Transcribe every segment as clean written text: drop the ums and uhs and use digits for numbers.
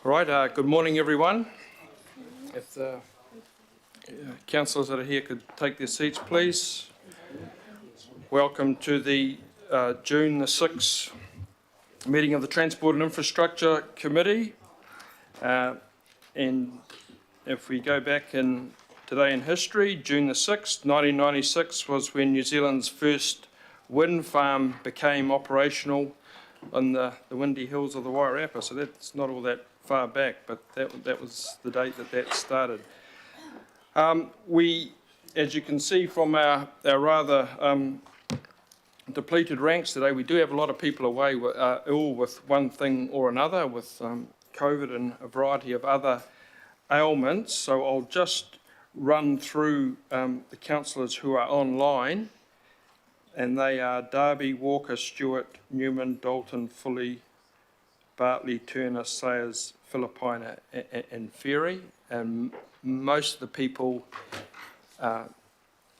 Right, good morning everyone. If the councillors that are here could take their seats please. Welcome to the June the 6th meeting of the Transport and Infrastructure Committee. And if we go back in today in history, June the 6th, 1996 was when New Zealand's first wind farm became operational on the windy hills of the Wairarapa. So that's not all that far back, but that was the date that started. We, as you can see from our rather depleted ranks today, we do have a lot of people away ill with one thing or another, with COVID and a variety of other ailments. So I'll just run through the councillors who are online, and they are Darby, Walker, Stewart, Newman, Dalton, Fully, Bartley, Turner, Sayers, Philippina and Ferry. And most of the people are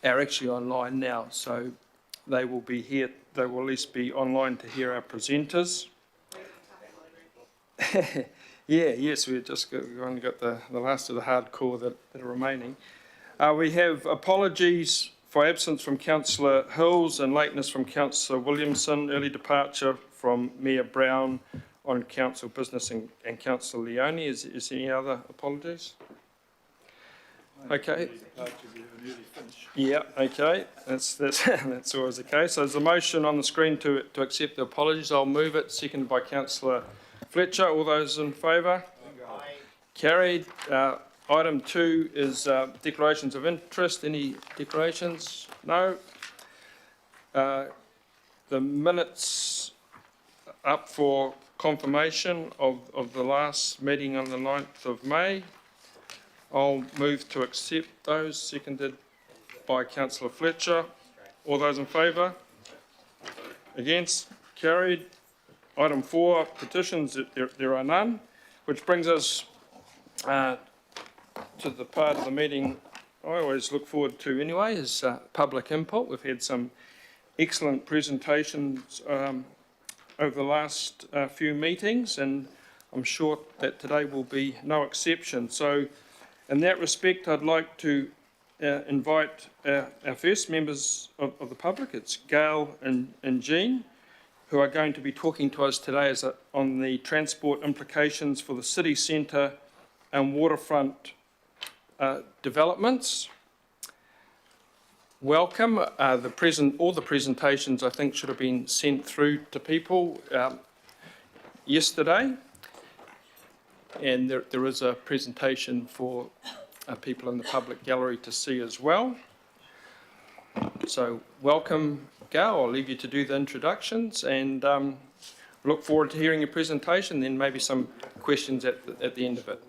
actually online now, so they will be here, they will at least be online to hear our presenters. Yes, we've only got the last of the hardcore that are remaining. We have apologies for absence from Councillor Hills and lateness from Councillor Williamson, early departure from Mayor Brown on Council Business and Councillor Leone. Is there any other apologies? Okay. Yeah, okay. That's always the case. So there's a motion on the screen to accept the apologies. I'll move it, seconded by Councillor Fletcher. All those in favour? Aye. Carried. Item 2 is declarations of interest. Any declarations? No. The minutes up for confirmation of the last meeting on the 9th of May. I'll move to accept those, seconded by Councillor Fletcher. All those in favour? Against? Carried. Item 4, petitions. There are none, which brings us to the part of the meeting I always look forward to anyway, is public input. We've had some excellent presentations over the last few meetings, and I'm sure that today will be no exception. So in that respect, I'd like to invite our first members of the public. It's Gail and Jean, who are going to be talking to us today on the transport implications for the city centre and waterfront developments. Welcome. All the presentations I think should have been sent through to people yesterday, and there is a presentation for people in the public gallery to see as well. So welcome, Gail. I'll leave you to do the introductions, and look forward to hearing your presentation, then maybe some questions at the end of it.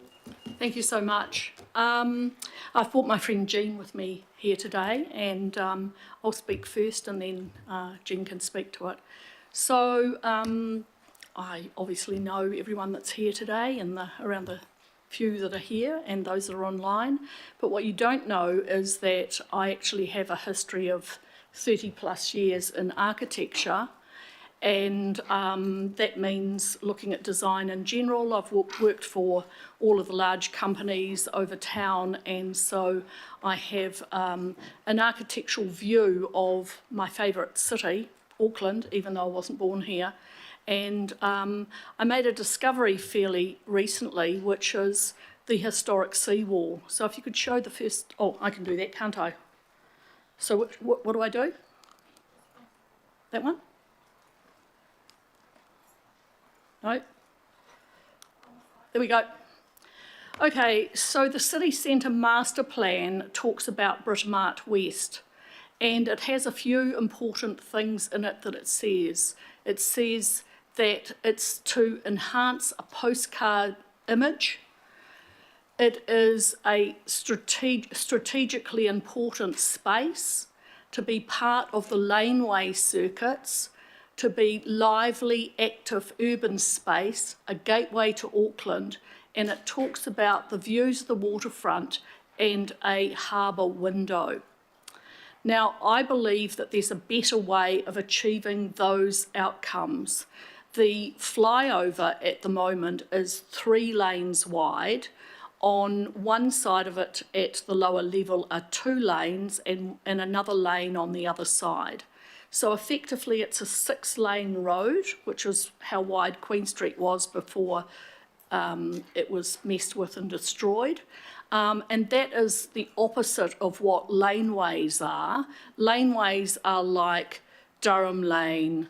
Thank you so much. I've brought my friend Jean with me here today, and I'll speak first and then Jean can speak to it. So I obviously know everyone that's here today and around the few that are here and those that are online, but what you don't know is that I actually have a history of 30 plus years in architecture, and that means looking at design in general. I've worked for all of the large companies over town, and so I have an architectural view of my favourite city, Auckland, even though I wasn't born here. And I made a discovery fairly recently, which is the historic seawall. So if you could show the first... Oh, I can do that, can't I? So what do I do? That one? No? There we go. Okay, so the city centre master plan talks about Britomart West, and it has a few important things in it that it says. It says that it's to enhance a postcard image. It is a strategically important space to be part of the laneway circuits, to be lively, active urban space, a gateway to Auckland, and it talks about the views of the waterfront and a harbour window. Now, I believe that there's a better way of achieving those outcomes. The flyover at the moment is 3 lanes wide. On one side of it at the lower level are 2 lanes and another lane on the other side. So effectively it's a 6-lane road, which is how wide Queen Street was before it was messed with and destroyed. And that is the opposite of what laneways are. Laneways are like Durham Lane,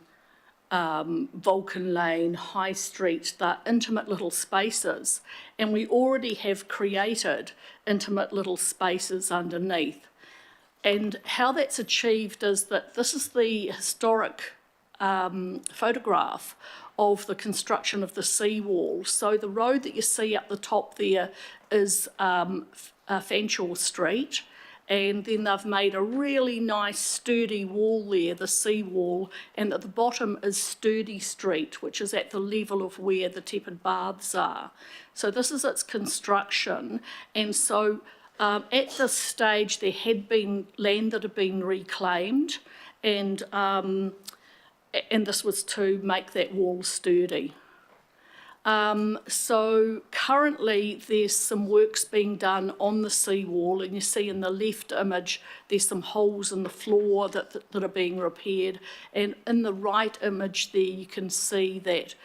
Vulcan Lane, High Street. They're intimate little spaces, and we already have created intimate little spaces underneath. And how that's achieved is that this is the historic photograph of the construction of the seawall. So the road that you see up the top there is Fanshawe Street, and then they've made a really nice sturdy wall there, the seawall, and at the bottom is Sturdy Street, which is at the level of where the tepid baths are. So this is its construction, and so at this stage there had been land that had been reclaimed, and this was to make that wall sturdy. So currently there's some works being done on the seawall, and you see in the left image there's some holes in the floor that are being repaired, and in the right image there you can see that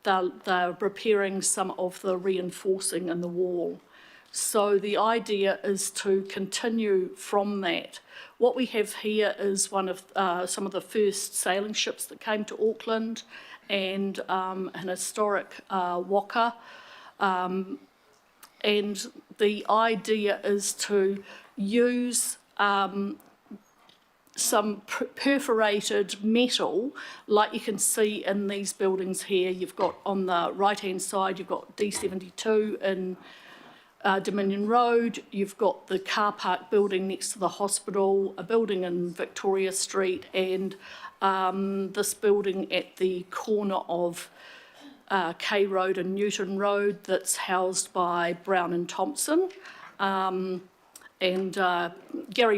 they're repairing some of the reinforcing in the wall. So the idea is to continue from that. What we have here is one of some of the first sailing ships that came to Auckland, and an historic waka. And the idea is to use some perforated metal, like you can see in these buildings here. You've got on the right-hand side, you've got D72 in Dominion Road, you've got the car park building next to the hospital, a building in Victoria Street, and this building at the corner of K Road and Newton Road that's housed by Brown and Thompson. Gary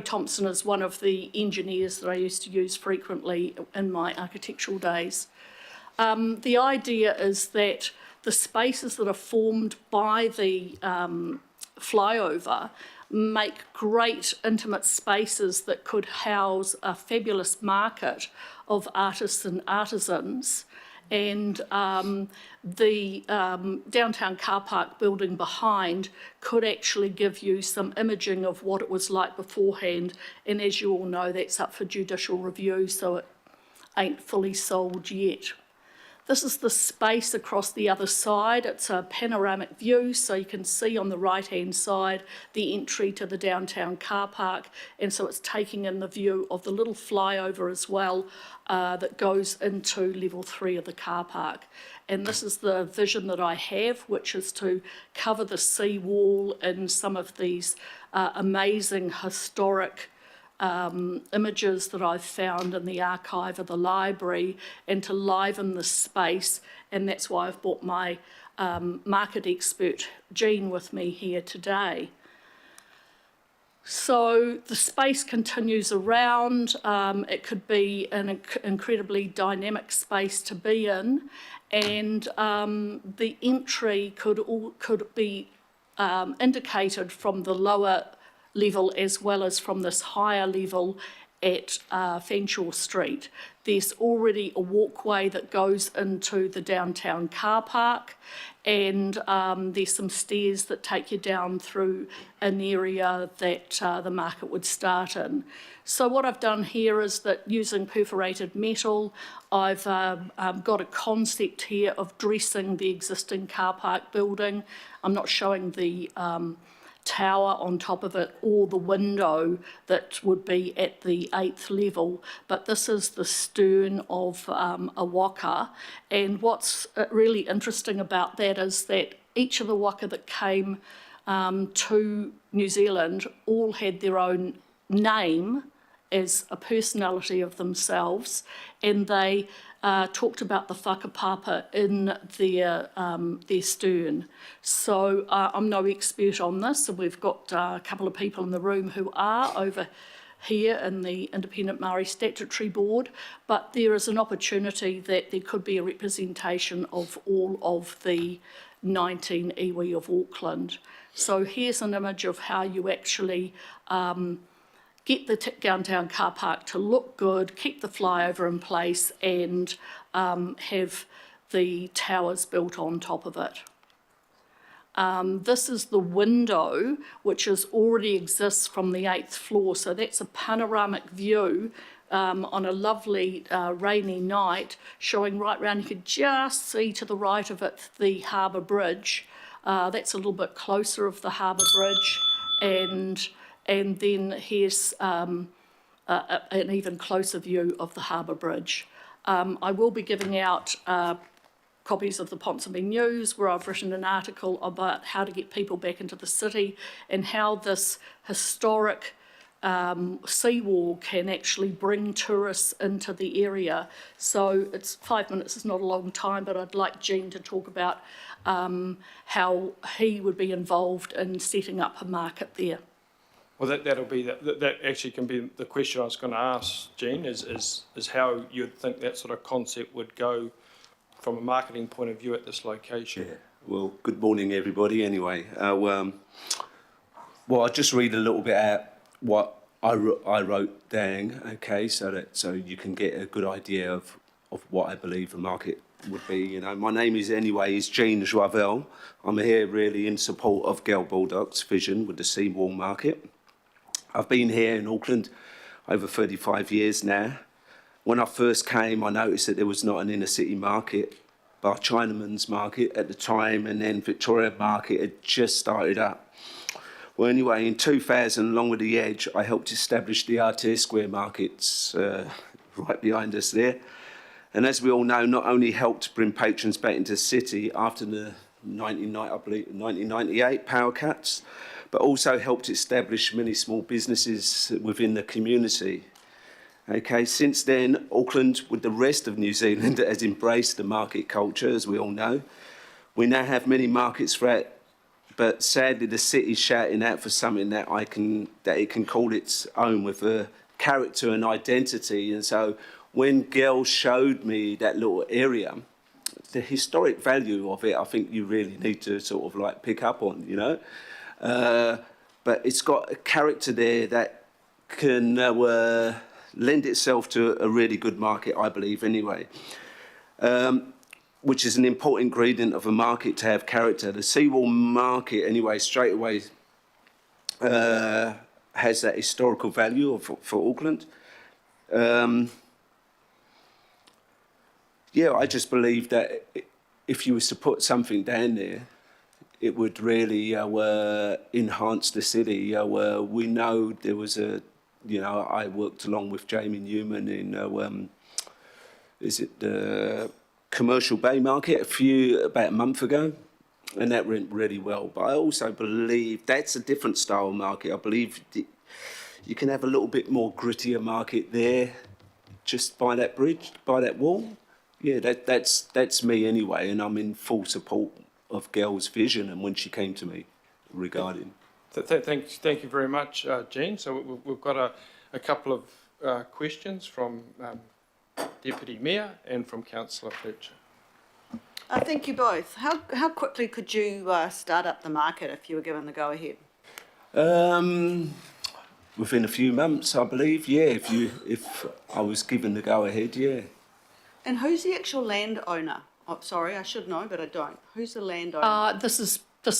Thompson is one of the engineers that I used to use frequently in my architectural days. The idea is that the spaces that are formed by the flyover make great intimate spaces that could house a fabulous market of artists and artisans. And the downtown car park building behind could actually give you some imaging of what it was like beforehand. And as you all know, that's up for judicial review, so it ain't fully sold yet. This is the space across the other side. It's a panoramic view, so you can see on the right-hand side the entry to the downtown car park, and so it's taking in the view of the little flyover as well that goes into level 3 of the car park. And this is the vision that I have, which is to cover the seawall in some of these amazing historic images that I've found in the archive of the library, and to liven the space, and that's why I've brought my market expert Jean with me here today. So the space continues around. It could be an incredibly dynamic space to be in, and the entry could be indicated from the lower level as well as from this higher level at Fanshawe Street. There's already a walkway that goes into the downtown car park, and there's some stairs that take you down through an area that the market would start in. So what I've done here is that using perforated metal, I've got a concept here of dressing the existing car park building. I'm not showing the tower on top of it or the window that would be at the 8th level, but this is the stern of a waka. And what's really interesting about that is that each of the waka that came to New Zealand all had their own name as a personality of themselves, and they talked about the whakapapa in their stern. So I'm no expert on this, and we've got a couple of people in the room who are over here in the Independent Māori Statutory Board, but there is an opportunity that there could be a representation of all of the 19 iwi of Auckland. So here's an image of how you actually get the downtown car park to look good, keep the flyover in place, and have the towers built on top of it. This is the window which already exists from the 8th floor, so that's a panoramic view on a lovely rainy night, showing right round. You could just see to the right of it the harbour bridge. That's a little bit closer of the harbour bridge, and then here's an even closer view of the harbour bridge. I will be giving out copies of the Ponsonby News, where I've written an article about how to get people back into the city and how this historic seawall can actually bring tourists into the area. So it's 5 minutes, is not a long time, but I'd like Jean to talk about how he would be involved in setting up a market there. Well, that actually can be the question I was going to ask, Jean, is how you'd think that sort of concept would go from a marketing point of view at this location. Yeah. Well, good morning, everybody. Anyway, well, I'll just read a little bit out what I wrote down, okay, so you can get a good idea of what I believe the market would be. You know, my name is Jean Joavel. I'm here really in support of Gail Baldock's vision with the seawall market. I've been here in Auckland over 35 years now. When I first came, I noticed that there was not an inner city market, but Chinaman's market at the time, and then Victoria market had just started up. Well, anyway, in 2000, along with The Edge, I helped establish the RT Square markets right behind us there. And as we all know, not only helped bring patrons back into the city after the 1998 power cuts, but also helped establish many small businesses within the community. Okay, since then, Auckland, with the rest of New Zealand, has embraced the market culture, as we all know. We now have many markets throughout, but sadly the city's shouting out for something that it can call its own, with a character and identity. And so when Gail showed me that little area, the historic value of it, I think you really need to sort of like pick up on, you know. But it's got a character there that can lend itself to a really good market, I believe, anyway, which is an important ingredient of a market to have character. The seawall market, anyway, straight away has that historical value for Auckland. Yeah, I just believe that if you was to put something down there, it would really enhance the city. We know there was I worked along with Jamie Newman in, the Commercial Bay Market about a month ago, and that went really well. But I also believe that's a different style market. I believe you can have a little bit more grittier market there, just by that bridge, by that wall. Yeah, that's me anyway, and I'm in full support of Gail's vision and when she came to me regarding. Thank you very much, Jean. So we've got a couple of questions from Deputy Mayor and from Councillor Fletcher. Thank you both. How quickly could you start up the market if you were given the go-ahead? Within a few months, I believe. Yeah, if I was given the go-ahead, yeah. And who's the actual landowner? Oh, sorry, I should know, but I don't. Who's the landowner? This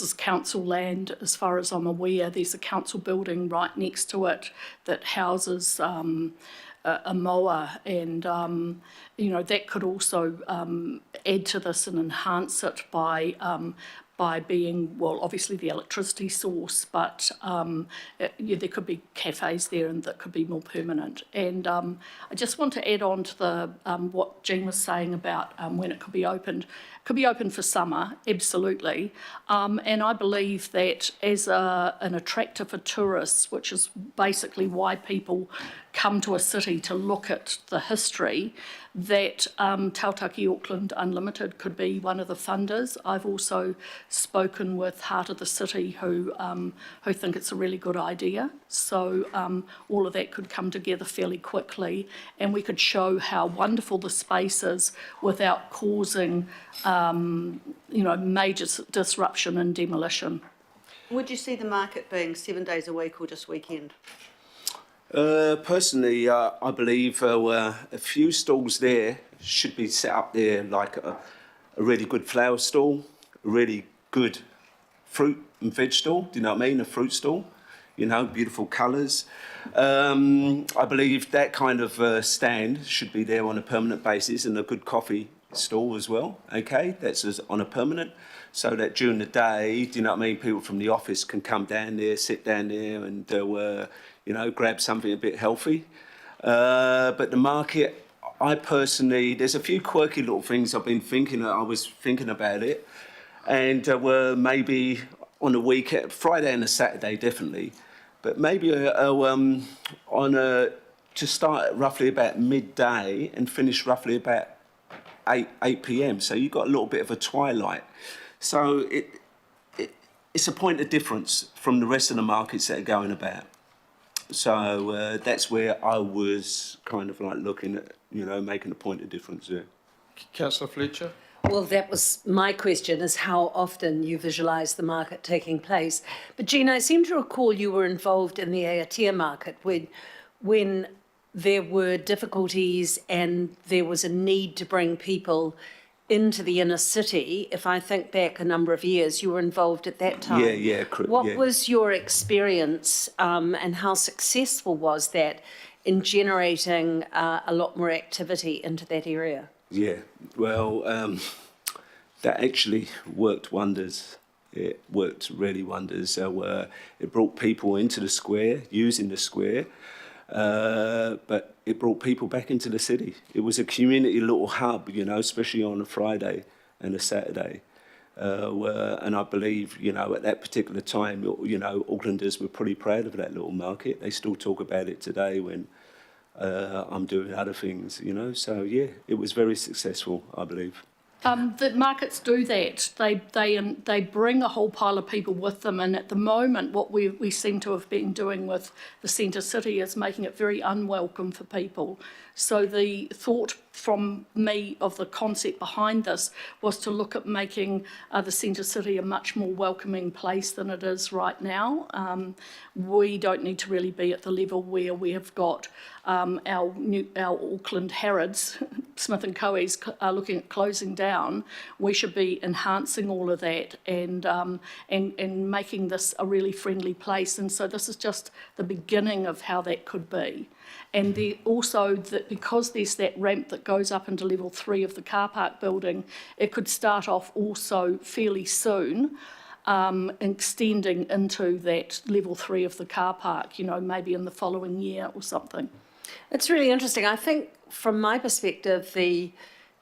is council land, as far as I'm aware. There's a council building right next to it that houses a mower, and that could also add to this and enhance it by being, well, obviously the electricity source, but there could be cafes there and that could be more permanent. And I just want to add on to the what Jean was saying about when it could be opened. It could be open for summer, absolutely. And I believe that as an attractor for tourists, which is basically why people come to a city to look at the history, that Tautaki Auckland Unlimited could be one of the funders. I've also spoken with Heart of the City who think it's a really good idea. So all of that could come together fairly quickly, and we could show how wonderful the space is without causing major disruption and demolition. Would you see the market being 7 days a week or just weekend? Personally, I believe a few stalls there should be set up there, like a really good flower stall, a really good fruit and veg stall, do you know what I mean? A fruit stall, beautiful colours. I believe that kind of stand should be there on a permanent basis, and a good coffee stall as well, okay? That's on a permanent, so that during the day, do you know what I mean, people from the office can come down there, sit down there and grab something a bit healthy. But the market, I personally, there's a few quirky little things I was thinking about it, and maybe on a weekend, Friday and a Saturday definitely, but maybe to start at roughly about midday and finish roughly about 8 p.m. So you've got a little bit of a twilight. So it's a point of difference from the rest of the markets that are going about. So that's where I was kind of like looking at, making a point of difference there. Councillor Fletcher? Well, that was my question, is how often you visualise the market taking place. But Jean, I seem to recall you were involved in the Aotea market when there were difficulties and there was a need to bring people into the inner city. If I think back a number of years, you were involved at that time. Yeah. What was your experience and how successful was that in generating a lot more activity into that area? Yeah, well, that actually worked wonders. It worked really wonders. So it brought people into the square, using the square, but it brought people back into the city. It was a community little hub, especially on a Friday and a Saturday. And I believe, at that particular time, Aucklanders were pretty proud of that little market. They still talk about it today when I'm doing other things, So, yeah, it was very successful, I believe. The markets do that. They bring a whole pile of people with them, and at the moment what we seem to have been doing with the centre city is making it very unwelcome for people. So the thought from me of the concept behind this was to look at making the centre city a much more welcoming place than it is right now. We don't need to really be at the level where we have got our Auckland Harrods, Smith & Coe's, looking at closing down. We should be enhancing all of that and making this a really friendly place. And so this is just the beginning of how that could be. And also that because there's that ramp that goes up into level 3 of the car park building, it could start off also fairly soon, extending into that level 3 of the car park, maybe in the following year or something. It's really interesting. I think from my perspective, the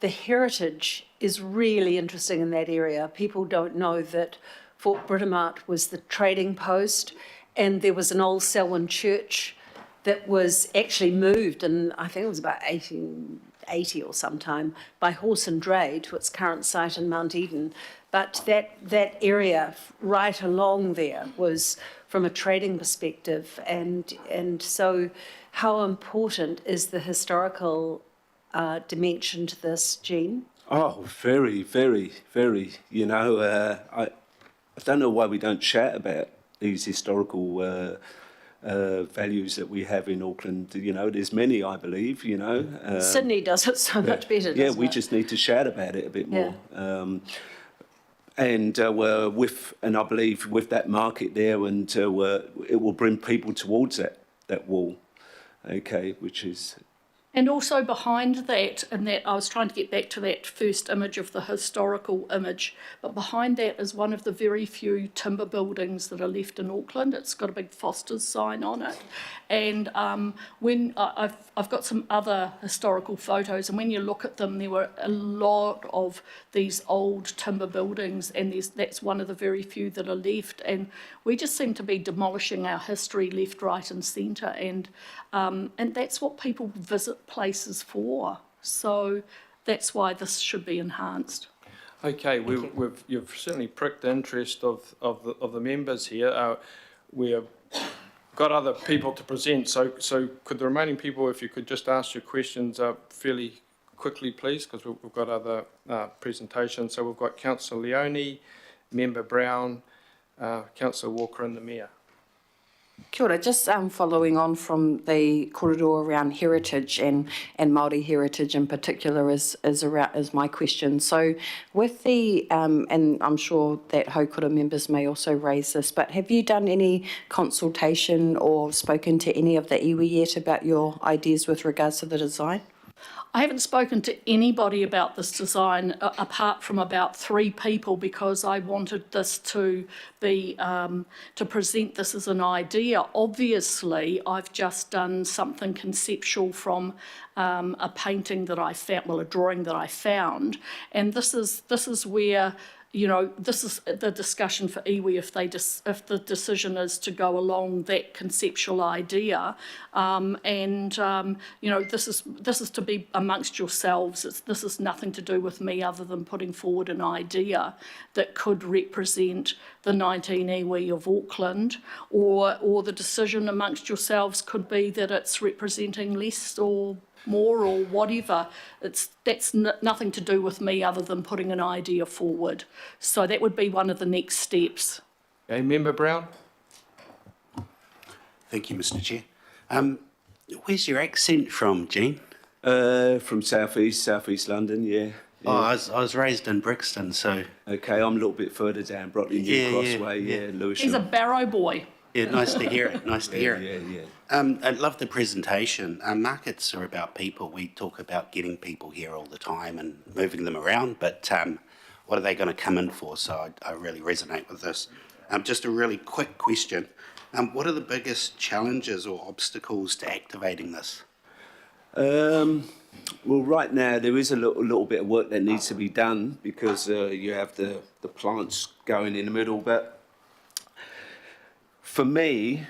heritage is really interesting in that area. People don't know that Fort Britomart was the trading post, and there was an old Selwyn church that was actually moved in, I think it was about 1880 or sometime, by horse and dray to its current site in Mount Eden. But that area right along there was from a trading perspective, and so how important is the historical dimension to this, Jean? Oh, very, very, very. I don't know why we don't chat about these historical values that we have in Auckland. There's many, I believe. Sydney does it so much better. Yeah, we just need to shout about it a bit more. And I believe with that market there, and it will bring people towards that wall, okay, which is And also behind that, and that I was trying to get back to that first image of the historical image, but behind that is one of the very few timber buildings that are left in Auckland. It's got a big Foster's sign on it. And when I've got some other historical photos, and when you look at them, there were a lot of these old timber buildings, and that's one of the very few that are left. And we just seem to be demolishing our history left, right, and centre. And that's what people visit places for. So that's why this should be enhanced. Okay, you've certainly pricked the interest of the members here. We've got other people to present, so could the remaining people, if you could just ask your questions fairly quickly, please, because we've got other presentations. So we've got Councillor Leone, Member Brown, Councillor Walker and the Mayor. Kia ora, just following on from the corridor around heritage and Māori heritage in particular is my question. So with the, and I'm sure that Haukura members may also raise this, but have you done any consultation or spoken to any of the iwi yet about your ideas with regards to the design? I haven't spoken to anybody about this design apart from about 3 people, because I wanted this to be, to present this as an idea. Obviously, I've just done something conceptual from a painting that I found, well, a drawing that I found, and this is where, you know, this is the discussion for iwi if the decision is to go along that conceptual idea, you know, this is to be amongst yourselves. This is nothing to do with me other than putting forward an idea that could represent the 19 iwi of Auckland, or the decision amongst yourselves could be that it's representing less or more or whatever. That's nothing to do with me other than putting an idea forward. So that would be one of the next steps. Okay, Member Brown? Thank you, Mr. Chair. Where's your accent from, Jean? From South East London, yeah. Oh, I was raised in Brixton, so... Okay, I'm a little bit further down, Brockley New Crossway, yeah, Lewisham. He's a Barrow boy. Yeah, nice to hear it, nice to hear it. Yeah. I love the presentation. Markets are about people. We talk about getting people here all the time and moving them around, but what are they going to come in for? So I really resonate with this. Just a really quick question. What are the biggest challenges or obstacles to activating this? Well, right now there is a little bit of work that needs to be done, because you have the plants going in the middle, but for me,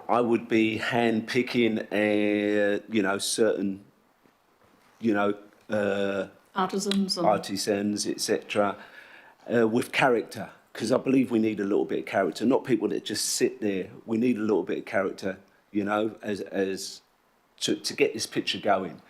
I would be hand-picking, certain, artisans, etc., with character, because I believe we need a little bit of character, not people that just sit there. We need a little bit of character, as to get this picture going,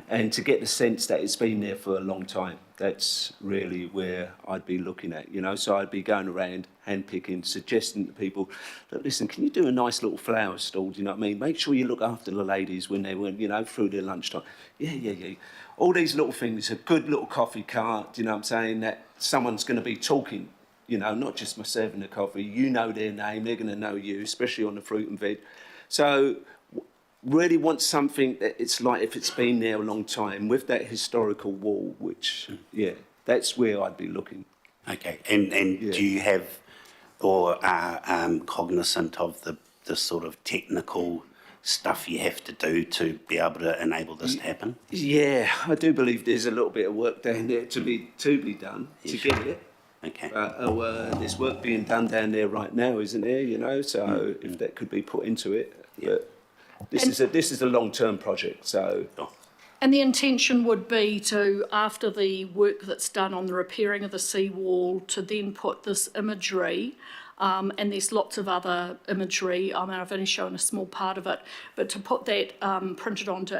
and to get the sense that it's been there for a long time. That's really where I'd be looking at, So I'd be going around, hand-picking, suggesting to people that, listen, can you do a nice little flower stall, do you know what I mean? Make sure you look after the ladies when they were, through their lunchtime. Yeah. All these little things, a good little coffee cart, do you know what I'm saying, that someone's going to be talking, not just myself serving the coffee. You know their name, they're going to know you, especially on the fruit and veg. So really want something that it's like if it's been there a long time, with that historical wall, which, that's where I'd be looking. Okay, and do you have or are cognizant of the sort of technical stuff you have to do to be able to enable this to happen? Yeah, I do believe there's a little bit of work down there to be done to get it. Okay. There's work being done down there right now, isn't there? So if that could be put into it. Yeah. But this is a long-term project, so. And the intention would be to, after the work that's done on the repairing of the seawall, to then put this imagery, and there's lots of other imagery, I've only shown a small part of it, but to put that printed onto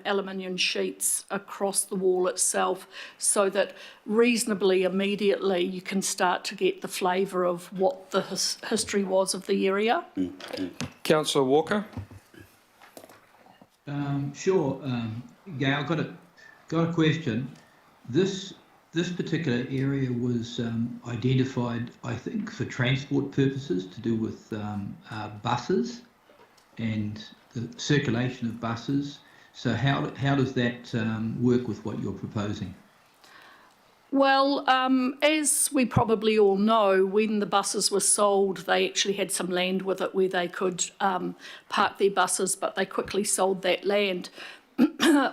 aluminium sheets across the wall itself, so that reasonably immediately you can start to get the flavour of what the history was of the area. Councillor Walker? Sure, Gail, got a question. This particular area was identified, I think, for transport purposes, to do with buses and the circulation of buses. So how does that work with what you're proposing? Well, as we probably all know, when the buses were sold, they actually had some land with it where they could park their buses, but they quickly sold that land.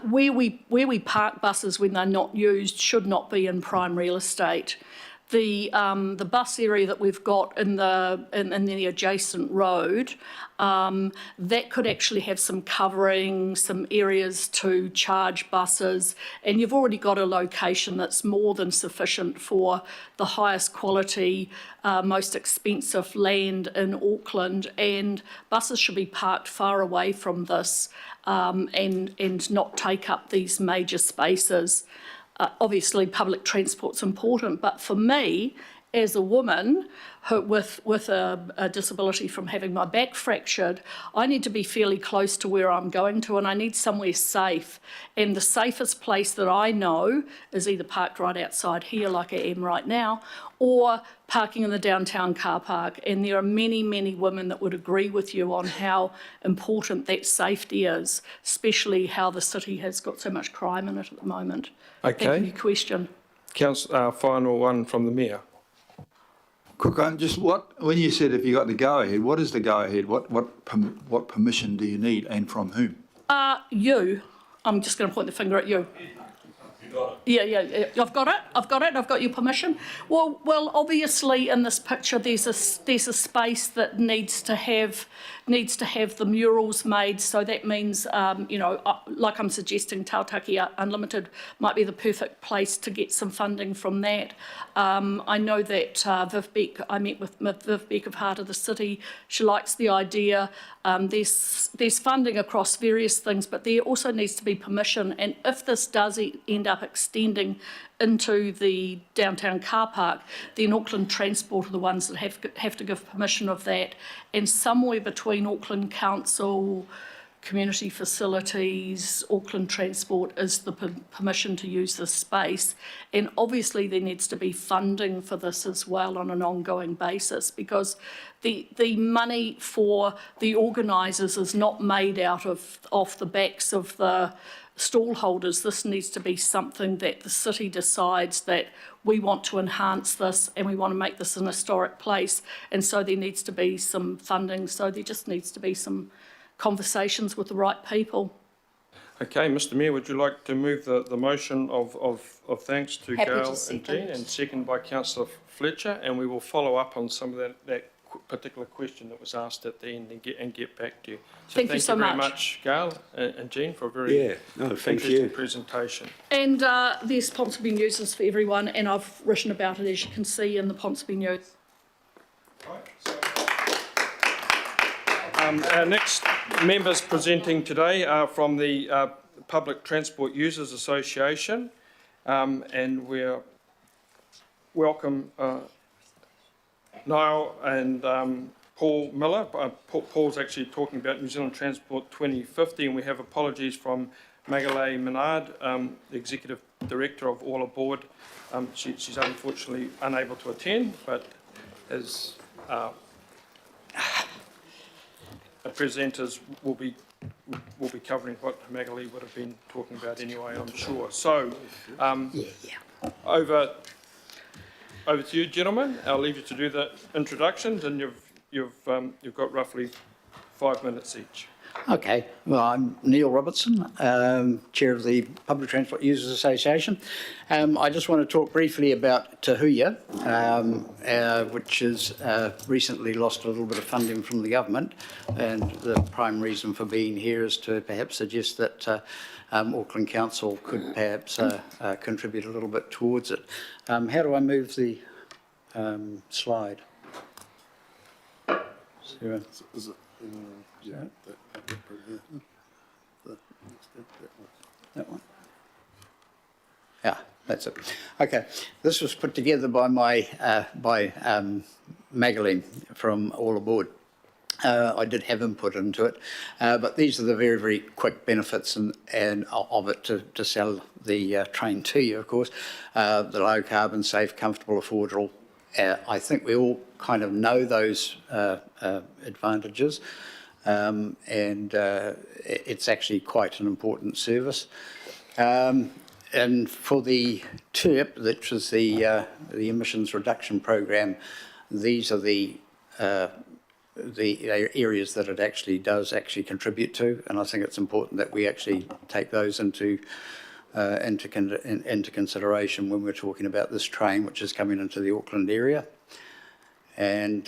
Where we park buses when they're not used should not be in prime real estate. The bus area that we've got in the adjacent road, that could actually have some covering, some areas to charge buses, and you've already got a location that's more than sufficient for the highest quality, most expensive land in Auckland, and buses should be parked far away from this and not take up these major spaces. Obviously, public transport's important, but for me, as a woman with a disability from having my back fractured, I need to be fairly close to where I'm going to, and I need somewhere safe. And the safest place that I know is either parked right outside here, like I am right now, or parking in the downtown car park. And there are many, many women that would agree with you on how important that safety is, especially how the city has got so much crime in it at the moment. Thank you for your question. Council, final one from the Mayor. Quick one, just when you said if you got the go-ahead, what is the go-ahead? What permission do you need and from whom? You. I'm just going to point the finger at you. Yeah. I've got it. I've got your permission. Well, obviously in this picture there's a space that needs to have the murals made. So that means, like I'm suggesting, Tautaki Unlimited might be the perfect place to get some funding from that. I know that Viv Beck, I met with Viv Beck of Heart of the City. She likes the idea. There's funding across various things, but there also needs to be permission. And if this does end up extending into the downtown car park, then Auckland Transport are the ones that have to give permission of that. And somewhere between Auckland Council, Community Facilities, Auckland Transport is the permission to use this space. And obviously there needs to be funding for this as well on an ongoing basis, because the money for the organisers is not made out of off the backs of the stall holders. This needs to be something that the city decides that we want to enhance this and we want to make this an historic place, and so there needs to be some funding. So there just needs to be some conversations with the right people. Okay, Mr Mayor, would you like to move the motion of thanks to Happy to Gail and second. Jean, and second by Councillor Fletcher, and we will follow up on some of that particular question that was asked at the end and get back to you. So Thank you so very much. much, Gail and Jean, for a very thank interesting you. presentation. And there's Ponsonby News is for everyone, and I've written about it, as you can see, in the Ponsonby News. Our next members presenting today are from the Public Transport Users Association, and we're welcome Niall and Paul Miller. Paul's actually talking about New Zealand Transport 2050, and we have apologies from Magalay Menard, the Executive Director of All Aboard. She's unfortunately unable to attend, but as presenters will be covering what Magalay would have been talking about anyway, I'm sure. So, over to you, gentlemen. I'll leave you to do the introductions, and you've got roughly 5 minutes each. Okay, well, I'm Neil Robertson, Chair of the Public Transport Users Association. I just want to talk briefly about Te Huia, which has recently lost a little bit of funding from the government, and the prime reason for being here is to perhaps suggest that Auckland Council could perhaps contribute a little bit towards it. How do I move the slide? Sarah? That one? Yeah, that's it. Okay, this was put together by Magalay from All Aboard. I did have input into it, but these are the very, very quick benefits and of it to sell the train to you, of course. The low carbon, safe, comfortable, affordable. I think we all kind of know those advantages. it's actually quite an important service. And for the TERP, which is the emissions reduction program, these are the areas that it actually does contribute to, and I think it's important that we actually take those into consideration when we're talking about this train which is coming into the Auckland area. And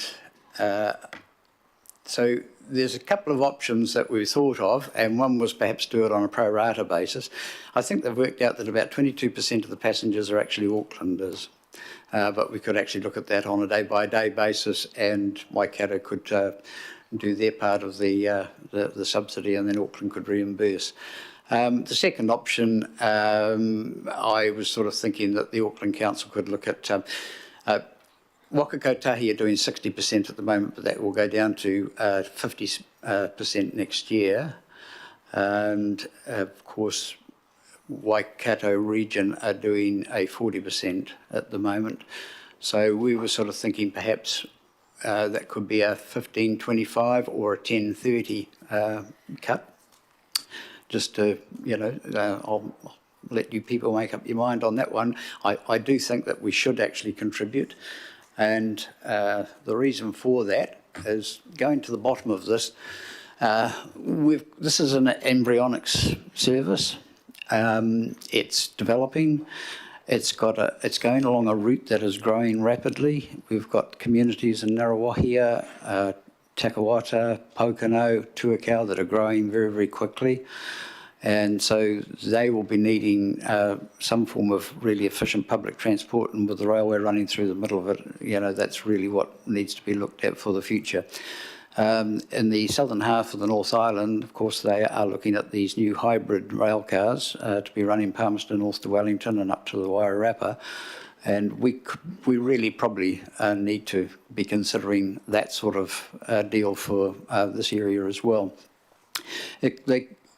so there's a couple of options that we've thought of, and one was perhaps do it on a pro rata basis. I think they've worked out that about 22% of the passengers are actually Aucklanders. But we could actually look at that on a day-by-day basis, and Waikato could do their part of the subsidy, and then Auckland could reimburse. The second option, I was sort of thinking that the Auckland Council could look at Waka Kotahi are doing 60% at the moment, but that will go down to 50% next year. And of course, Waikato region are doing a 40% at the moment. So we were sort of thinking perhaps that could be a 15-25 or a 10-30 cut. Just to, I'll let you people make up your mind on that one. I do think that we should actually contribute. And the reason for that is going to the bottom of this. This is an embryonic service. It's developing. It's going along a route that is growing rapidly. We've got communities in Ngarawahia, Takawata, Pokeno, Tuakau that are growing very, very quickly. And so they will be needing some form of really efficient public transport, and with the railway running through the middle of it, that's really what needs to be looked at for the future. In the southern half of the North Island, of course, they are looking at these new hybrid rail cars to be running Palmerston north to Wellington and up to the Wairarapa. And we really probably need to be considering that sort of deal for this area as well.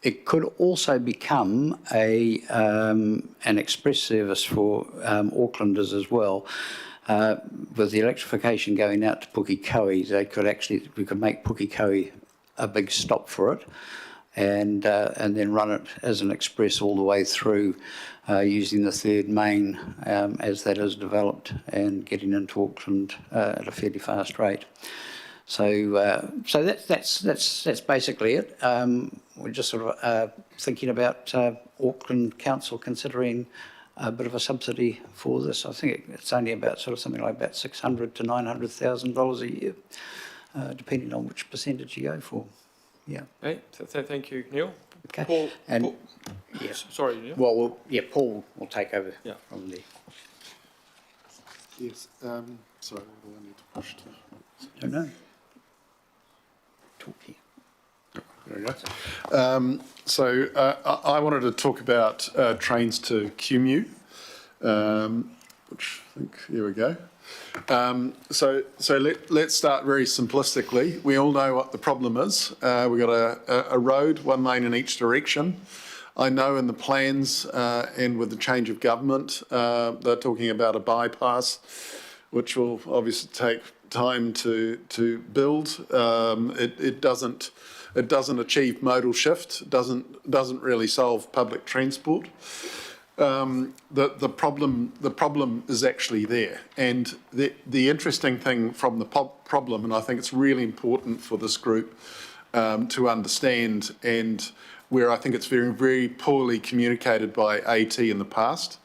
It could also become an express service for Aucklanders as well. With the electrification going out to Pukekohe, we could make Pukekohe a big stop for it, and then run it as an express all the way through, using the third main as that is developed and getting into Auckland at a fairly fast rate. So that's basically it. We're just sort of thinking about Auckland Council considering a bit of a subsidy for this. I think it's only about sort of something like about $600,000 to $900,000 a year, depending on which percentage you go for. Yeah. Hey, thank you, Neil. Okay. Paul, yes. Sorry, Neil. Well, Paul will take over from there. Yes. Sorry, I need to push to. I don't know. Talk here. There we go. I wanted to talk about trains to QMU, which I think, here we go. Let's start very simplistically. We all know what the problem is. We've got a road, one lane in each direction. I know in the plans and with the change of government, they're talking about a bypass, which will obviously take time to build. It doesn't achieve modal shift. Doesn't really solve public transport. The problem is actually there, and the interesting thing from the problem, and I think it's really important for this group to understand, and where I think it's very, very poorly communicated by AT in the past.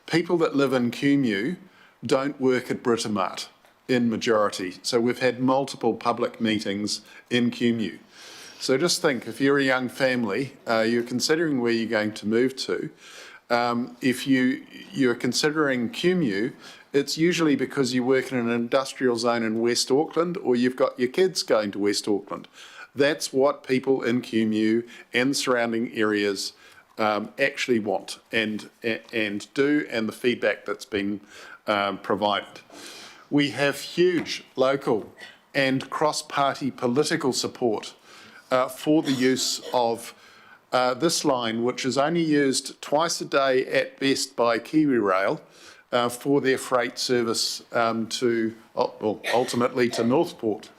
People that live in QMU don't work at Britomart in majority. So we've had multiple public meetings in QMU. So just think, if you're a young family, you're considering where you're going to move to. If you're considering QMU, it's usually because you work in an industrial zone in West Auckland, or you've got your kids going to West Auckland. That's what people in QMU and surrounding areas actually want and do, and the feedback that's been provided. We have huge local and cross-party political support for the use of this line, which is only used twice a day at best by KiwiRail for their freight service ultimately to Northport.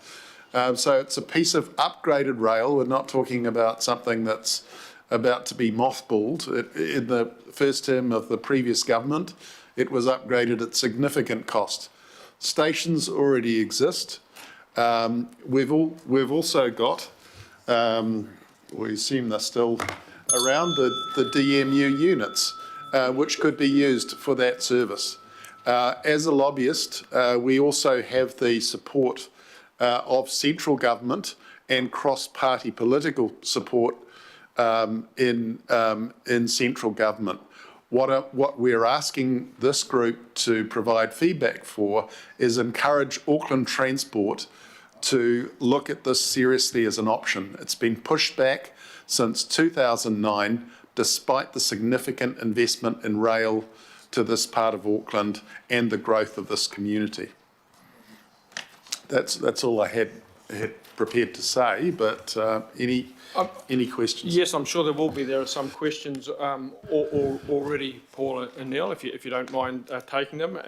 So it's a piece of upgraded rail. We're not talking about something that's about to be mothballed. In the first term of the previous government, it was upgraded at significant cost. Stations already exist. We've also got, we assume they're still around, the DMU units, which could be used for that service. As a lobbyist, we also have the support of central government and cross-party political support in central government. What we're asking this group to provide feedback for is encourage Auckland Transport to look at this seriously as an option. It's been pushed back since 2009, despite the significant investment in rail to this part of Auckland and the growth of this community. That's all I had prepared to say, but any questions? Yes, I'm sure there will be. There are some questions already, Paul and Neil, if you don't mind taking them.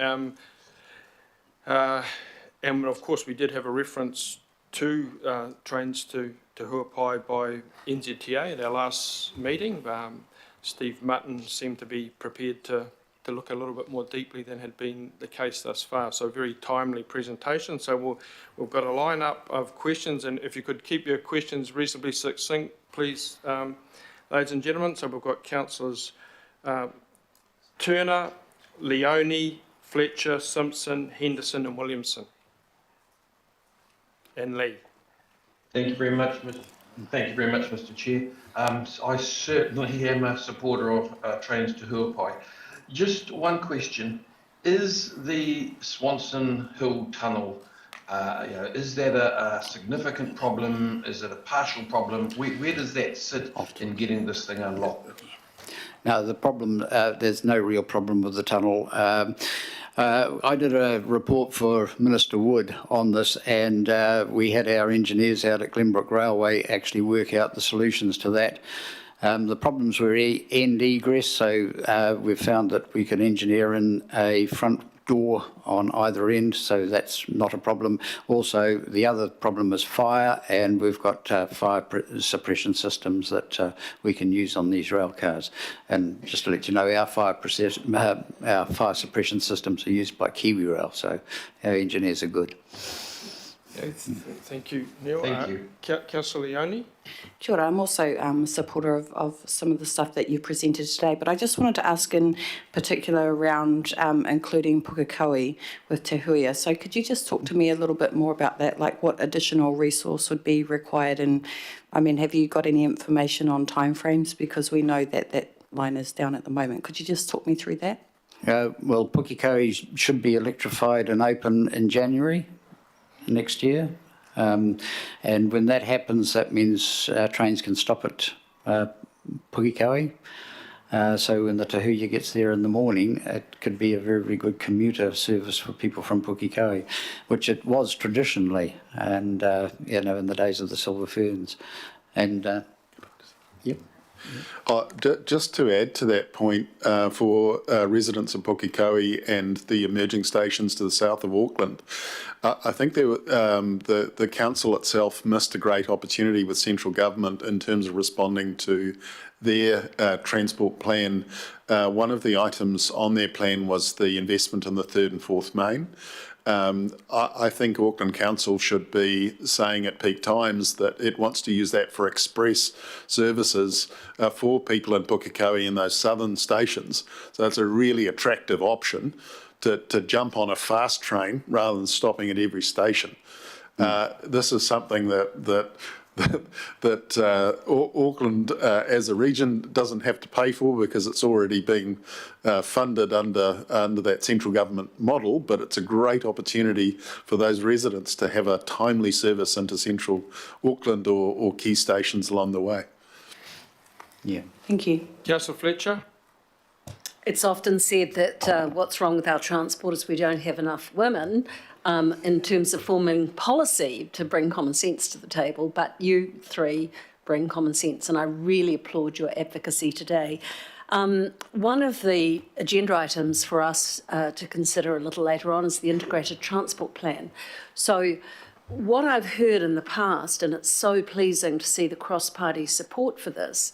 And of course, we did have a reference to trains to Huapai by NZTA at our last meeting. Steve Mutton seemed to be prepared to look a little bit more deeply than had been the case thus far. So very timely presentation. So we've got a line-up of questions, and if you could keep your questions reasonably succinct, please, ladies and gentlemen. So we've got councillors Turner, Leone, Fletcher, Simpson, Henderson and Williamson. And Lee. Thank you very much, Mr. Chair. I certainly am a supporter of trains to Huapai. Just one question: is the Swanson Hill Tunnel, is that a significant problem? Is it a partial problem? Where does that sit in getting this thing unlocked? No, the problem, there's no real problem with the tunnel. I did a report for Minister Wood on this, and we had our engineers out at Glenbrook Railway actually work out the solutions to that. The problems were end egress, so we've found that we can engineer in a front door on either end, so that's not a problem. Also, the other problem is fire, and we've got fire suppression systems that we can use on these rail cars. And just to let you know, our fire suppression systems are used by Kiwi Rail, so our engineers are good. Okay, thank you, Neil. Thank you. Councillor Leone. Sure, I'm also a supporter of some of the stuff that you presented today, but I just wanted to ask in particular around including Pukekohe with Te Huia. So could you just talk to me a little bit more about that, like what additional resource would be required? And I mean, have you got any information on timeframes? Because we know that that line is down at the moment. Could you just talk me through that? Well, Pukekohe should be electrified and open in January next year. And when that happens, that means trains can stop at Pukekohe. So when the Te Huia gets there in the morning, it could be a very, very good commuter service for people from Pukekohe, which it was traditionally, and in the days of the Silver Ferns. And yep. Just to add to that point, for residents of Pukekohe and the emerging stations to the south of Auckland, I think the council itself missed a great opportunity with central government in terms of responding to their transport plan. One of the items on their plan was the investment in the third and fourth main. I think Auckland Council should be saying at peak times that it wants to use that for express services for people in Pukekohe in those southern stations. So it's a really attractive option to jump on a fast train rather than stopping at every station. This is something that Auckland as a region doesn't have to pay for because it's already being funded under that central government model, but it's a great opportunity for those residents to have a timely service into central Auckland or key stations along the way. Yeah. Thank you. Councillor Fletcher. It's often said that what's wrong with our transport is we don't have enough women in terms of forming policy to bring common sense to the table, but you three bring common sense, and I really applaud your advocacy today. One of the agenda items for us to consider a little later on is the integrated transport plan. So what I've heard in the past, and it's so pleasing to see the cross-party support for this,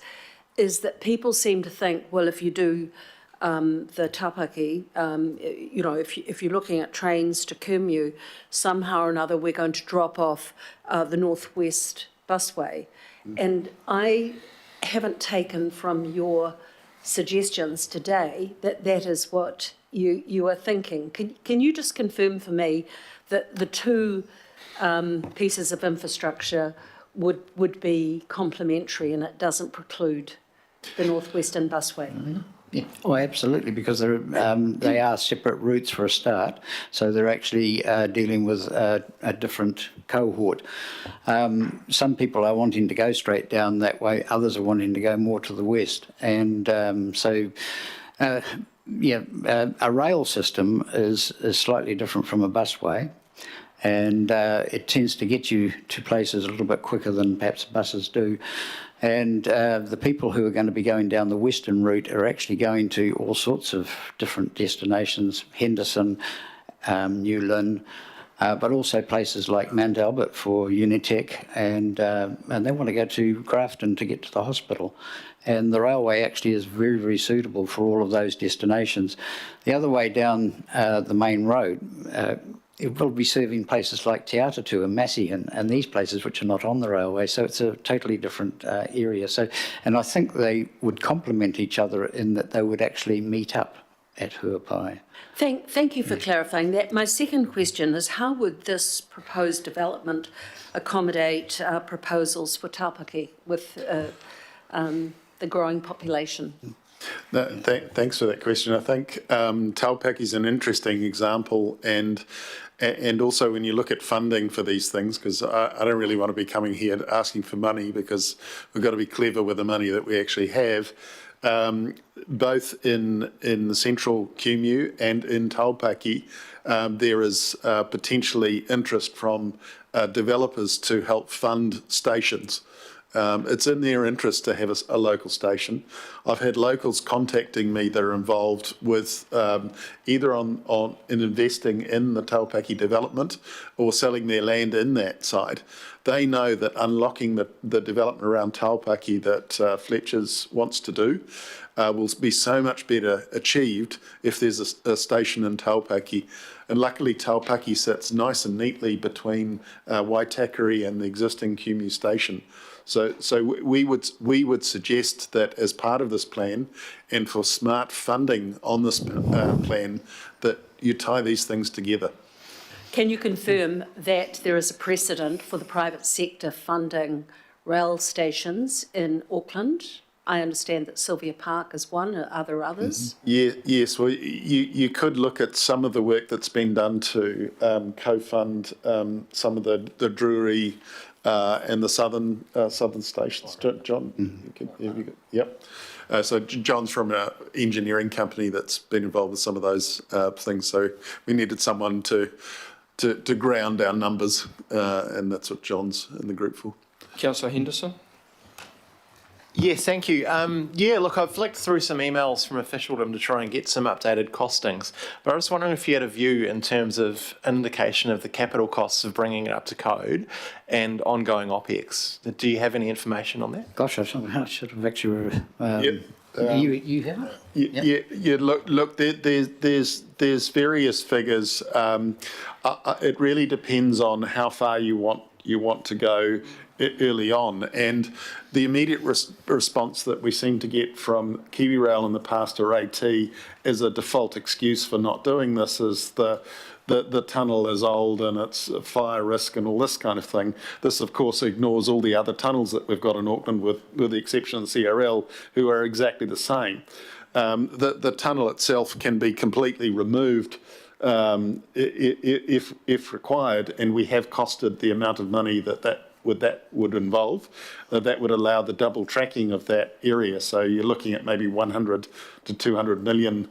is that people seem to think, well, if you do the Taupaki, you know, if you're looking at trains to Kumeu, somehow or another we're going to drop off the Northwest busway. And I haven't taken from your suggestions today that that is what you are thinking. Can you just confirm for me that the two pieces of infrastructure would be complementary and it doesn't preclude the Northwestern busway? Yeah, oh, absolutely, because they are separate routes for a start, so they're actually dealing with a different cohort. Some people are wanting to go straight down that way, others are wanting to go more to the west, and a rail system is slightly different from a busway, and it tends to get you to places a little bit quicker than perhaps buses do. And the people who are going to be going down the western route are actually going to all sorts of different destinations, Henderson, New Lynn, but also places like Mount Albert for Unitec, and they want to go to Grafton to get to the hospital. And the railway actually is very, very suitable for all of those destinations. The other way down the main road, it will be serving places like Te Atatu and Massey and these places which are not on the railway, so it's a totally different area. So, and I think they would complement each other in that they would actually meet up at Huapai. Thank you for clarifying that. My second question is, how would this proposed development accommodate proposals for Taupaki with the growing population? No, thanks for that question. I think Taupaki is an interesting example, and also when you look at funding for these things, because I don't really want to be coming here asking for money, because we've got to be clever with the money that we actually have. Both in the central Kumeu and in Taupaki, there is potentially interest from developers to help fund stations. It's in their interest to have a local station. I've had locals contacting me that are involved with either in investing in the Taupaki development or selling their land in that side. They know that unlocking the development around Taupaki that Fletcher's wants to do will be so much better achieved if there's a station in Taupaki. And luckily Taupaki sits nice and neatly between Waitakere and the existing Kumeu station. So we would suggest that as part of this plan, and for smart funding on this plan, that you tie these things together. Can you confirm that there is a precedent for the private sector funding rail stations in Auckland? I understand that Sylvia Park is one. Are there others? Yes. Well, you could look at some of the work that's been done to co-fund some of the Drury and the southern stations. John, yep. So John's from an engineering company that's been involved with some of those things. So we needed someone to ground our numbers, and that's what John's in the group for. Councillor Henderson. Yes, thank you. Yeah, look, I've flicked through some emails from officialdom to try and get some updated costings, but I was wondering if you had a view in terms of indication of the capital costs of bringing it up to code and ongoing OPEX. Do you have any information on that? Gosh, I should have actually... you have? Yeah. Look. There's various figures. It really depends on how far you want to go early on, and the immediate response that we seem to get from KiwiRail in the past, or AT, as a default excuse for not doing this is the tunnel is old and it's a fire risk and all this kind of thing. This, of course, ignores all the other tunnels that we've got in Auckland, with the exception of CRL, who are exactly the same. The tunnel itself can be completely removed if required, and we have costed the amount of money that would involve. That would allow the double tracking of that area. So you're looking at maybe 100 to 200 million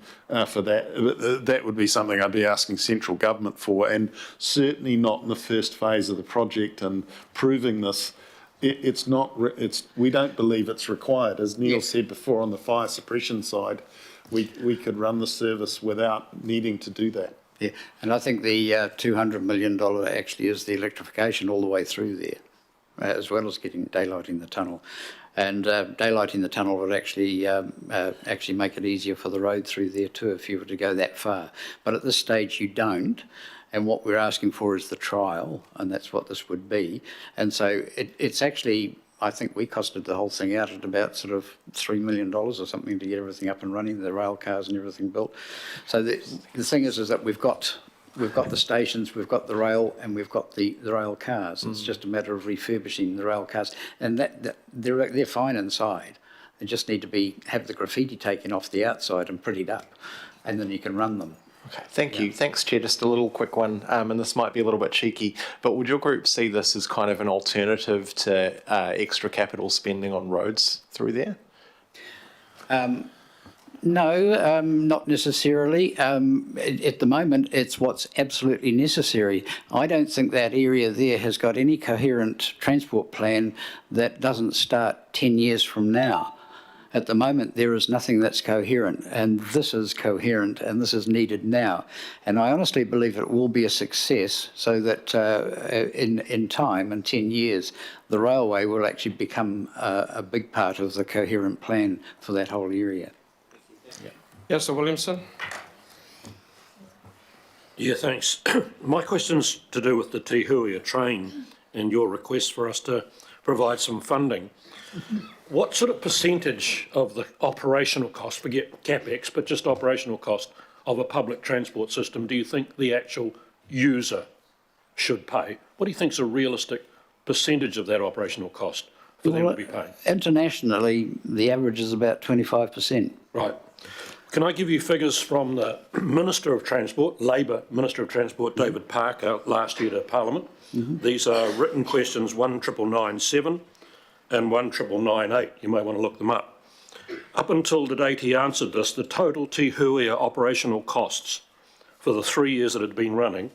for that. That would be something I'd be asking central government for, and certainly not in the first phase of the project. And proving this, we don't believe it's required. As Neil said before, on the fire suppression side, we could run the service without needing to do that. Yeah, and I think the $200 million actually is the electrification all the way through there, as well as getting daylighting the tunnel. And daylighting the tunnel would actually make it easier for the road through there too, if you were to go that far. But at this stage you don't, and what we're asking for is the trial, and that's what this would be. And so it's actually, I think we costed the whole thing out at about sort of $3 million or something to get everything up and running, the rail cars and everything built. So the thing is that we've got the stations, we've got the rail, and we've got the rail cars. It's just a matter of refurbishing the rail cars, and that they're fine inside. They just need to have the graffiti taken off the outside and prettied up, and then you can run them. Okay, thank you. Thanks, Chair. Just a little quick one, and this might be a little bit cheeky, but would your group see this as kind of an alternative to extra capital spending on roads through there? No, not necessarily. At the moment, it's what's absolutely necessary. I don't think that area there has got any coherent transport plan that doesn't start 10 years from now. At the moment, there is nothing that's coherent, and this is coherent, and this is needed now. And I honestly believe it will be a success, so that in time, in 10 years, the railway will actually become a big part of the coherent plan for that whole area. Yes, Sir Williamson. Yeah, thanks. My question's to do with the Te Huia train and your request for us to provide some funding. What sort of percentage of the operational cost, forget CapEx, but just operational cost of a public transport system do you think the actual user should pay? What do you think is a realistic percentage of that operational cost for them to be paying? Internationally, the average is about 25%. Right. Can I give you figures from the Minister of Transport, Labour Minister of Transport, David Parker, last year to Parliament? These are written questions 19997 and 19998. You may want to look them up. Up until the date he answered this, the total Te Huia operational costs for the 3 years that had been running,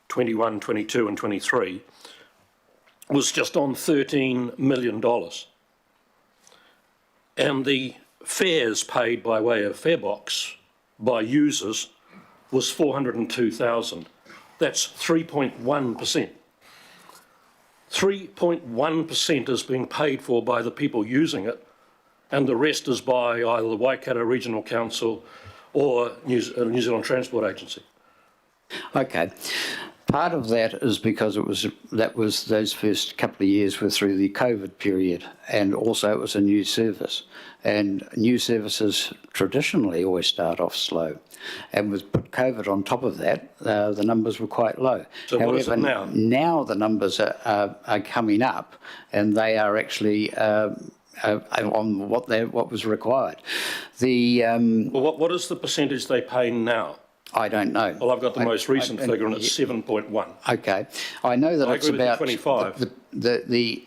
21, 22 and 23, was just on $13 million. And the fares paid by way of farebox by users was 402,000. That's 3.1%. 3.1% is being paid for by the people using it, and the rest is by either the Waikato Regional Council or New Zealand Transport Agency. Okay. Part of that is because those first couple of years were through the COVID period, and also it was a new service. And new services traditionally always start off slow. And with COVID on top of that, the numbers were quite low. So however, what is it now? Now the numbers are coming up, and they are actually on what was required. Well, what is the percentage they pay now? I don't know. Well, I've got the most recent figure, and it's 7.1. Okay, I know that it's about 25. The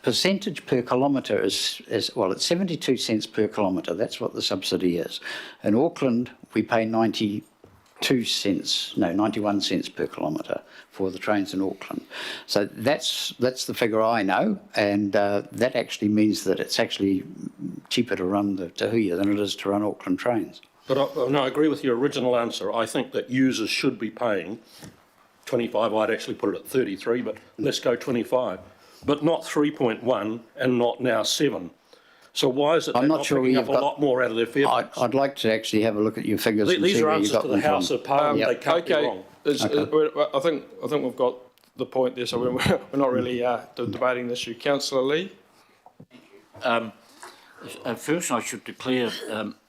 percentage per kilometre is well, it's 72 cents per kilometre. That's what the subsidy is. In Auckland, we pay 91 cents per kilometre for the trains in Auckland. So that's the figure I know, and that actually means that it's actually cheaper to run the Te Huia than it is to run Auckland trains. But I agree with your original answer. I think that users should be paying 25. I'd actually put it at 33, but let's go 25. But not 3.1 and not now 7. So why is it they're not picking up a lot more out of their fare box? I'd like to actually have a look at your figures. These are answers to the House of Parliament. They can't be wrong. I think we've got the point there, so we're not really debating this issue. Councillor Lee? First, I should declare,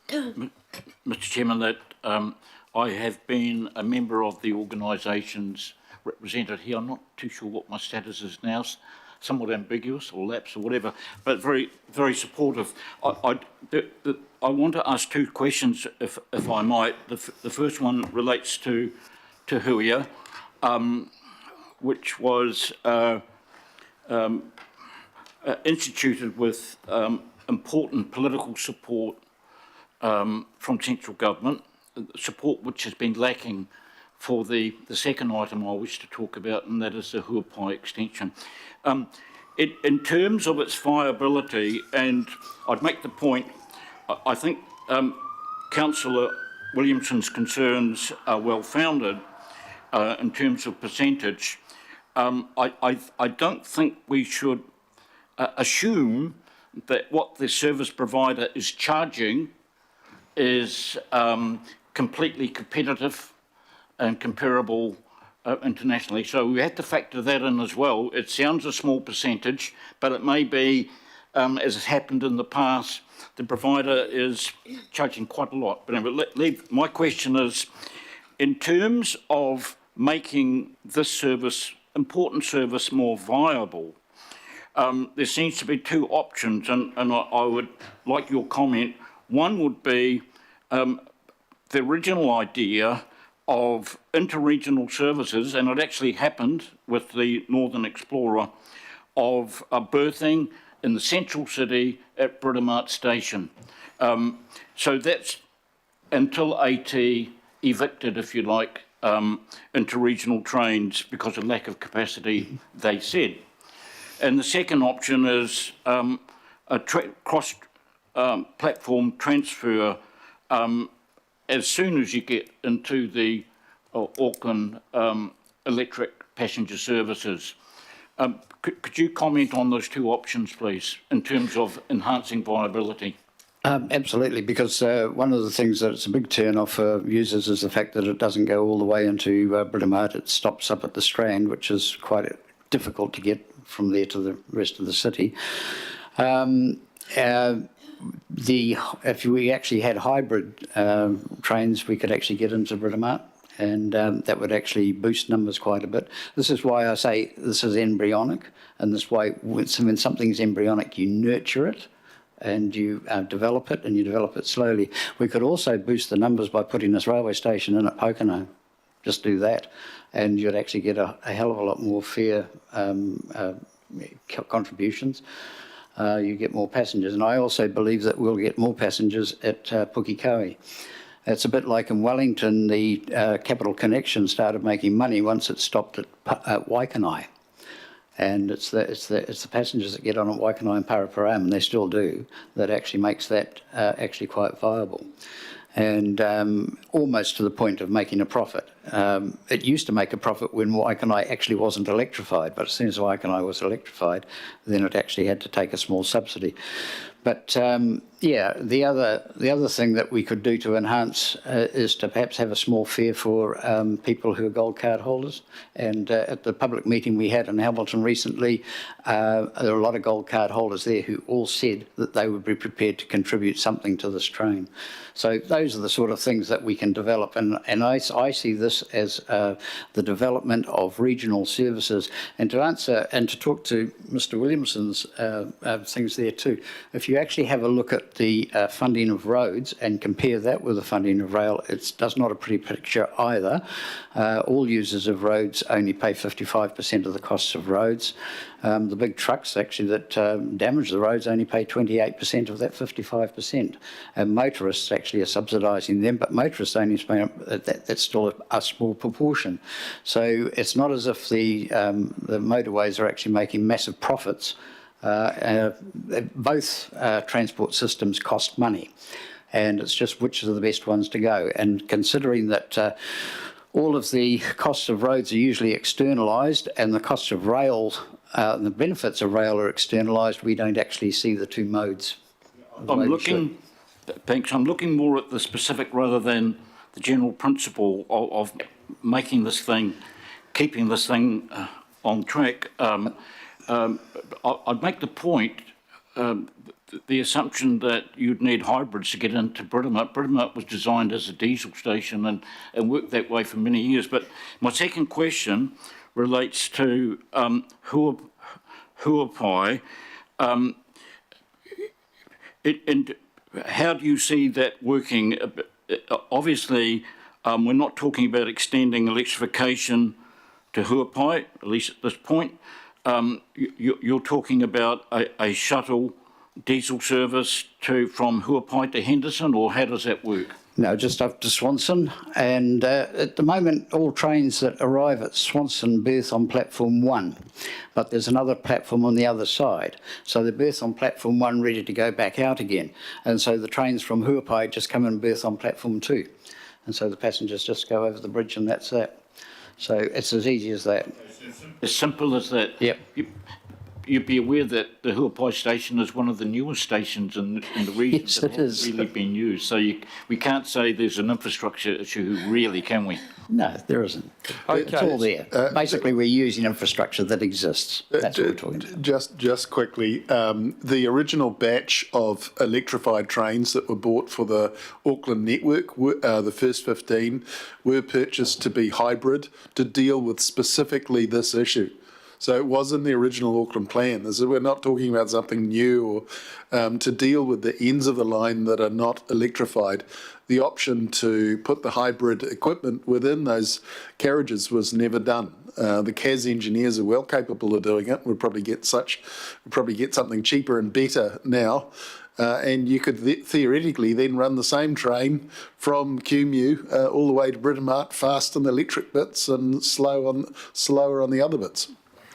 Mr Chairman, that I have been a member of the organisations represented here. I'm not too sure what my status is now, somewhat ambiguous or lapsed or whatever, but very, very supportive. I want to ask two questions, if I might. The first one relates to Te Huia, which was instituted with important political support from central government, support which has been lacking for the second item I wish to talk about, and that is the Huapai extension. In terms of its viability, and I'd make the point, I think Councillor Williamson's concerns are well-founded in terms of percentage. I don't think we should assume that what the service provider is charging is completely competitive and comparable internationally. So we have to factor that in as well. It sounds a small percentage, but it may be, as has happened in the past, the provider is charging quite a lot. But anyway, my question is, in terms of making this service, important service, more viable, there seems to be two options, and I would like your comment. One would be the original idea of interregional services, and it actually happened with the Northern Explorer, of berthing in the central city at Britomart Station. So that's until AT evicted, if you like, interregional trains because of lack of capacity, they said. And the second option is a cross-platform transfer as soon as you get into the Auckland electric passenger services. Could you comment on those two options, please, in terms of enhancing viability? Absolutely, because one of the things that's a big turn-off for users is the fact that it doesn't go all the way into Britomart. It stops up at the Strand, which is quite difficult to get from there to the rest of the city. If we actually had hybrid trains, we could actually get into Britomart, and that would actually boost numbers quite a bit. This is why I say this is embryonic, and this is why when something's embryonic, you nurture it and you develop it, and you develop it slowly. We could also boost the numbers by putting this railway station in at Pocono. Just do that, and you'd actually get a hell of a lot more fair contributions. You get more passengers, and I also believe that we'll get more passengers at Pukekohe. It's a bit like in Wellington, the Capital Connection started making money once it stopped at Waikanae. And it's the passengers that get on at Waikanae and Paraparaumu, and they still do, that actually makes that actually quite viable. And almost to the point of making a profit. It used to make a profit when Waikanae actually wasn't electrified, but as soon as Waikanae was electrified, then it actually had to take a small subsidy. But yeah, the other thing that we could do to enhance is to perhaps have a small fare for people who are gold card holders. And at the public meeting we had in Hamilton recently, there are a lot of gold card holders there who all said that they would be prepared to contribute something to this train. So those are the sort of things that we can develop, and I see this as the development of regional services. And to answer and to talk to Mr. Williamson's things there too, if you actually have a look at the funding of roads and compare that with the funding of rail, it does not a pretty picture either. All users of roads only pay 55% of the costs of roads. The big trucks actually that damage the roads only pay 28% of that 55%. And motorists actually are subsidising them, but motorists only spend that's still a small proportion. So it's not as if the motorways are actually making massive profits. Both transport systems cost money, and it's just which are the best ones to go. And considering that all of the costs of roads are usually externalised, and the costs of rail, the benefits of rail are externalised, we don't actually see the two modes. Thanks. I'm looking more at the specific rather than the general principle of making this thing, keeping this thing on track. I'd make the point, the assumption that you'd need hybrids to get into Britomart. Britomart was designed as a diesel station and worked that way for many years. But my second question relates to Huapai. And how do you see that working? Obviously, we're not talking about extending electrification to Huapai, at least at this point. You're talking about a shuttle diesel service from Huapai to Henderson, or how does that work? No, just up to Swanson. And at the moment, all trains that arrive at Swanson berth on platform 1. But there's another platform on the other side. So they berth on platform 1 ready to go back out again. And so the trains from Huapai just come and berth on platform 2. and so the passengers just go over the bridge and that's that. So it's as easy as that. As simple as that. Yep. You'd be aware that the Huapai station is one of the newest stations in the region Yes, that it has is. really been used. So we can't say there's an infrastructure issue, really, can we? No, there isn't. It's all there. Basically, we're using infrastructure that exists. That's what we're talking about. Just quickly, the original batch of electrified trains that were bought for the Auckland network, the first 15, were purchased to be hybrid to deal with specifically this issue. So it was in the original Auckland plan. We're not talking about something new or to deal with the ends of the line that are not electrified. The option to put the hybrid equipment within those carriages was never done. The CAS engineers are well capable of doing it. We'll probably get something cheaper and better now. And you could theoretically then run the same train from QMU all the way to Britomart, fast on the electric bits and slower on the other bits.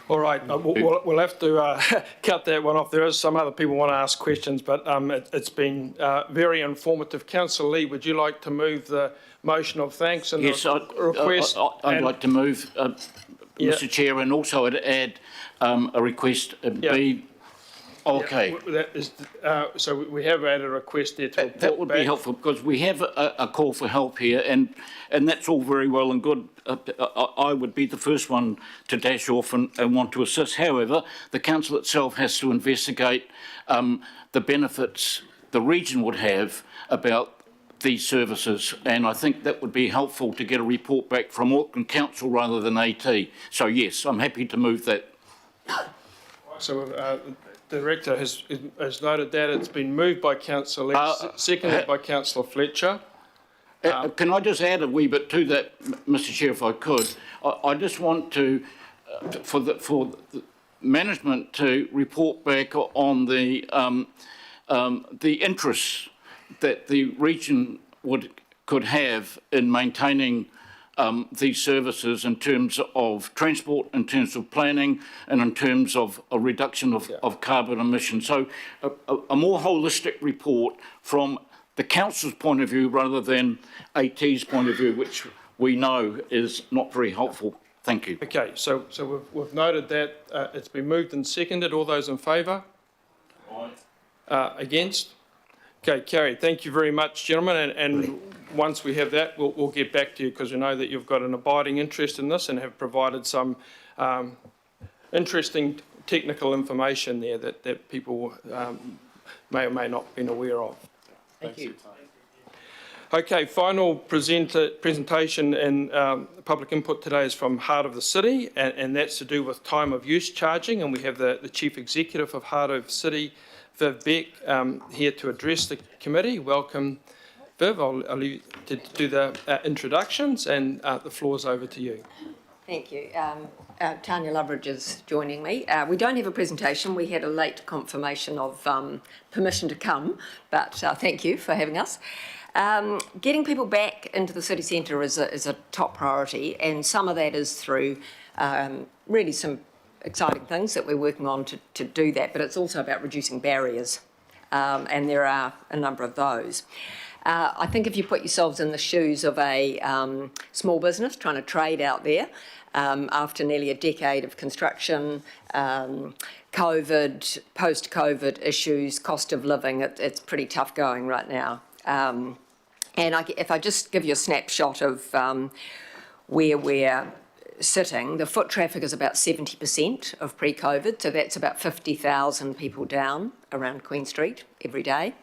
All right, we'll have to cut that one off. There is some other people want to ask questions, but it's been very informative. Councillor Lee, would you like to move the motion of thanks and yes, the request? I'd like to move, Mr Chair, and also I'd add a request be... Okay. Yeah, that is, so we have added a request there to report that would back. be helpful, because we have a call for help here, and that's all very well and good. I would be the first one to dash off and want to assist. However, the council itself has to investigate the benefits the region would have about these services, and I think that would be helpful to get a report back from Auckland Council rather than AT. So yes, I'm happy to move that. So the Director has noted that it's been moved by Councillor Lee, seconded by Councillor Fletcher. Can I just add a wee bit to that, Mr Chair, if I could? I just want to, for the management to report back on the interests that the region could have in maintaining these services in terms of transport, in terms of planning, and in terms of a reduction of carbon emissions. So a more holistic report from the council's point of view rather than AT's point of view, which we know is not very helpful. Thank you. Okay, so we've noted that it's been moved and seconded. All those in favour? Aye. Against? Okay, carried. Thank you very much, gentlemen. And once we have that, we'll get back to you, because we know that you've got an abiding interest in this and have provided some interesting technical information there that people may or may not have been aware of. Thank you. Okay, final presentation and public input today is from Heart of the City, and that's to do with time of use charging, and we have the Chief Executive of Heart of the City, Viv Beck, here to address the committee. Welcome, Viv. I'll leave you to do the introductions, and the floor's over to you. Thank you. Tanya Loveridge is joining me. We don't have a presentation. We had a late confirmation of permission to come, but thank you for having us. Getting people back into the city centre is a top priority, and some of that is through really some exciting things that we're working on to do that, but it's also about reducing barriers, and there are a number of those. I think if you put yourselves in the shoes of a small business trying to trade out there, after nearly a decade of construction, COVID, post-COVID issues, cost of living, it's pretty tough going right now. And if I just give you a snapshot of where we're sitting, the foot traffic is about 70% of pre-COVID, so that's about 50,000 people down around Queen Street every day.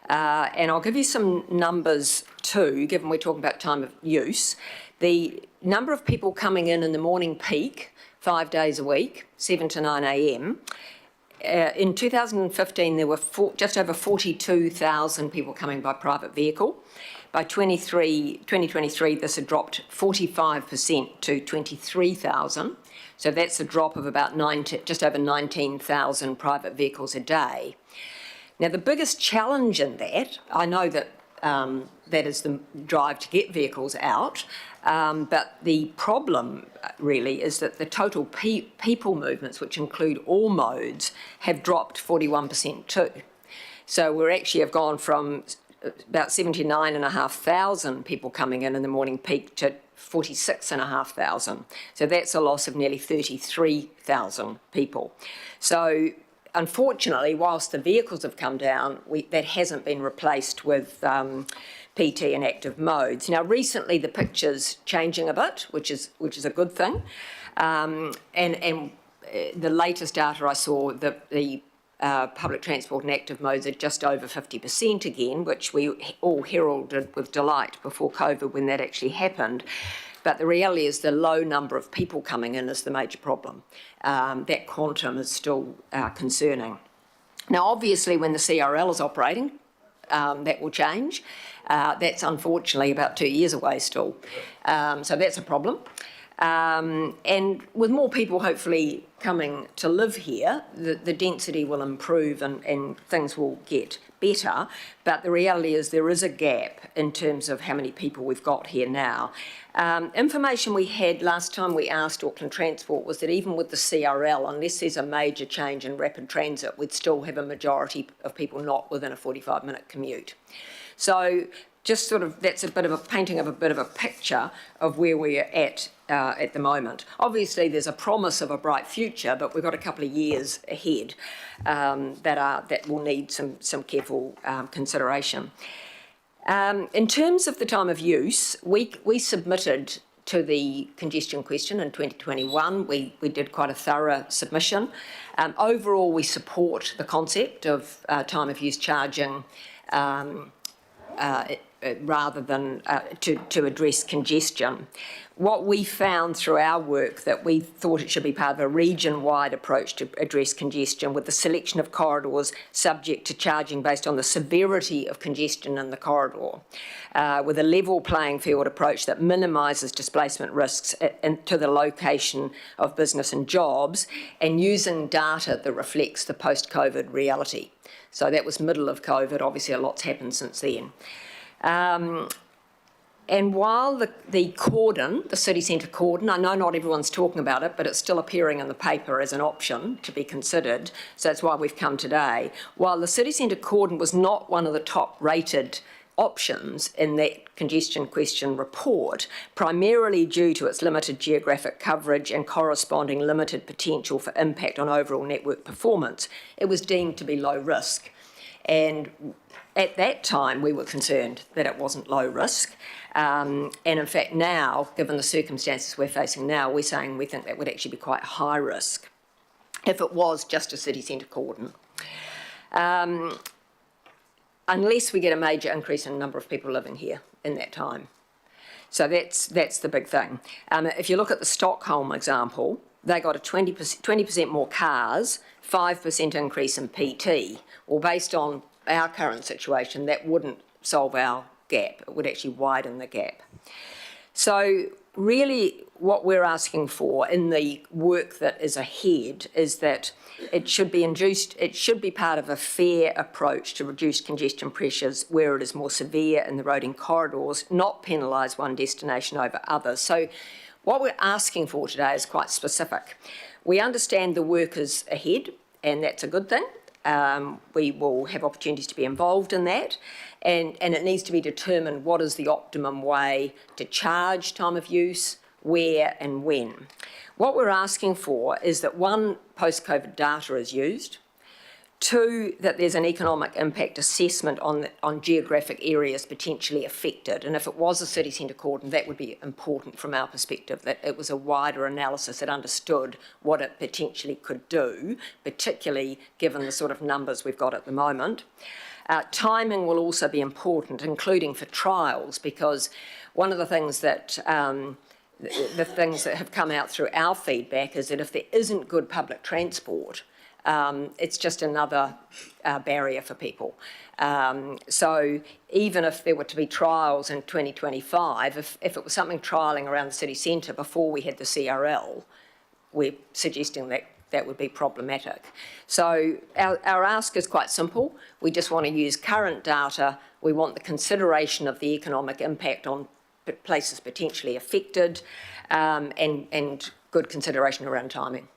And I'll give you some numbers too, given we're talking about time of use. The number of people coming in the morning peak, 5 days a week, 7 to 9 a.m. In 2015, there were just over 42,000 people coming by private vehicle. By 2023, this had dropped 45% to 23,000. So that's a drop of about just over 19,000 private vehicles a day. Now, the biggest challenge in that, I know that that is the drive to get vehicles out, but the problem really is that the total people movements, which include all modes, have dropped 41% too. So we actually have gone from about 79,500 people coming in the morning peak to 46,500. So that's a loss of nearly 33,000 people. So unfortunately, whilst the vehicles have come down, that hasn't been replaced with PT and active modes. Now, recently the picture's changing a bit, which is a good thing. And the latest data I saw, the public transport and active modes are just over 50% again, which we all heralded with delight before COVID when that actually happened. But the reality is the low number of people coming in is the major problem. That quantum is still concerning. Now, obviously, when the CRL is operating, that will change. That's unfortunately about 2 years away still. So that's a problem. And with more people hopefully coming to live here, the density will improve and things will get better. But the reality is there is a gap in terms of how many people we've got here now. Information we had last time we asked Auckland Transport was that even with the CRL, unless there's a major change in rapid transit, we'd still have a majority of people not within a 45-minute commute. So just sort of, that's a bit of a painting of a bit of a picture of where we're at the moment. Obviously, there's a promise of a bright future, but we've got a couple of years ahead that will need some careful consideration. In terms of the time of use, we submitted to the congestion question in 2021. We did quite a thorough submission. Overall, we support the concept of time of use charging rather than to address congestion. What we found through our work that we thought it should be part of a region-wide approach to address congestion with the selection of corridors subject to charging based on the severity of congestion in the corridor, with a level playing field approach that minimises displacement risks to the location of business and jobs, and using data that reflects the post-COVID reality. So that was middle of COVID. Obviously, a lot's happened since then. And while the cordon, the city centre cordon, I know not everyone's talking about it, but it's still appearing in the paper as an option to be considered, so that's why we've come today. While the city centre cordon was not one of the top rated options in that congestion question report, primarily due to its limited geographic coverage and corresponding limited potential for impact on overall network performance, it was deemed to be low risk. And at that time, we were concerned that it wasn't low risk. And in fact, now, given the circumstances we're facing now, we're saying we think that would actually be quite high risk if it was just a city centre cordon. Unless we get a major increase in the number of people living here in that time. So that's the big thing. If you look at the Stockholm example, they got a 20% more cars, 5% increase in PT. Well, based on our current situation, that wouldn't solve our gap. It would actually widen the gap. So really what we're asking for in the work that is ahead is that it should be part of a fair approach to reduce congestion pressures where it is more severe in the roading corridors, not penalise one destination over others. So what we're asking for today is quite specific. We understand the work is ahead, and that's a good thing. We will have opportunities to be involved in that, and it needs to be determined what is the optimum way to charge time of use, where and when. What we're asking for is that, one, post-COVID data is used, two, that there's an economic impact assessment on geographic areas potentially affected, and if it was a city centre cordon, that would be important from our perspective, that it was a wider analysis that understood what it potentially could do, particularly given the sort of numbers we've got at the moment. Timing will also be important, including for trials, because one of the things that have come out through our feedback is that if there isn't good public transport, it's just another barrier for people. So even if there were to be trials in 2025, if it was something trialling around the city centre before we had the CRL, we're suggesting that that would be problematic. So our ask is quite simple. We just want to use current data. We want the consideration of the economic impact on places potentially affected, and good consideration around timing.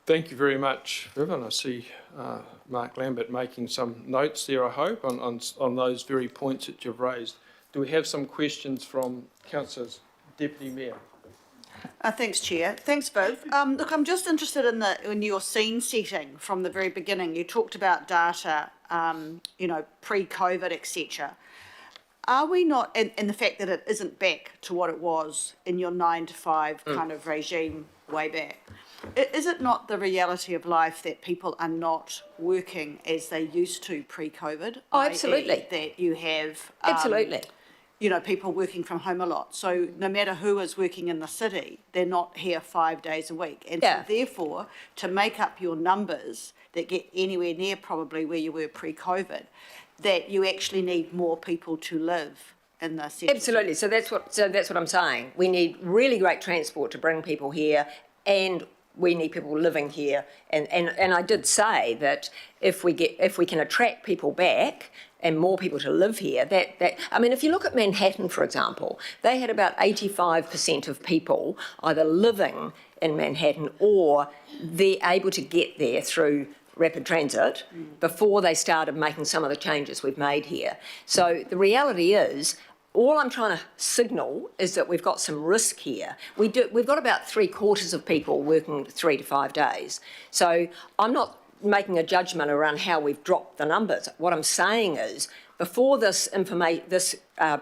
Thank you very much, Vivian. I see Mark Lambert making some notes there, I hope, on those very points that you've raised. Do we have some questions from councillors? Deputy Mayor. Thanks, Chair. Thanks, Viv. Look, I'm just interested in your scene setting from the very beginning. You talked about data, pre-COVID, etc. Are we not, and the fact that it isn't back to what it was in your 9 to 5 kind of regime way back, is it not the reality of life that people are not working as they used to pre-COVID? Oh, absolutely. That you have... Absolutely. People working from home a lot. So no matter who is working in the city, they're not here 5 days a week. And so therefore, to make up your numbers that get anywhere near probably where you were pre-COVID, that you actually need more people to live in the city. Absolutely. So that's what I'm saying. We need really great transport to bring people here, and we need people living here. And I did say that if we can attract people back and more people to live here, if you look at Manhattan, for example, they had about 85% of people either living in Manhattan or they're able to get there through rapid transit before they started making some of the changes we've made here. So the reality is, all I'm trying to signal is that we've got some risk here. We've got about 3/4 of people working 3 to 5 days. So I'm not making a judgment around how we've dropped the numbers. What I'm saying is, before this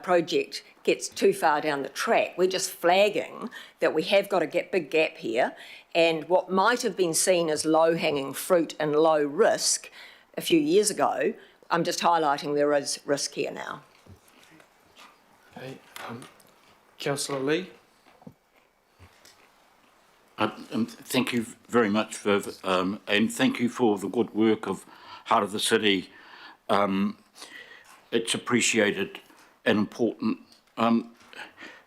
project gets too far down the track, we're just flagging that we have got a big gap here, and what might have been seen as low-hanging fruit and low risk a few years ago, I'm just highlighting there is risk here now. Okay, Councillor Lee. Thank you very much, Viv, and thank you for the good work of Heart of the City. It's appreciated and important.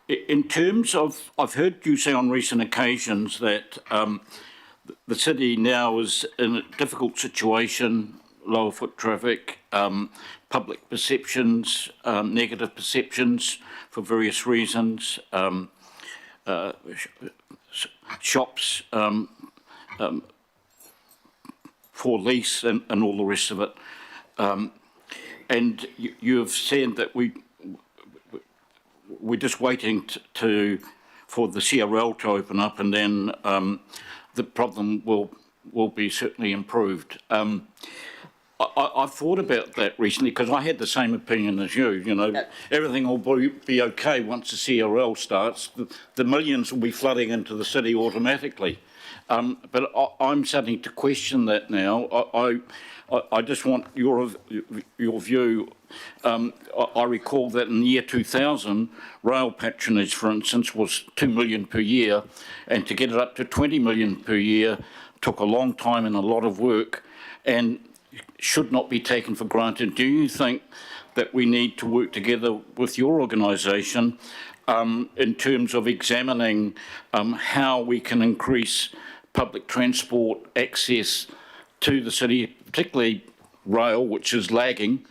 In terms of, I've heard you say on recent occasions that the city now is in a difficult situation, lower foot traffic, public perceptions, negative perceptions for various reasons, shops for lease and all the rest of it. And you have said that we're just waiting for the CRL to open up, and then the problem will be certainly improved. I've thought about that recently because I had the same opinion as you. Everything will be okay once the CRL starts. The millions will be flooding into the city automatically. But I'm starting to question that now. I just want your view. I recall that in the year 2000, rail patronage, for instance, was 2 million per year, and to get it up to 20 million per year took a long time and a lot of work, and should not be taken for granted. Do you think that we need to work together with your organisation in terms of examining how we can increase public transport access to the city, particularly rail, which is lagging?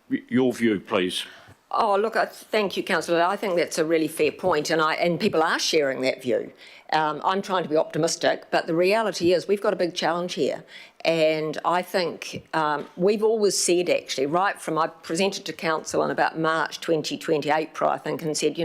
Your view, please. Oh, look, thank you, Councillor. I think that's a really fair point, and people are sharing that view. I'm trying to be optimistic, but the reality is we've got a big challenge here. And I think we've always said, actually, right from I presented to Council in about March 2020, April, I think, and said,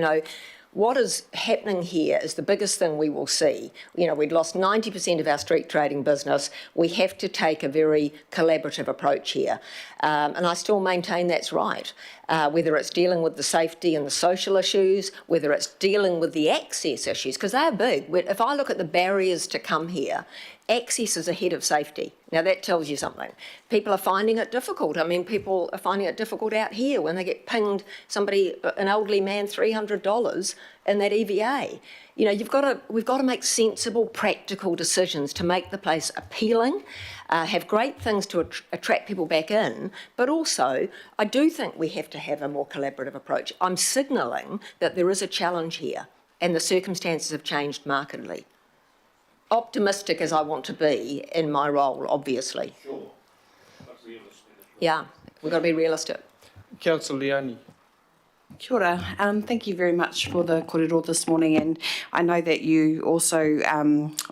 what is happening here is the biggest thing we will see. We'd lost 90% of our street trading business. We have to take a very collaborative approach here. And I still maintain that's right. Whether it's dealing with the safety and the social issues, whether it's dealing with the access issues, because they're big. If I look at the barriers to come here, access is ahead of safety. Now, that tells you something. People are finding it difficult. People are finding it difficult out here when they get pinged, an elderly man, $300 in that EVA. We've got to make sensible, practical decisions to make the place appealing, have great things to attract people back in, but also I do think we have to have a more collaborative approach. I'm signalling that there is a challenge here and the circumstances have changed markedly. Optimistic as I want to be in my role, obviously. Sure. But realistic. Yeah, we've got to be realistic. Councillor Leone. Kia ora. Thank you very much for the kōrero this morning, and I know that you also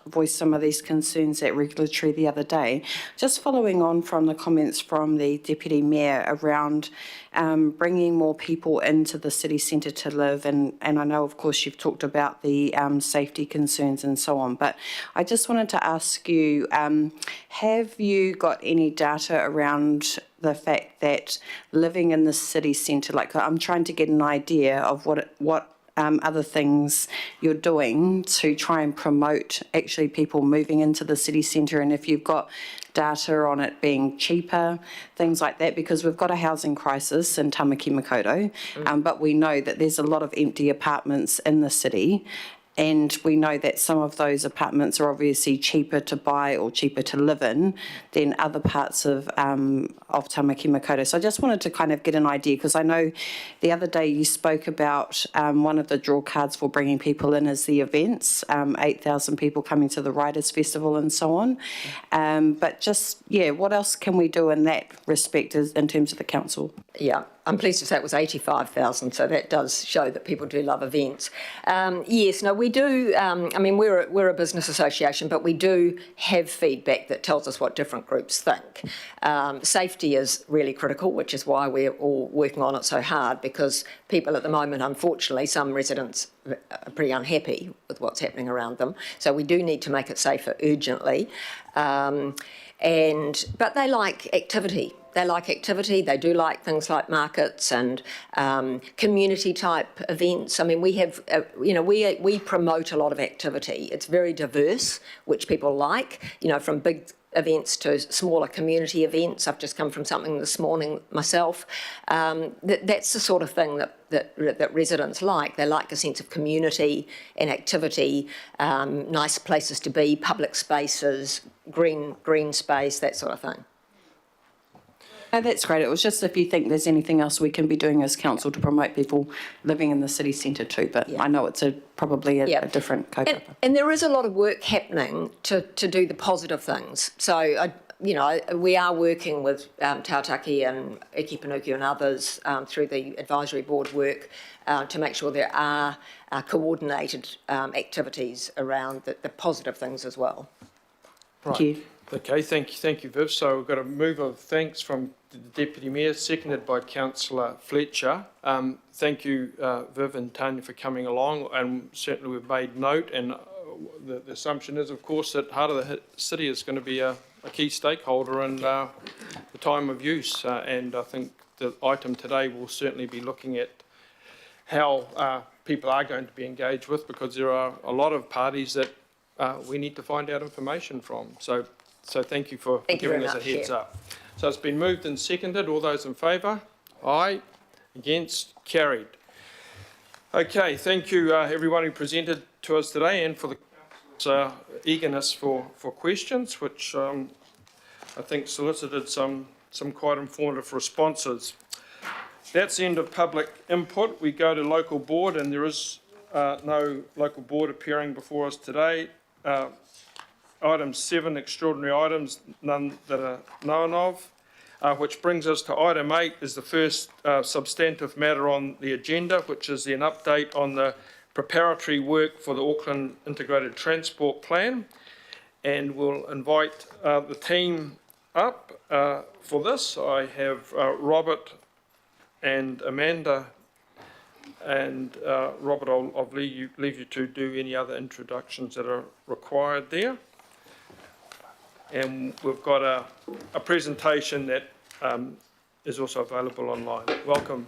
voiced some of these concerns at regulatory the other day. Just following on from the comments from the Deputy Mayor around bringing more people into the city centre to live, and I know, of course, you've talked about the safety concerns and so on, but I just wanted to ask you, have you got any data around the fact that living in the city centre, like I'm trying to get an idea of what other things you're doing to try and promote actually people moving into the city centre, and if you've got data on it being cheaper, things like that, because we've got a housing crisis in Tamaki Makaurau, but we know that there's a lot of empty apartments in the city. And we know that some of those apartments are obviously cheaper to buy or cheaper to live in than other parts of Tamaki Makaurau. So I just wanted to kind of get an idea, because I know the other day you spoke about one of the draw cards for bringing people in is the events, 8,000 people coming to the Writers' Festival and so on. But just, yeah, what else can we do in that respect in terms of the council? Yeah, I'm pleased to say it was 85,000, so that does show that people do love events. Yes, no, we do. I mean, we're a business association, but we do have feedback that tells us what different groups think. Safety is really critical, which is why we're all working on it so hard, because people at the moment, unfortunately, some residents are pretty unhappy with what's happening around them. So we do need to make it safer urgently. But they like activity. They do like things like markets and community type events. I mean, we have, we promote a lot of activity. It's very diverse, which people like, from big events to smaller community events. I've just come from something this morning myself. That's the sort of thing that residents like. They like a sense of community and activity, nice places to be, public spaces, green space, that sort of thing. Oh, that's great. It was just if you think there's anything else we can be doing as council to promote people living in the city centre too, but I know it's probably a different kaupapa. And there is a lot of work happening to do the positive things. So, we are working with Tautaki and Eki Panuku and others through the advisory board work to make sure there are coordinated activities around the positive things as well. Right. Thank you. Okay, thank you, Viv. So we've got a move of thanks from the Deputy Mayor, seconded by Councillor Fletcher. Thank you, Viv and Tanya, for coming along, and certainly we've made note, and the assumption is, of course, that Heart of the City is going to be a key stakeholder in the time of use, and I think the item today will certainly be looking at how people are going to be engaged with, because there are a lot of parties that we need to find out information from. So thank you for giving us a heads up. So it's been moved and seconded. All those in favour? Aye. Against? Carried. Okay, thank you everyone who presented to us today, and for the council's eagerness for questions, which I think solicited some quite informative responses. That's the end of public input. We go to local board, and there is no local board appearing before us today. Item 7, extraordinary items, none that are known of, which brings us to item 8, is the first substantive matter on the agenda, which is an update on the preparatory work for the Auckland Integrated Transport Plan. And we'll invite the team up for this. I have Robert and Amanda. And Robert, I'll leave you to do any other introductions that are required there. And we've got a presentation that is also available online. Welcome.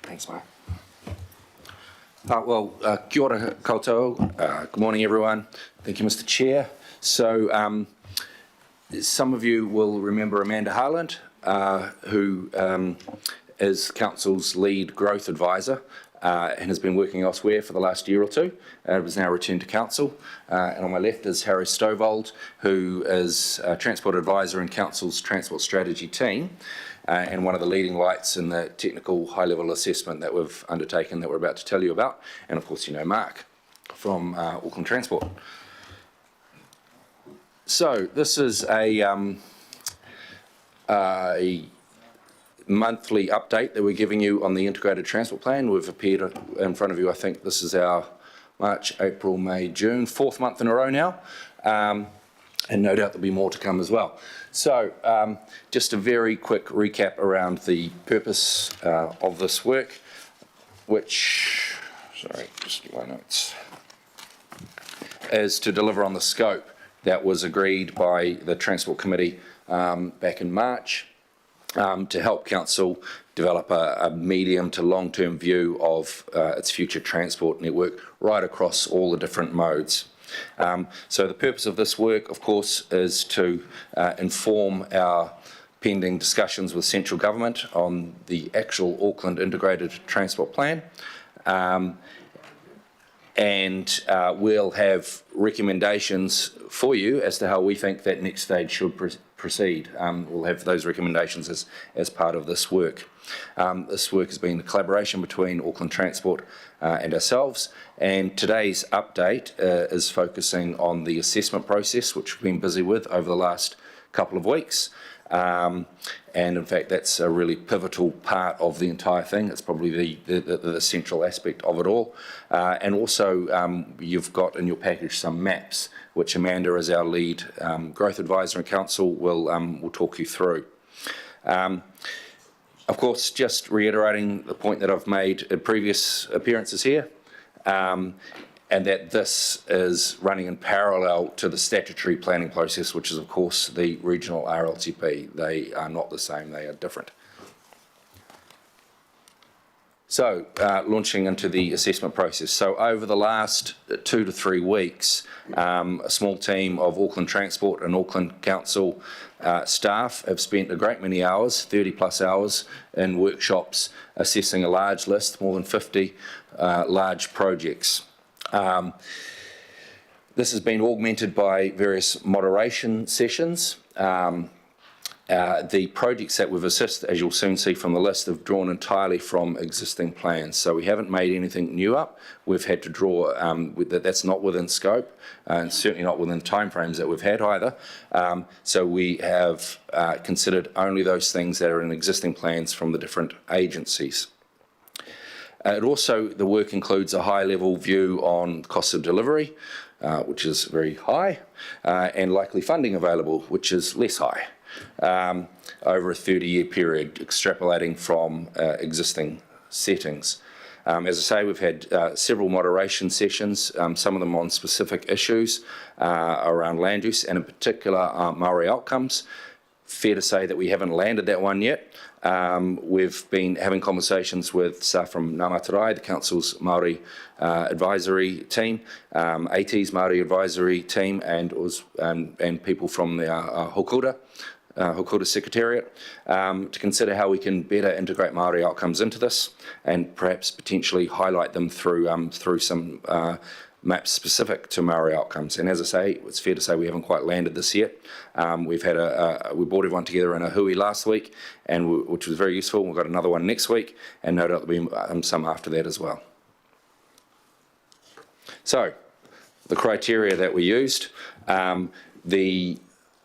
Thanks, Mark. Kia ora koutou. Good morning, everyone. Thank you, Mr. Chair. So, some of you will remember Amanda Harland, who is Council's lead growth advisor and has been working elsewhere for the last year or two. Was now returned to Council. And on my left is Harry Stovold, who is Transport Advisor in Council's Transport Strategy team. and one of the leading lights in the technical high-level assessment that we've undertaken that we're about to tell you about. And of course, you know Mark from Auckland Transport. So this is a monthly update that we're giving you on the integrated transport plan. We've appeared in front of you, I think this is our March, April, May, June, 4th month in a row now, and no doubt there'll be more to come as well. So just a very quick recap around the purpose of this work, which, sorry, just my notes, is to deliver on the scope that was agreed by the Transport Committee back in March, to help Council develop a medium to long-term view of its future transport network right across all the different modes. So the purpose of this work, of course, is to inform our pending discussions with central government on the actual Auckland Integrated Transport Plan. And we'll have recommendations for you as to how we think that next stage should proceed. We'll have those recommendations as part of this work. This work has been a collaboration between Auckland Transport and ourselves, and today's update is focusing on the assessment process, which we've been busy with over the last couple of weeks. And in fact, that's a really pivotal part of the entire thing. It's probably the central aspect of it all. And also, you've got in your package some maps, which Amanda, as our lead growth advisor in council, will talk you through. Of course, just reiterating the point that I've made in previous appearances here, and that this is running in parallel to the statutory planning process, which is, of course, the regional RLTP. They are not the same, they are different. So, launching into the assessment process. So, over the last 2 to 3 weeks, a small team of Auckland Transport and Auckland Council staff have spent a great many hours, 30 plus hours, in workshops assessing a large list, more than 50 large projects. This has been augmented by various moderation sessions. The projects that we've assessed, as you'll soon see from the list, have drawn entirely from existing plans. So we haven't made anything new up. We've had to draw, that's not within scope, and certainly not within timeframes that we've had either. So we have considered only those things that are in existing plans from the different agencies. The work includes a high-level view on cost of delivery, which is very high, and likely funding available, which is less high, over a 30-year period, extrapolating from existing settings. As I say, we've had several moderation sessions, some of them on specific issues around land use, and in particular Māori outcomes. Fair to say that we haven't landed that one yet. We've been having conversations with staff from Ngā Matarai, the Council's Māori advisory team, AT's Māori advisory team, and people from the Hokura Secretariat, to consider how we can better integrate Māori outcomes into this, and perhaps potentially highlight them through some maps specific to Māori outcomes. And as I say, it's fair to say we haven't quite landed this yet. We brought everyone together in a hui last week, which was very useful. We've got another one next week, and no doubt there'll be some after that as well. So, the criteria that we used, the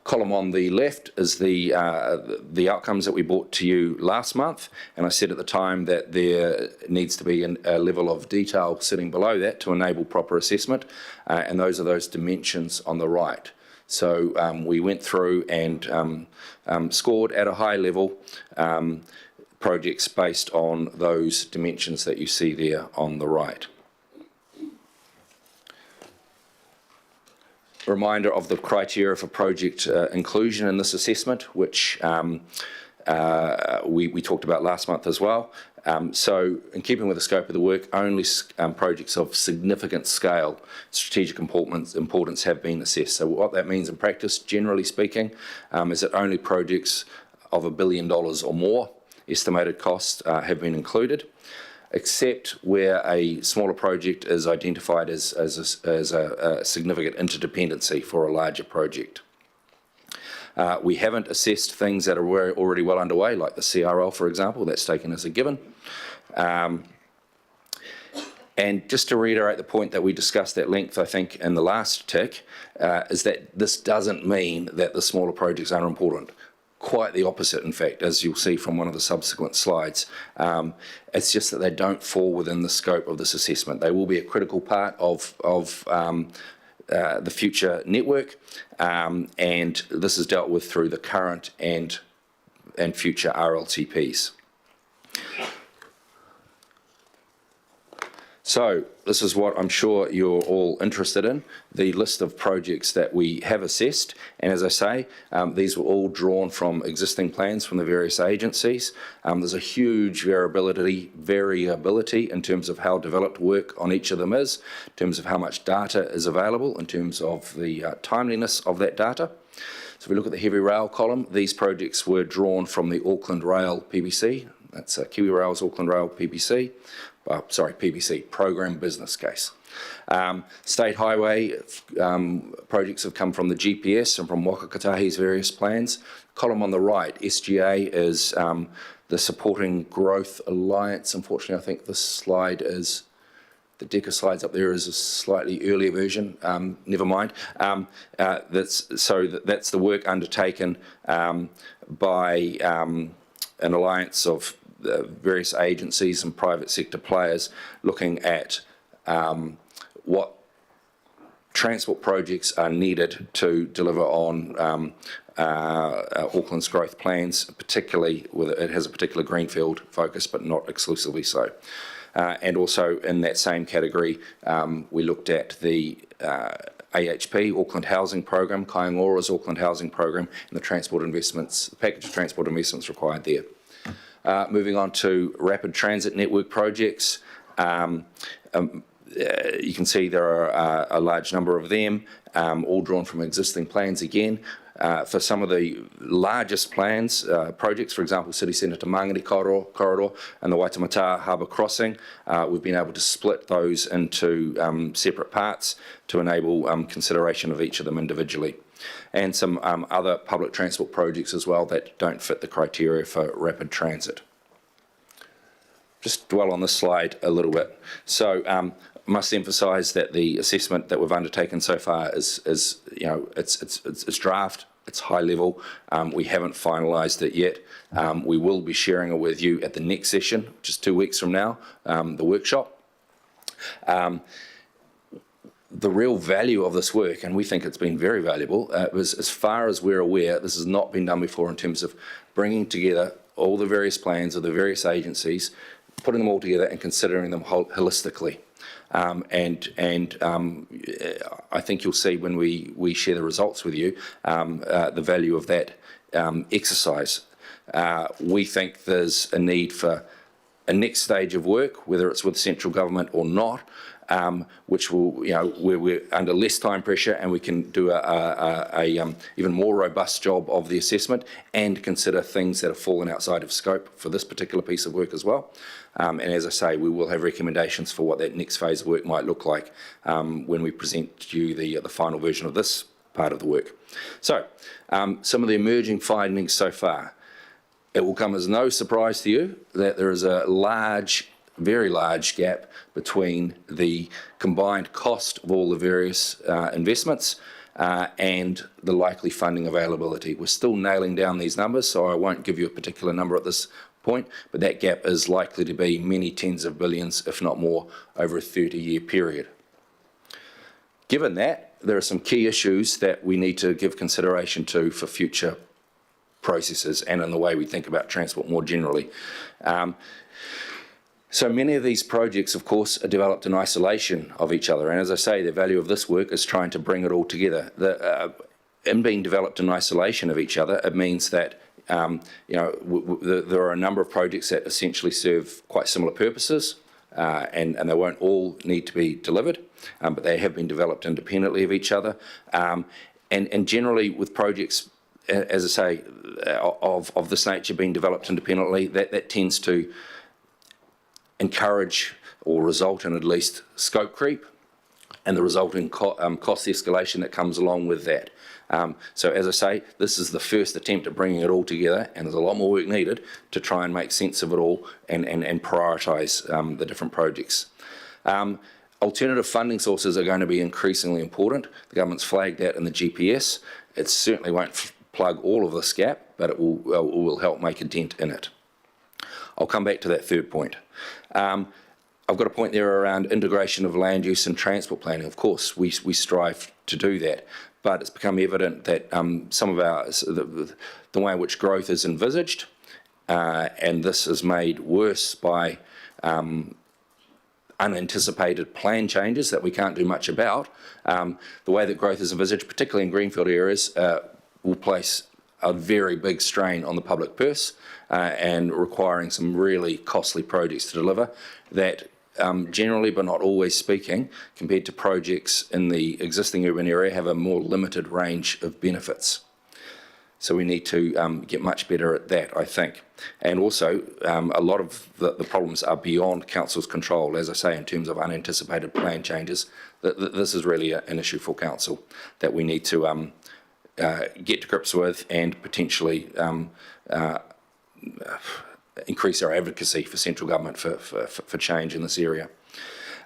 column on the left is the outcomes that we brought to you last month, and I said at the time that there needs to be a level of detail sitting below that to enable proper assessment, and those are those dimensions on the right. So we went through and scored at a high level projects based on those dimensions that you see there on the right. Reminder of the criteria for project inclusion in this assessment, which we talked about last month as well. So in keeping with the scope of the work, only projects of significant scale, strategic importance have been assessed. So what that means in practice, generally speaking, is that only projects of $1 billion or more estimated costs have been included, except where a smaller project is identified as a significant interdependency for a larger project. We haven't assessed things that are already well underway, like the CRL, for example. That's taken as a given. And just to reiterate the point that we discussed at length, I think, in the last tick, is that this doesn't mean that the smaller projects are important. Quite the opposite, in fact, as you'll see from one of the subsequent slides. It's just that they don't fall within the scope of this assessment. They will be a critical part of the future network, and this is dealt with through the current and future RLTPs. So this is what I'm sure you're all interested in, the list of projects that we have assessed. And as I say, these were all drawn from existing plans from the various agencies. There's a huge variability in terms of how developed work on each of them is, in terms of how much data is available, in terms of the timeliness of that data. So if we look at the heavy rail column, these projects were drawn from the Auckland Rail PBC. That's Kiwi Rail's Auckland Rail PBC. PBC, Program Business Case. State highway projects have come from the GPS and from Wakakatahi's various plans. Column on the right, SGA, is the Supporting Growth Alliance. Unfortunately, I think this slide is, the deck of slides up there is a slightly earlier version. Never mind. That's the work undertaken by an alliance of various agencies and private sector players looking at what transport projects are needed to deliver on Auckland's growth plans, particularly with it has a particular greenfield focus, but not exclusively so. And also in that same category, we looked at the AHP, Auckland Housing Program, Kaingora's Auckland Housing Program, and the transport investments, the package of transport investments required there. Moving on to rapid transit network projects, you can see there are a large number of them, all drawn from existing plans again. For some of the largest plans, projects, for example, City Centre to Mangere Corridor and the Waitemata Harbour Crossing, we've been able to split those into separate parts to enable consideration of each of them individually. And some other public transport projects as well that don't fit the criteria for rapid transit. Just dwell on this slide a little bit. So I must emphasise that the assessment that we've undertaken so far is it's draft, it's high level. We haven't finalised it yet. We will be sharing it with you at the next session, which is 2 weeks from now, the workshop. The real value of this work, and we think it's been very valuable, was, as far as we're aware, this has not been done before in terms of bringing together all the various plans of the various agencies, putting them all together and considering them holistically. I think you'll see when we share the results with you the value of that exercise. We think there's a need for a next stage of work, whether it's with central government or not, which will, where we're under less time pressure and we can do a even more robust job of the assessment and consider things that have fallen outside of scope for this particular piece of work as well. And as I say, we will have recommendations for what that next phase of work might look like when we present to you the final version of this part of the work. So, some of the emerging findings so far. It will come as no surprise to you that there is a very large gap between the combined cost of all the various investments and the likely funding availability. We're still nailing down these numbers, so I won't give you a particular number at this point, but that gap is likely to be many tens of billions, if not more, over a 30-year period. Given that, there are some key issues that we need to give consideration to for future processes and in the way we think about transport more generally. So many of these projects, of course, are developed in isolation of each other. And as I say, the value of this work is trying to bring it all together. In being developed in isolation of each other, it means that there are a number of projects that essentially serve quite similar purposes, and they won't all need to be delivered, but they have been developed independently of each other. And generally with projects, as I say, of this nature being developed independently, that tends to encourage or result in at least scope creep and the resulting cost escalation that comes along with that. So as I say, this is the first attempt at bringing it all together, and there's a lot more work needed to try and make sense of it all and prioritise the different projects. Alternative funding sources are going to be increasingly important. The government's flagged that in the GPS. It certainly won't plug all of this gap, but it will help make a dent in it. I'll come back to that third point. I've got a point there around integration of land use and transport planning. Of course, we strive to do that, but it's become evident that some of the way in which growth is envisaged, and this is made worse by unanticipated plan changes that we can't do much about. The way that growth is envisaged, particularly in greenfield areas, will place a very big strain on the public purse and requiring some really costly projects to deliver that generally, but not always speaking, compared to projects in the existing urban area, have a more limited range of benefits. So we need to get much better at that, I think. And also, a lot of the problems are beyond council's control, as I say, in terms of unanticipated plan changes. This is really an issue for council that we need to get to grips with and potentially increase our advocacy for central government for change in this area.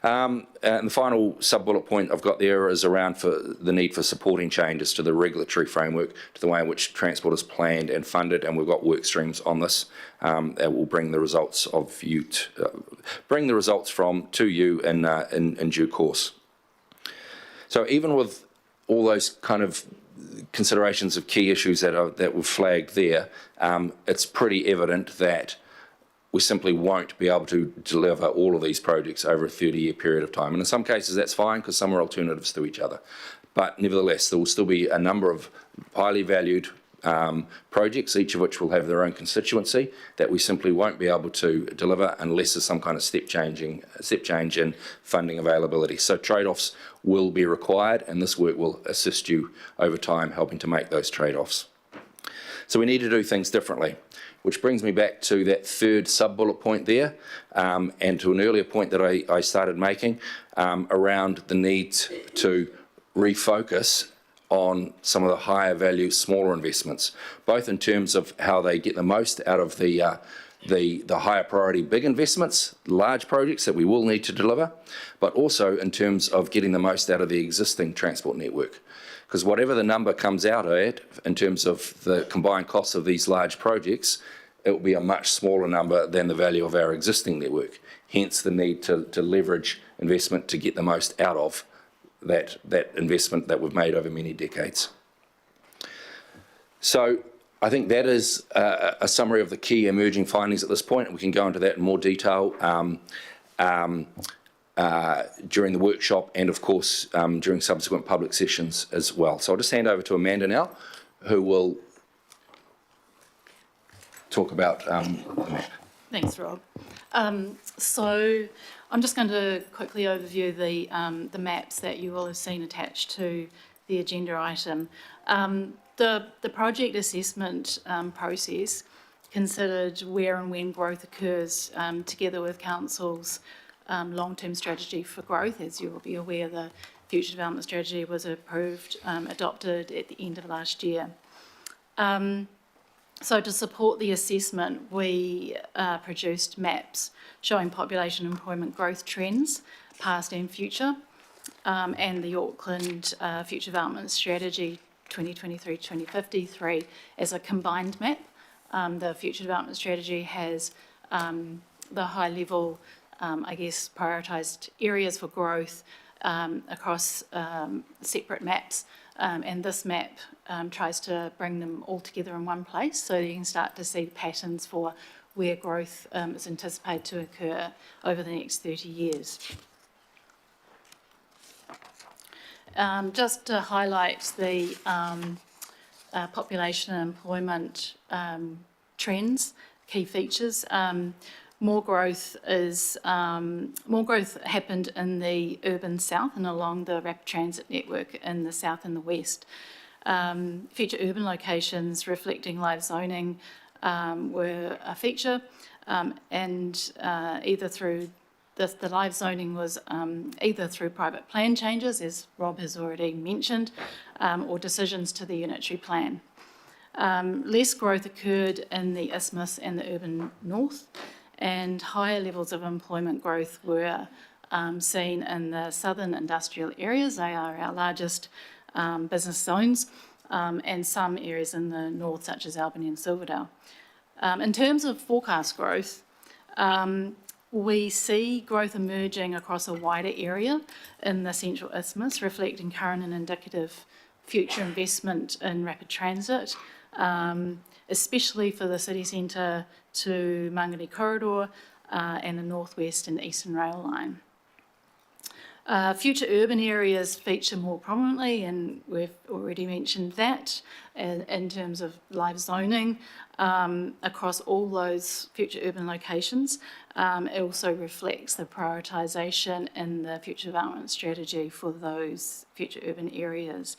And the final sub-bullet point I've got there is around for the need for supporting changes to the regulatory framework, to the way in which transport is planned and funded, and we've got work streams on this that will bring the results of you to you in due course. So even with all those kind of considerations of key issues that were flagged there, it's pretty evident that we simply won't be able to deliver all of these projects over a 30-year period of time. And in some cases that's fine because some are alternatives to each other. But nevertheless, there will still be a number of highly valued projects, each of which will have their own constituency, that we simply won't be able to deliver unless there's some kind of step change in funding availability. So trade-offs will be required, and this work will assist you over time helping to make those trade-offs. So we need to do things differently, which brings me back to that third sub-bullet point there, and to an earlier point that I started making around the need to refocus on some of the higher value, smaller investments, both in terms of how they get the most out of the higher priority big investments, large projects that we will need to deliver, but also in terms of getting the most out of the existing transport network. Because whatever the number comes out at in terms of the combined costs of these large projects, it will be a much smaller number than the value of our existing network. Hence the need to leverage investment to get the most out of that investment that we've made over many decades. So I think that is a summary of the key emerging findings at this point. We can go into that in more detail during the workshop and, of course, during subsequent public sessions as well. So I'll just hand over to Amanda now, who will talk about the map. Thanks, Rob. So I'm just going to quickly overview the maps that you will have seen attached to the agenda item. The project assessment process considered where and when growth occurs together with Council's long-term strategy for growth. As you will be aware, the Future Development Strategy was adopted at the end of last year. So to support the assessment, we produced maps showing population employment growth trends, past and future, and the Auckland Future Development Strategy 2023-2053 as a combined map. The Future Development Strategy has the high-level, prioritised areas for growth across separate maps, and this map tries to bring them all together in one place so you can start to see patterns for where growth is anticipated to occur over the next 30 years. Just to highlight the population and employment trends, key features. More growth happened in the urban south and along the rapid transit network in the south and the west. Future urban locations reflecting live zoning were a feature, and either through the live zoning was either through private plan changes, as Rob has already mentioned, or decisions to the unitary plan. Less growth occurred in the isthmus and the urban north, and higher levels of employment growth were seen in the southern industrial areas. They are our largest business zones, and some areas in the north, such as Albany and Silverdale. In terms of forecast growth, we see growth emerging across a wider area in the central isthmus, reflecting current and indicative future investment in rapid transit, especially for the city centre to Mangere Corridor and the northwest and eastern rail line. Future urban areas feature more prominently, and we've already mentioned that in terms of live zoning across all those future urban locations. It also reflects the prioritisation in the future development strategy for those future urban areas.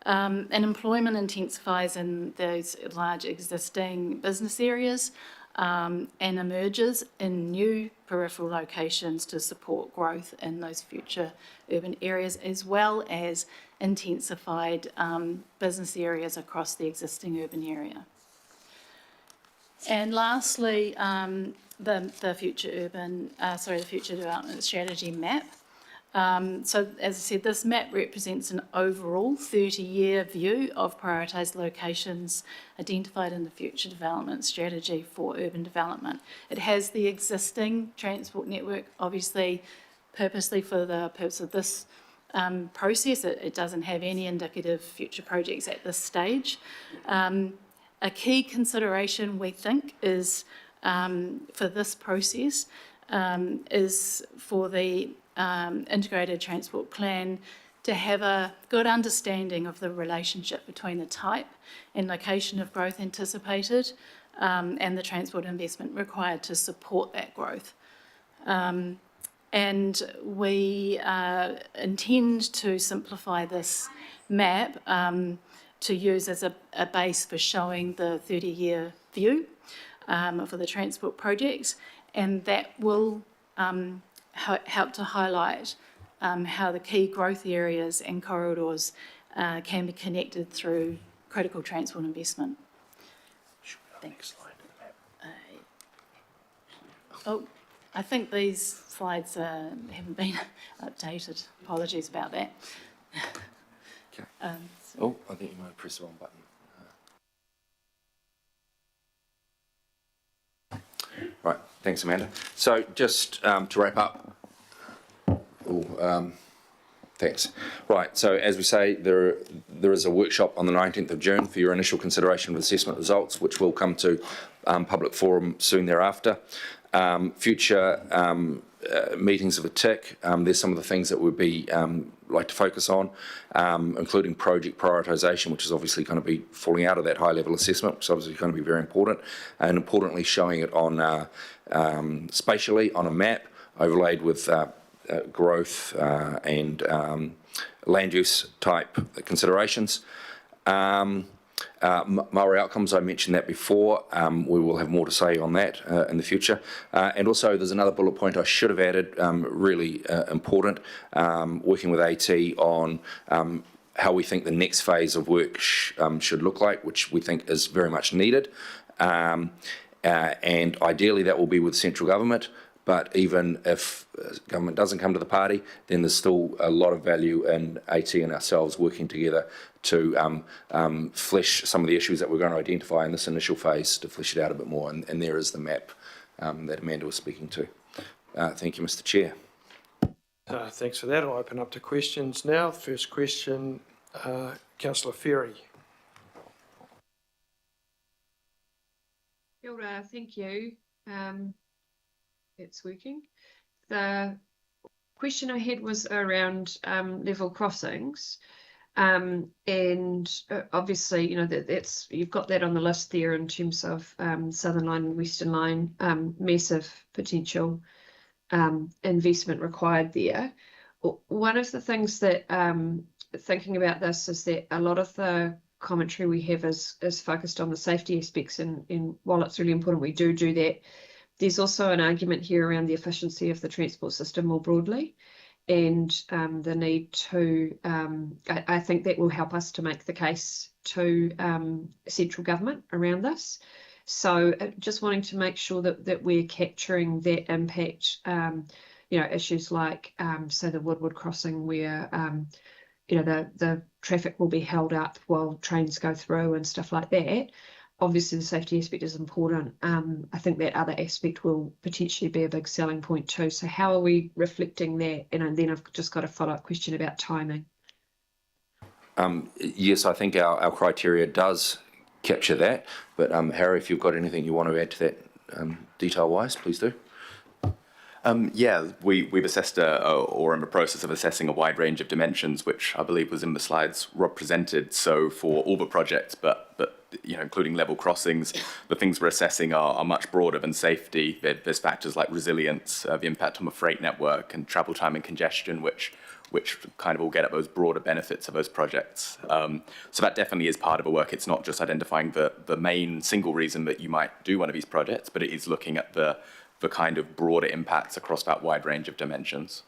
And employment intensifies in those large existing business areas and emerges in new peripheral locations to support growth in those future urban areas, as well as intensified business areas across the existing urban area. And lastly, the future development strategy map. So, as I said, this map represents an overall 30-year view of prioritised locations identified in the future development strategy for urban development. It has the existing transport network, obviously, purposely for the purpose of this process. It doesn't have any indicative future projects at this stage. A key consideration, we think, is for this process is for the integrated transport plan to have a good understanding of the relationship between the type and location of growth anticipated and the transport investment required to support that growth. And we intend to simplify this map to use as a base for showing the 30-year view for the transport projects, and that will help to highlight how the key growth areas and corridors can be connected through critical transport investment. Thanks. I think these slides haven't been updated. Apologies about that. Okay. I think you might press the wrong button. Right, thanks, Amanda. So just to wrap up, thanks. Right, so as we say, there is a workshop on the 19th of June for your initial consideration of assessment results, which will come to public forum soon thereafter. Future meetings of a TIC, there's some of the things that we'd be like to focus on, including project prioritisation, which is obviously going to be falling out of that high-level assessment, which is obviously going to be very important, and importantly showing it on spatially on a map overlaid with growth and land use type considerations. Maori outcomes, I mentioned that before. We will have more to say on that in the future. And also there's another bullet point I should have added, really important, working with AT on how we think the next phase of work should look like, which we think is very much needed. And ideally that will be with central government. But even if government doesn't come to the party, then there's still a lot of value in AT and ourselves working together to flesh some of the issues that we're going to identify in this initial phase, to flesh it out a bit more. And there is the map that Amanda was speaking to. Thank you, Mr. Chair. Thanks for that. I'll open up to questions now. First question, Councillor Ferry. Kia ora, thank you. It's working. The question I had was around level crossings, and obviously, you know, that's you've got that on the list there in terms of Southern Line and Western Line, massive potential investment required there. One of the things that thinking about this is that a lot of the commentary we have is focused on the safety aspects, and while it's really important we do that, There's also an argument here around the efficiency of the transport system more broadly, and the need to, I think that will help us to make the case to central government around this. So just wanting to make sure that we're capturing that impact, issues like, say, the Woodward crossing where, the traffic will be held up while trains go through and stuff like that. Obviously, the safety aspect is important. I think that other aspect will potentially be a big selling point too. So how are we reflecting that? And then I've just got a follow-up question about timing. Yes, I think our criteria does capture that. But Harry, if you've got anything you want to add to that detail-wise, please do. Yeah, we've assessed or in the process of assessing a wide range of dimensions, which I believe was in the slides Rob presented. So for all the projects, but including level crossings, the things we're assessing are much broader than safety. There's factors like resilience, the impact on the freight network, and travel time and congestion, which kind of all get at those broader benefits of those projects. So that definitely is part of the work. It's not just identifying the main single reason that you might do one of these projects, but it is looking at the kind of broader impacts across that wide range of dimensions.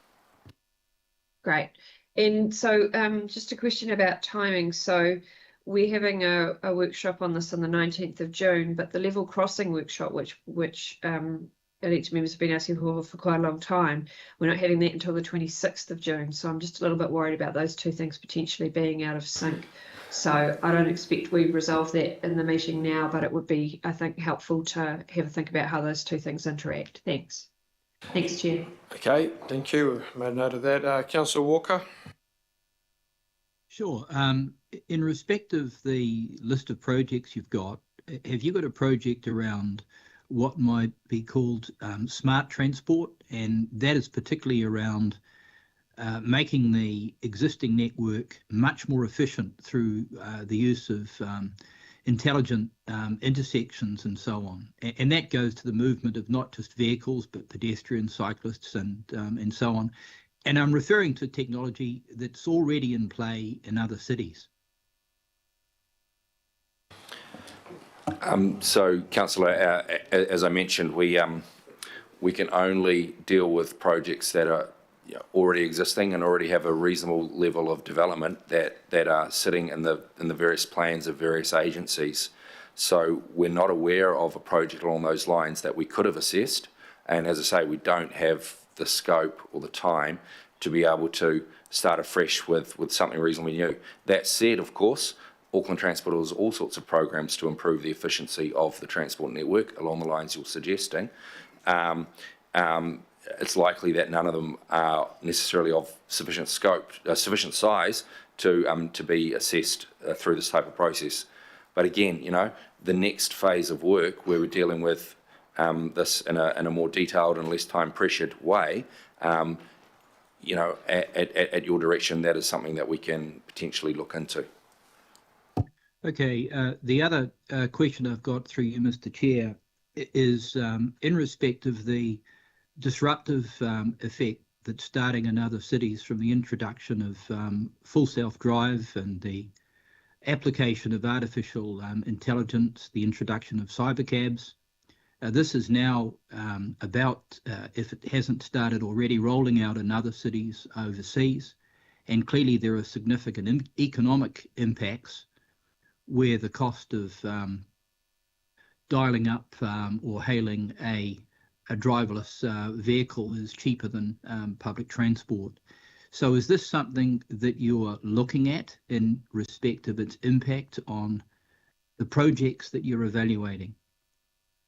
Great. And so just a question about timing. So we're having a workshop on this on the 19th of June, but the level crossing workshop, which elected members have been asking for quite a long time, we're not having that until the 26th of June. So I'm just a little bit worried about those two things potentially being out of sync. So I don't expect we resolve that in the meeting now, but it would be, I think, helpful to have a think about how those two things interact. Thanks. Thanks, Chair. Okay, thank you. Made note of that. Councillor Walker. Sure. In respect of the list of projects you've got, have you got a project around what might be called smart transport? And that is particularly around making the existing network much more efficient through the use of intelligent intersections and so on. And that goes to the movement of not just vehicles, but pedestrians, cyclists, and so on. And I'm referring to technology that's already in play in other cities. So, Councillor, as I mentioned, we can only deal with projects that are already existing and already have a reasonable level of development that are sitting in the various plans of various agencies. So we're not aware of a project along those lines that we could have assessed. And as I say, we don't have the scope or the time to be able to start afresh with something reasonably new. That said, of course, Auckland Transport has all sorts of programs to improve the efficiency of the transport network along the lines you're suggesting. It's likely that none of them are necessarily of sufficient scope, sufficient size to be assessed through this type of process. But again, the next phase of work where we're dealing with this in a more detailed and less time-pressured way, at your direction, that is something that we can potentially look into. Okay, the other question I've got through you, Mr. Chair, is in respect of the disruptive effect that's starting in other cities from the introduction of full self-drive and the application of artificial intelligence, the introduction of cybercabs. This is now about, if it hasn't started already, rolling out in other cities overseas. And clearly there are significant economic impacts where the cost of dialing up or hailing a driverless vehicle is cheaper than public transport. So is this something that you're looking at in respect of its impact on the projects that you're evaluating?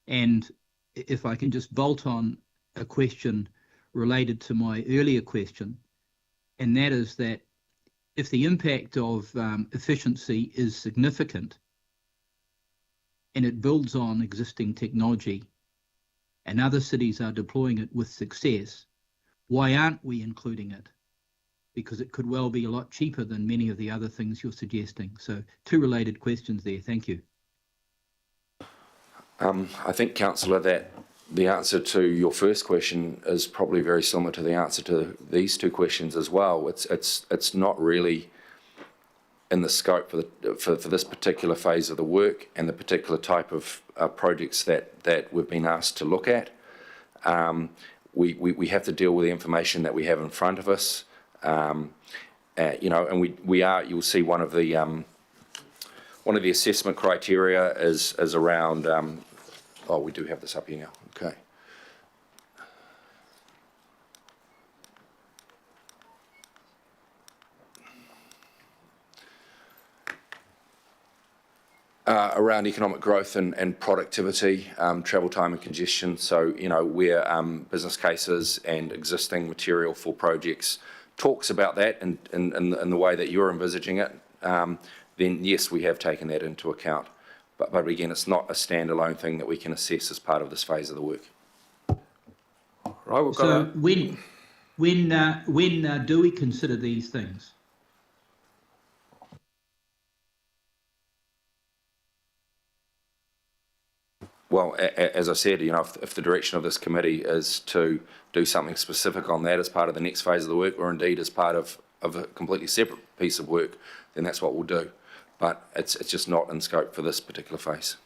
And if I can just bolt on a question related to my earlier question, and that is that if the impact of efficiency is significant and it builds on existing technology and other cities are deploying it with success, why aren't we including it? Because it could well be a lot cheaper than many of the other things you're suggesting. So two related questions there. Thank you. I think, Councillor, that the answer to your first question is probably very similar to the answer to these two questions as well. It's not really in the scope for this particular phase of the work and the particular type of projects that we've been asked to look at. We have to deal with the information that we have in front of us. You know, and you'll see one of the assessment criteria is around, oh, we do have this up here now, okay. Around economic growth and productivity, travel time and congestion. So, you know, where business cases and existing material for projects talks about that in the way that you're envisaging it, then yes, we have taken that into account. But again, it's not a standalone thing that we can assess as part of this phase of the work. Right, we've got So when do we consider these things? Well, as I said, you know, if the direction of this committee is to do something specific on that as part of the next phase of the work, or indeed as part of a completely separate piece of work, then that's what we'll do. But it's just not in scope for this particular phase.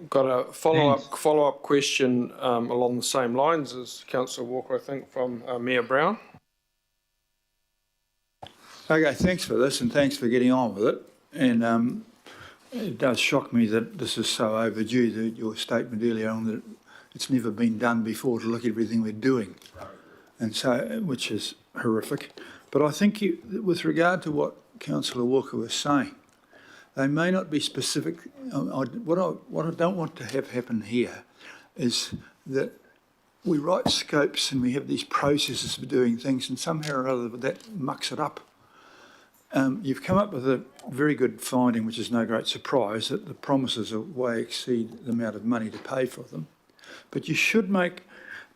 Got a follow-up question along the same lines as Councillor Walker, I think, from Mayor Brown. Okay, thanks for this and thanks for getting on with it. And it does shock me that this is so overdue, your statement earlier on that it's never been done before to look at everything we're doing, and so, which is horrific. But I think with regard to what Councillor Walker was saying, they may not be specific. What I don't want to have happen here is that we write scopes and we have these processes for doing things, and somehow or other that mucks it up. You've come up with a very good finding, which is no great surprise, that the promises way exceed the amount of money to pay for them. But you should make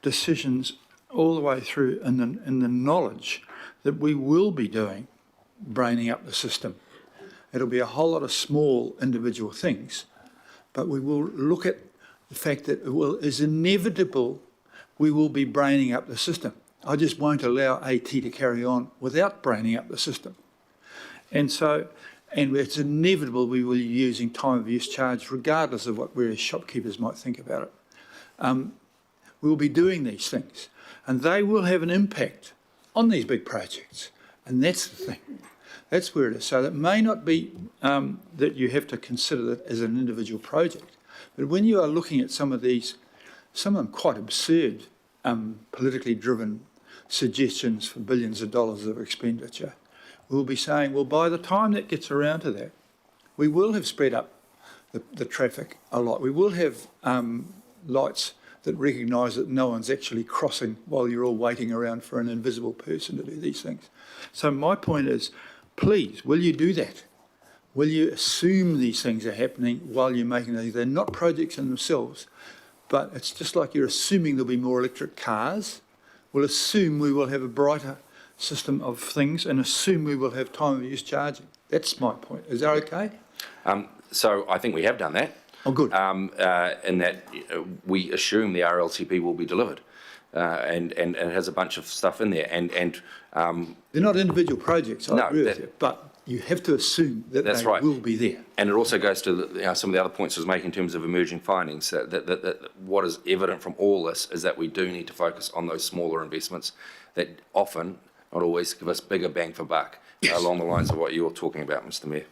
decisions all the way through in the knowledge that we will be doing braining up the system. It'll be a whole lot of small individual things, but we will look at the fact that it is inevitable we will be braining up the system. I just won't allow AT to carry on without braining up the system. And so, and it's inevitable we will be using time of use charge regardless of what various shopkeepers might think about it. We will be doing these things and they will have an impact on these big projects. And that's the thing. That's where it is. So it may not be that you have to consider it as an individual project, but when you are looking at some of these, some of them quite absurd, politically driven suggestions for billions of dollars of expenditure, we'll be saying, well, by the time that gets around to that, we will have sped up the traffic a lot. We will have lights that recognise that no one's actually crossing while you're all waiting around for an invisible person to do these things. So my point is, please, will you do that? Will you assume these things are happening while you're making these? They're not projects in themselves, but it's just like you're assuming there'll be more electric cars. We'll assume we will have a brighter system of things and assume we will have time of use charging. That's my point. Is that okay? So I think we have done that. Oh, good. In that we assume the RLTP will be delivered, and it has a bunch of stuff in there. And they're not individual projects, I agree with you, but you have to assume that that's they right. will be there. And it also goes to some of the other points I was making in terms of emerging findings. That what is evident from all this is that we do need to focus on those smaller investments that often, not always, give us bigger bang for buck, along the lines of what you're talking about, Mr. Mayor.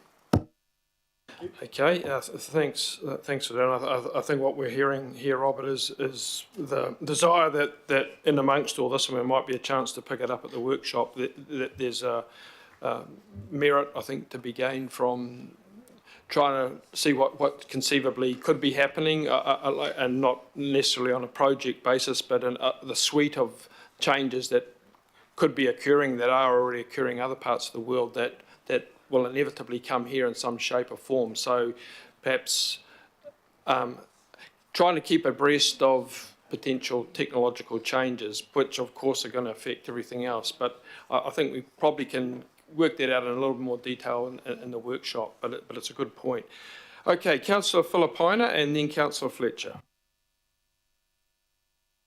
Okay, thanks for that. I think what we're hearing here, Robert, is the desire that in amongst all this, and there might be a chance to pick it up at the workshop, that there's a merit, I think, to be gained from trying to see what conceivably could be happening, and not necessarily on a project basis, but in the suite of changes that could be occurring, that are already occurring in other parts of the world, that will inevitably come here in some shape or form. So perhaps trying to keep abreast of potential technological changes, which of course are going to affect everything else. But I think we probably can work that out in a little more detail in the workshop, but it's a good point. Okay, Councillor Filipaina and then Councillor Fletcher.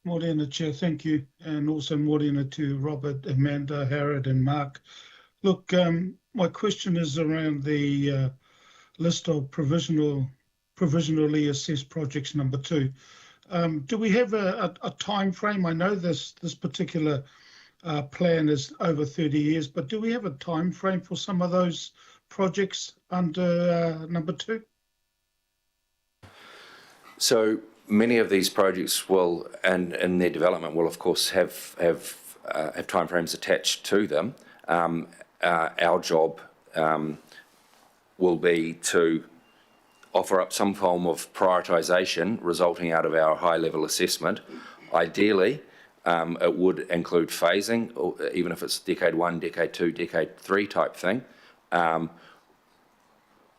Morena Chair, thank you. And also morena to Robert, Amanda, Harrod and Mark. Look, my question is around the list of provisionally assessed projects number 2. Do we have a time frame? I know this particular plan is over 30 years, but do we have a time frame for some of those projects under number 2? So many of these projects will, and in their development, will of course have timeframes attached to them. Our job will be to offer up some form of prioritisation resulting out of our high-level assessment. Ideally, it would include phasing, or even if it's decade 1, decade 2, decade 3 type thing.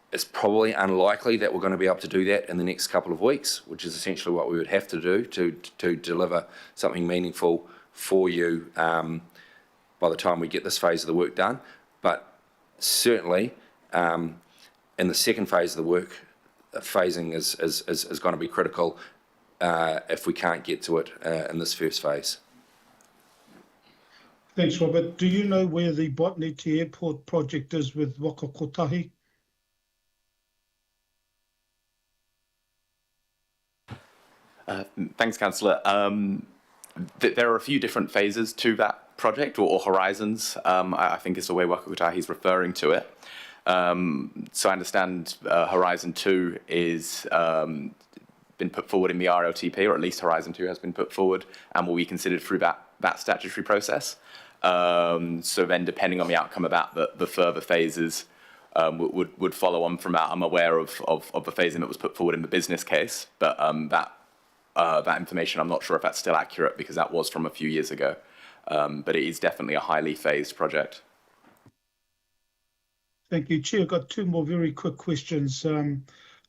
It's probably unlikely that we're going to be able to do that in the next couple of weeks, which is essentially what we would have to do to deliver something meaningful for you by the time we get this phase of the work done. But certainly, in the second phase of the work, phasing is going to be critical if we can't get to it in this first phase. Thanks, Robert. Do you know where the Botany Te Airport project is with Waka Kotahi? Thanks, Councillor. There are a few different phases to that project, or horizons, I think is the way Waka Kotahi is referring to it. So I understand Horizon 2 is been put forward in the RLTP, or at least Horizon 2 has been put forward and will be considered through that statutory process. So then, depending on the outcome of that, the further phases would follow on from that. I'm aware of the phasing that was put forward in the business case, but that information, I'm not sure if that's still accurate because that was from a few years ago. But it is definitely a highly phased project. Thank you, Chair. I've got 2 more very quick questions.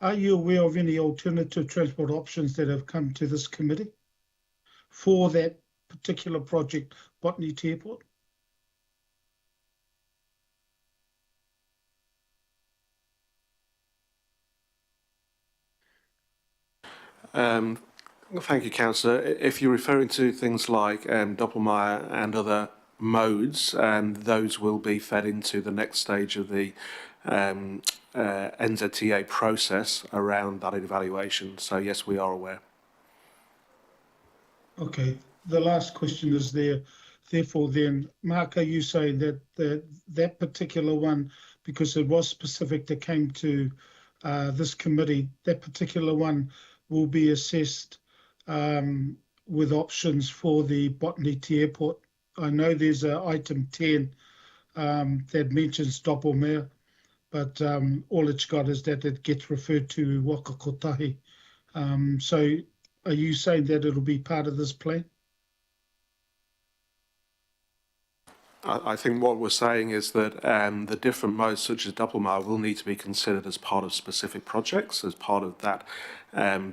Are you aware of any alternative transport options that have come to this committee for that particular project, Botany Te Airport? Thank you, Councillor. If you're referring to things like Doppelmayr and other modes, those will be fed into the next stage of the NZTA process around that evaluation. So yes, we are aware. Okay. The last question is therefore then, Mark, are you saying that that particular one, because it was specific that came to this committee, that particular one will be assessed with options for the Botany Te Airport? I know there's item 10 that mentions Doppelmayr, but all it's got is that it gets referred to Waka Kotahi. So are you saying that it'll be part of this plan? I think what we're saying is that the different modes, such as Doppelmayr, will need to be considered as part of specific projects, as part of that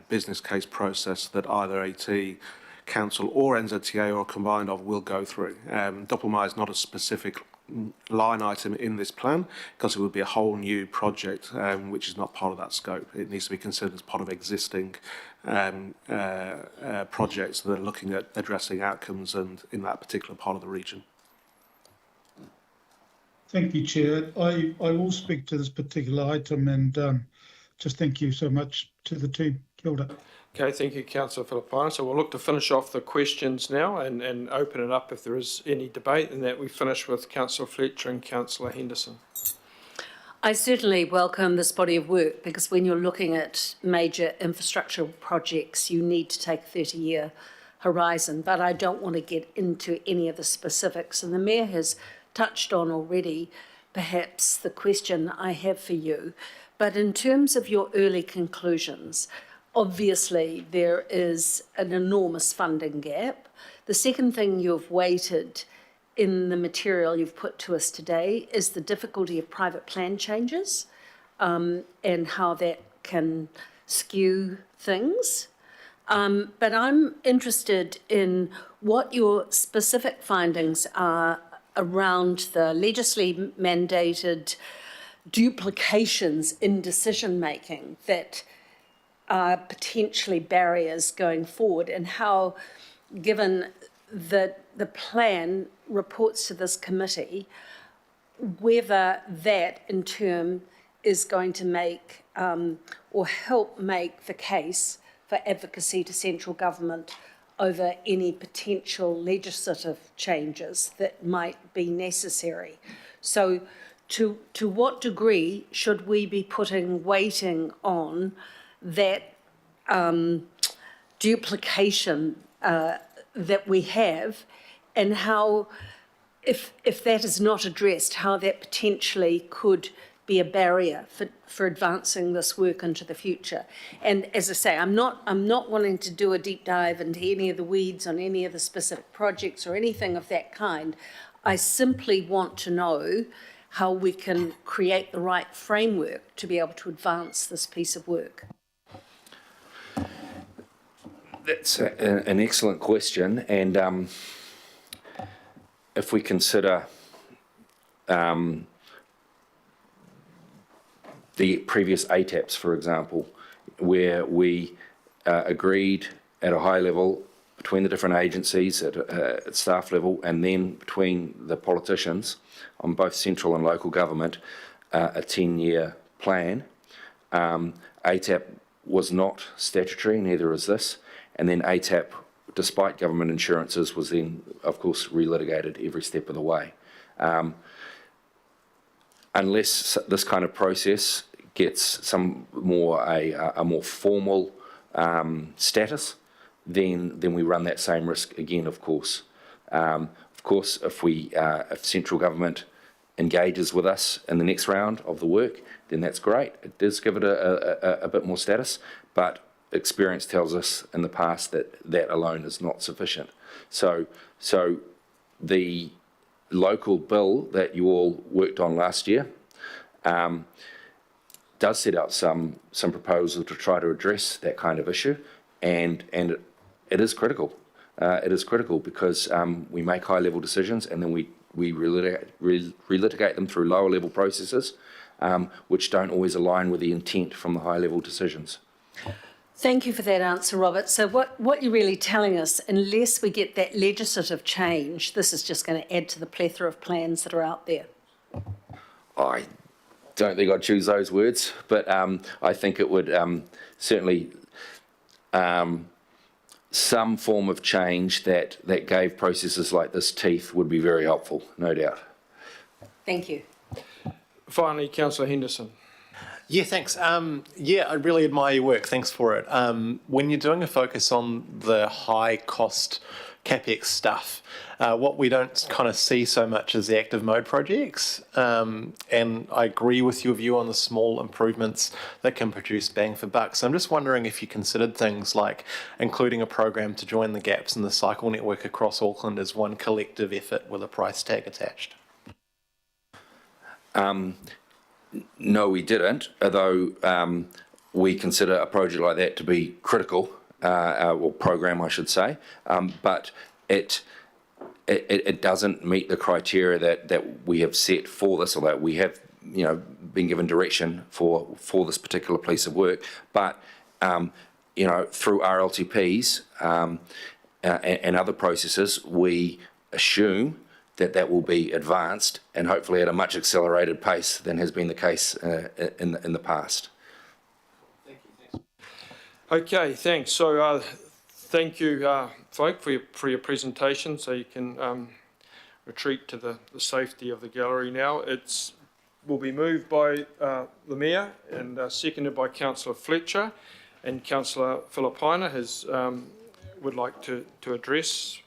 business case process that either AT, Council or NZTA or combined of will go through. Doppelmayr is not a specific line item in this plan because it would be a whole new project which is not part of that scope. It needs to be considered as part of existing projects that are looking at addressing outcomes and in that particular part of the region. Thank you, Chair. I will speak to this particular item and just thank you so much to the team. Kia ora. Okay, thank you, Councillor Filipaina. So we'll look to finish off the questions now and open it up if there is any debate, and that we finish with Councillor Fletcher and Councillor Henderson. I certainly welcome this body of work because when you're looking at major infrastructure projects, you need to take a 30-year horizon, but I don't want to get into any of the specifics. And the Mayor has touched on already perhaps the question I have for you. But in terms of your early conclusions, obviously there is an enormous funding gap. The second thing you've weighted in the material you've put to us today is the difficulty of private plan changes and how that can skew things. But I'm interested in what your specific findings are around the legislatively mandated duplications in decision-making that are potentially barriers going forward, and how, given that the plan reports to this committee, whether that in turn is going to make or help make the case for advocacy to central government over any potential legislative changes that might be necessary. So to what degree should we be putting weighting on that duplication that we have, and how, if that is not addressed, how that potentially could be a barrier for advancing this work into the future? And as I say, I'm not wanting to do a deep dive into any of the weeds on any of the specific projects or anything of that kind. I simply want to know how we can create the right framework to be able to advance this piece of work. That's an excellent question, and if we consider the previous ATAPs, for example, where we agreed at a high level between the different agencies at staff level, and then between the politicians on both central and local government, a 10-year plan. ATAP was not statutory, neither is this. And then ATAP, despite government insurances, was then, of course, relitigated every step of the way. Unless this kind of process gets some more a more formal status, then we run that same risk again. Of course, if central government engages with us in the next round of the work, then that's great. It does give it a bit more status, but experience tells us in the past that that alone is not sufficient. So the local bill that you all worked on last year does set out some proposals to try to address that kind of issue, and it is critical. It is critical because we make high-level decisions and then we relitigate them through lower-level processes, which don't always align with the intent from the high-level decisions. Thank you for that answer, Robert. So what you're really telling us, unless we get that legislative change, this is just going to add to the plethora of plans that are out there. I don't think I'd choose those words, but I think it would certainly some form of change that gave processes like this teeth would be very helpful, no doubt. Thank you. Finally, Councillor Henderson. Yeah, thanks. Yeah, I really admire your work. Thanks for it. When you're doing a focus on the high cost CapEx stuff, what we don't kind of see so much is the active mode projects. And I agree with your view on the small improvements that can produce bang for buck. So I'm just wondering if you considered things like including a program to join the gaps in the cycle network across Auckland as one collective effort with a price tag attached. No, we didn't, although we consider a project like that to be critical, or program, I should say, but it doesn't meet the criteria that we have set for this, although we have, been given direction for this particular piece of work. But, through RLTPs and other processes, we assume that will be advanced and hopefully at a much accelerated pace than has been the case in the past. Thank you. Okay, thanks. So thank you, folk, for your presentation. So you can retreat to the safety of the gallery now. It will be moved by the Mayor and seconded by Councillor Fletcher, and Councillor Filipaina would like to address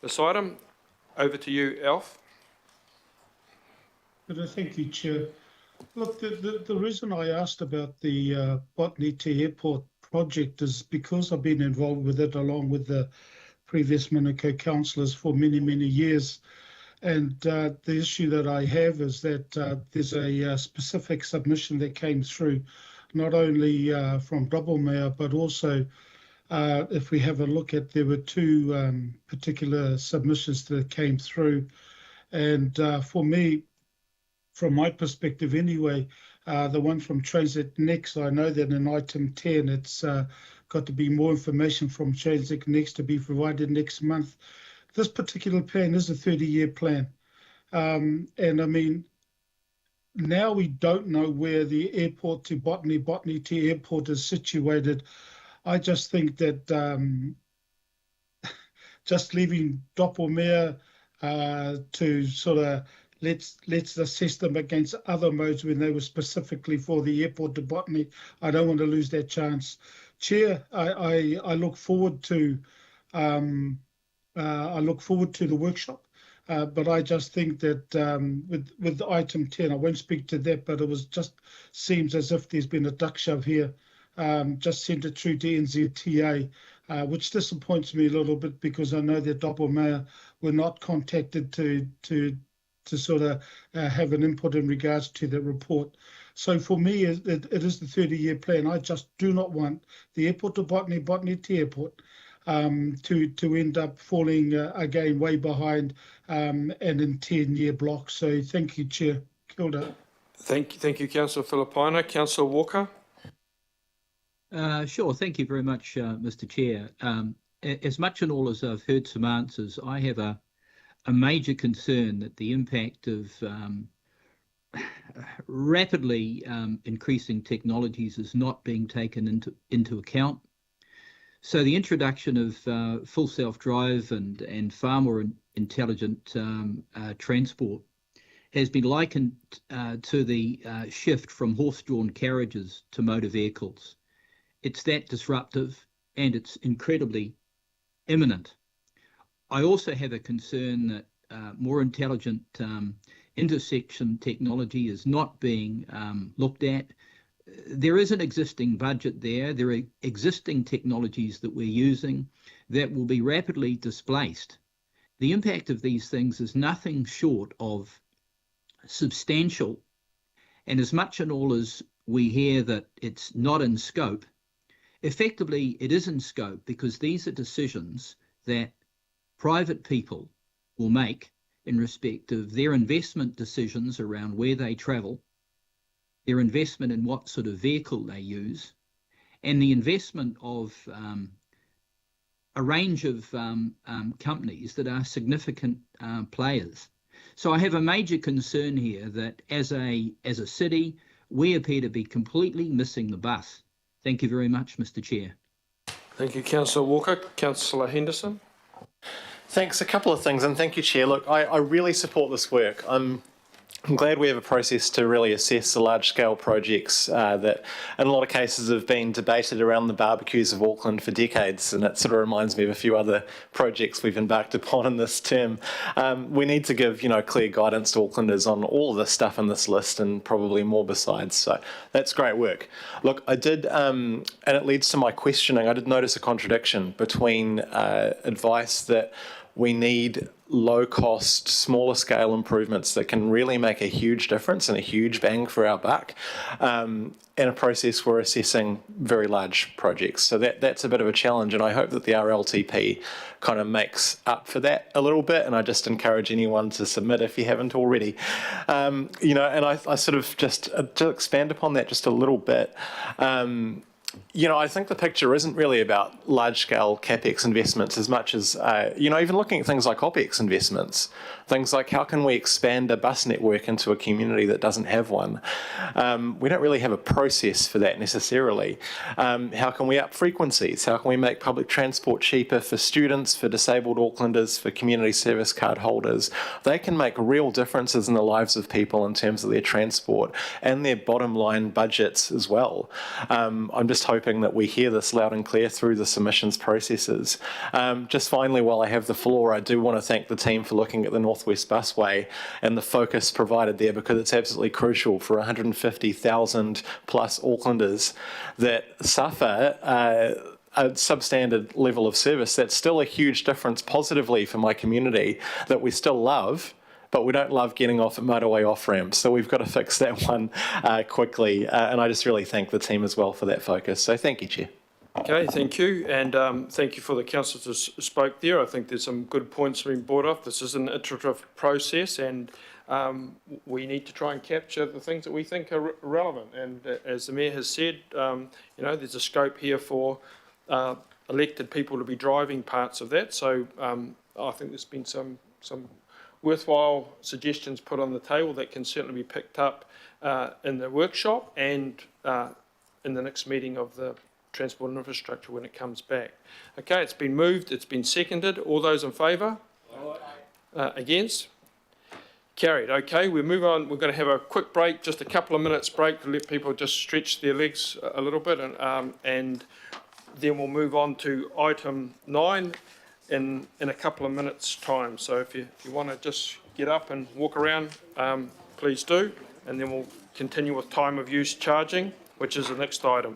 this item. Over to you, Alf. Thank you, Chair. Look, the reason I asked about the Botany to Airport project is because I've been involved with it along with the previous Manukau councillors for many, many years. And the issue that I have is that there's a specific submission that came through, not only from Double Mayor, but also if we have a look at, there were two particular submissions that came through. And for me, from my perspective anyway, the one from Transit Next, I know that in item 10, it's got to be more information from Transit Next to be provided next month. This particular plan is a 30-year plan. And I mean, now we don't know where the airport to Botany to Airport is situated. I just think that just leaving Doppelmayr to sort of let's assess them against other modes when they were specifically for the airport to Botany. I don't want to lose that chance. Chair, I look forward to the workshop. But I just think that with item 10, I won't speak to that, but it was just seems as if there's been a duck shove here. Just sent it through to NZTA, which disappoints me a little bit because I know that Doppelmayr were not contacted to sort of have an input in regards to the report. So for me, it is the 30-year plan. I just do not want the airport to Botany, Botany to airport, to end up falling again way behind and in 10-year blocks. So thank you, Chair. Kia ora. Thank you, Councillor Filipina. Councillor Walker. Sure, thank you very much, Mr. Chair. As much and all as I've heard some answers, I have a major concern that the impact of rapidly increasing technologies is not being taken into account. So the introduction of full self-drive and far more intelligent transport has been likened to the shift from horse-drawn carriages to motor vehicles. It's that disruptive and it's incredibly imminent. I also have a concern that more intelligent intersection technology is not being looked at. There is an existing budget there. There are existing technologies that we're using that will be rapidly displaced. The impact of these things is nothing short of substantial. And as much and all as we hear that it's not in scope, effectively it is in scope because these are decisions that private people will make in respect of their investment decisions around where they travel, their investment in what sort of vehicle they use, and the investment of a range of companies that are significant players. So I have a major concern here that as a city, we appear to be completely missing the bus. Thank you very much, Mr. Chair. Thank you, Councillor Walker. Councillor Henderson. Thanks. A couple of things, and thank you, Chair. Look, I really support this work. I'm glad we have a process to really assess the large-scale projects that in a lot of cases have been debated around the barbecues of Auckland for decades, and it sort of reminds me of a few other projects we've embarked upon in this term. We need to give, clear guidance to Aucklanders on all of this stuff in this list and probably more besides, so that's great work. Look, I did, and it leads to my questioning, I did notice a contradiction between advice that we need low-cost, smaller-scale improvements that can really make a huge difference and a huge bang for our buck in a process we're assessing very large projects. So that's a bit of a challenge, and I hope that the RLTP kind of makes up for that a little bit, and I just encourage anyone to submit if you haven't already. And I sort of just, to expand upon that just a little bit, I think the picture isn't really about large-scale CapEx investments as much as, even looking at things like OpEx investments, things like how can we expand a bus network into a community that doesn't have one? We don't really have a process for that necessarily. How can we up frequencies? How can we make public transport cheaper for students, for disabled Aucklanders, for community service card holders? They can make real differences in the lives of people in terms of their transport and their bottom line budgets as well. I'm just hoping that we hear this loud and clear through the submissions processes. Just finally, while I have the floor, I do want to thank the team for looking at the Northwest Busway and the focus provided there, because it's absolutely crucial for 150,000 plus Aucklanders that suffer a substandard level of service. That's still a huge difference positively for my community that we still love, but we don't love getting off at motorway off-ramps. So we've got to fix that one quickly. And I just really thank the team as well for that focus. So thank you, Chair. Okay, thank you. And thank you for the councillors who spoke there. I think there's some good points being brought up. This is an iterative process, and we need to try and capture the things that we think are relevant. And as the Mayor has said, there's a scope here for elected people to be driving parts of that. So I think there's been some worthwhile suggestions put on the table that can certainly be picked up in the workshop and in the next meeting of the Transport and Infrastructure when it comes back. Okay, it's been moved, it's been seconded. All those in favour? Against? Carried. Okay, we move on. We're going to have a quick break, just a couple of minutes break to let people just stretch their legs a little bit, and then we'll move on to item 9 in a couple of minutes' time. So if you want to just get up and walk around, please do, and then we'll continue with time of use charging, which is the next item.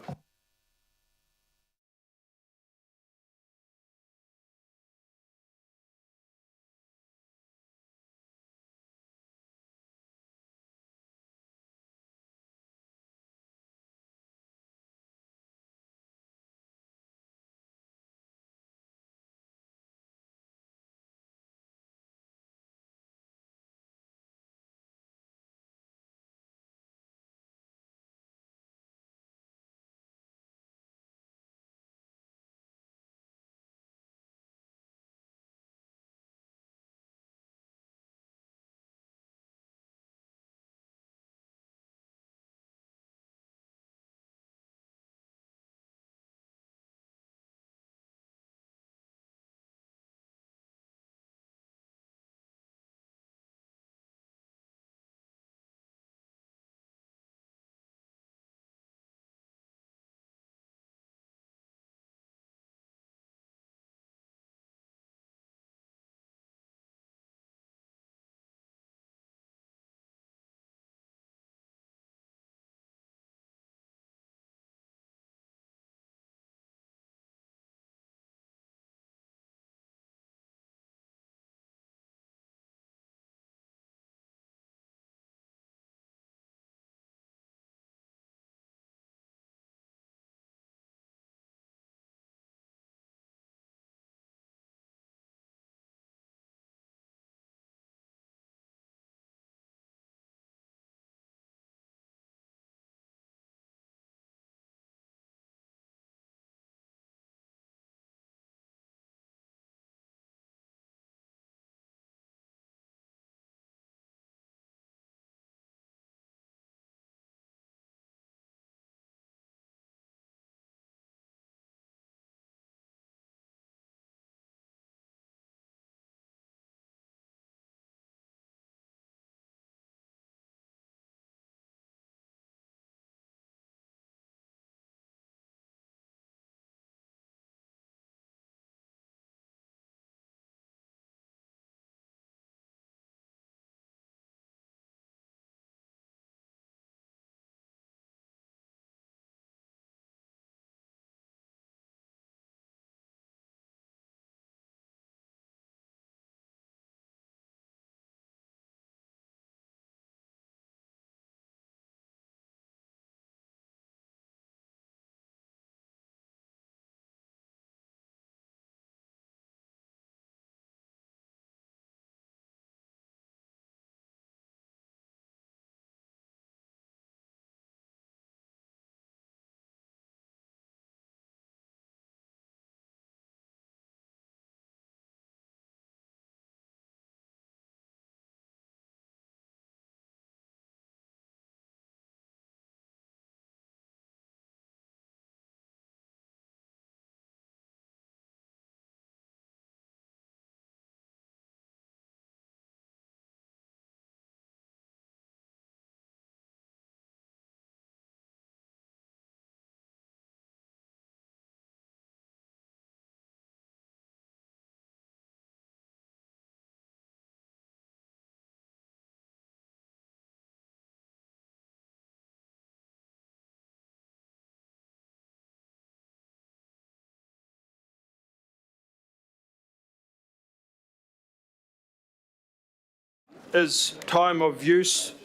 Is time of use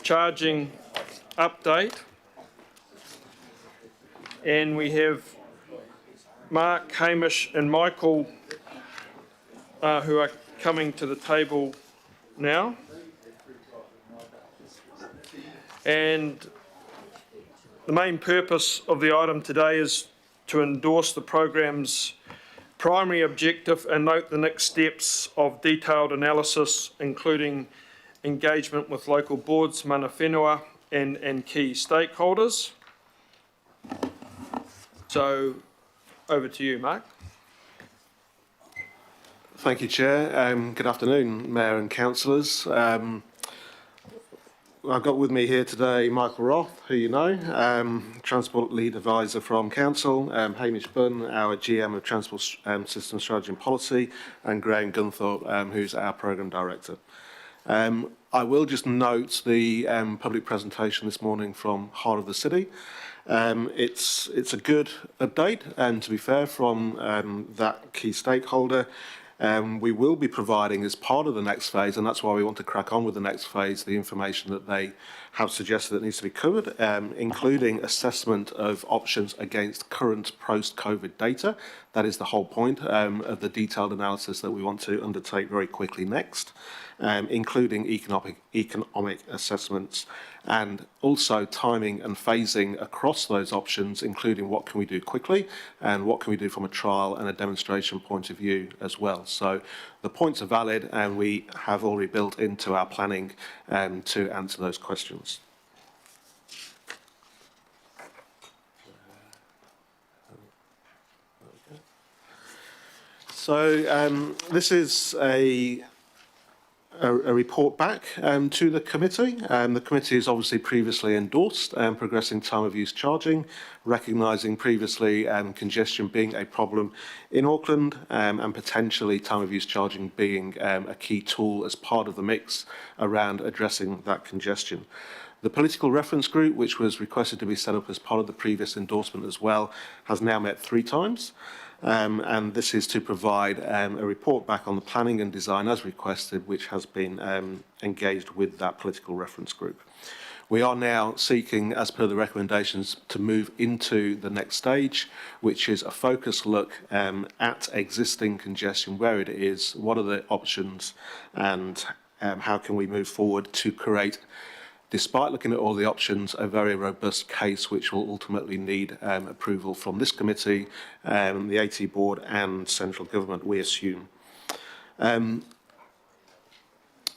charging update. And we have Mark, Hamish and Michael who are coming to the table now. And the main purpose of the item today is to endorse the program's primary objective and note the next steps of detailed analysis, including engagement with local boards, mana whenua and key stakeholders. So over to you, Mark. Thank you, Chair. Good afternoon, Mayor and councillors. I've got with me here today Michael Roth, who you know, Transport Lead Advisor from Council, Hamish Bunn, our GM of Transport System Strategy and Policy, and Graham Gunthorpe, who's our Programme Director. I will just note the public presentation this morning from Heart of the City. It's a good update, and to be fair, from that key stakeholder. We will be providing as part of the next phase, and that's why we want to crack on with the next phase, the information that they have suggested that needs to be covered, including assessment of options against current post-COVID data. That is the whole point of the detailed analysis that we want to undertake very quickly next, including economic assessments, and also timing and phasing across those options, including what can we do quickly and what can we do from a trial and a demonstration point of view as well. So the points are valid, and we have already built into our planning to answer those questions. So this is a report back to the committee. The committee has obviously previously endorsed progressing time of use charging, recognising previously congestion being a problem in Auckland, and potentially time of use charging being a key tool as part of the mix around addressing that congestion. The political reference group, which was requested to be set up as part of the previous endorsement as well, has now met 3 times. And this is to provide a report back on the planning and design as requested, which has been engaged with that political reference group. We are now seeking, as per the recommendations, to move into the next stage, which is a focused look at existing congestion, where it is, what are the options, and how can we move forward to create, despite looking at all the options, a very robust case which will ultimately need approval from this committee, the AT board and central government, we assume.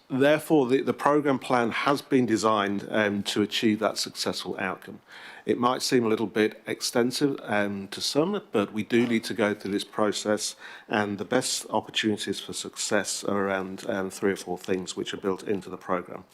Therefore, the programme plan has been designed to achieve that successful outcome. It might seem a little bit extensive to some, but we do need to go through this process, and the best opportunities for success are around 3 or 4 things which are built into the programme.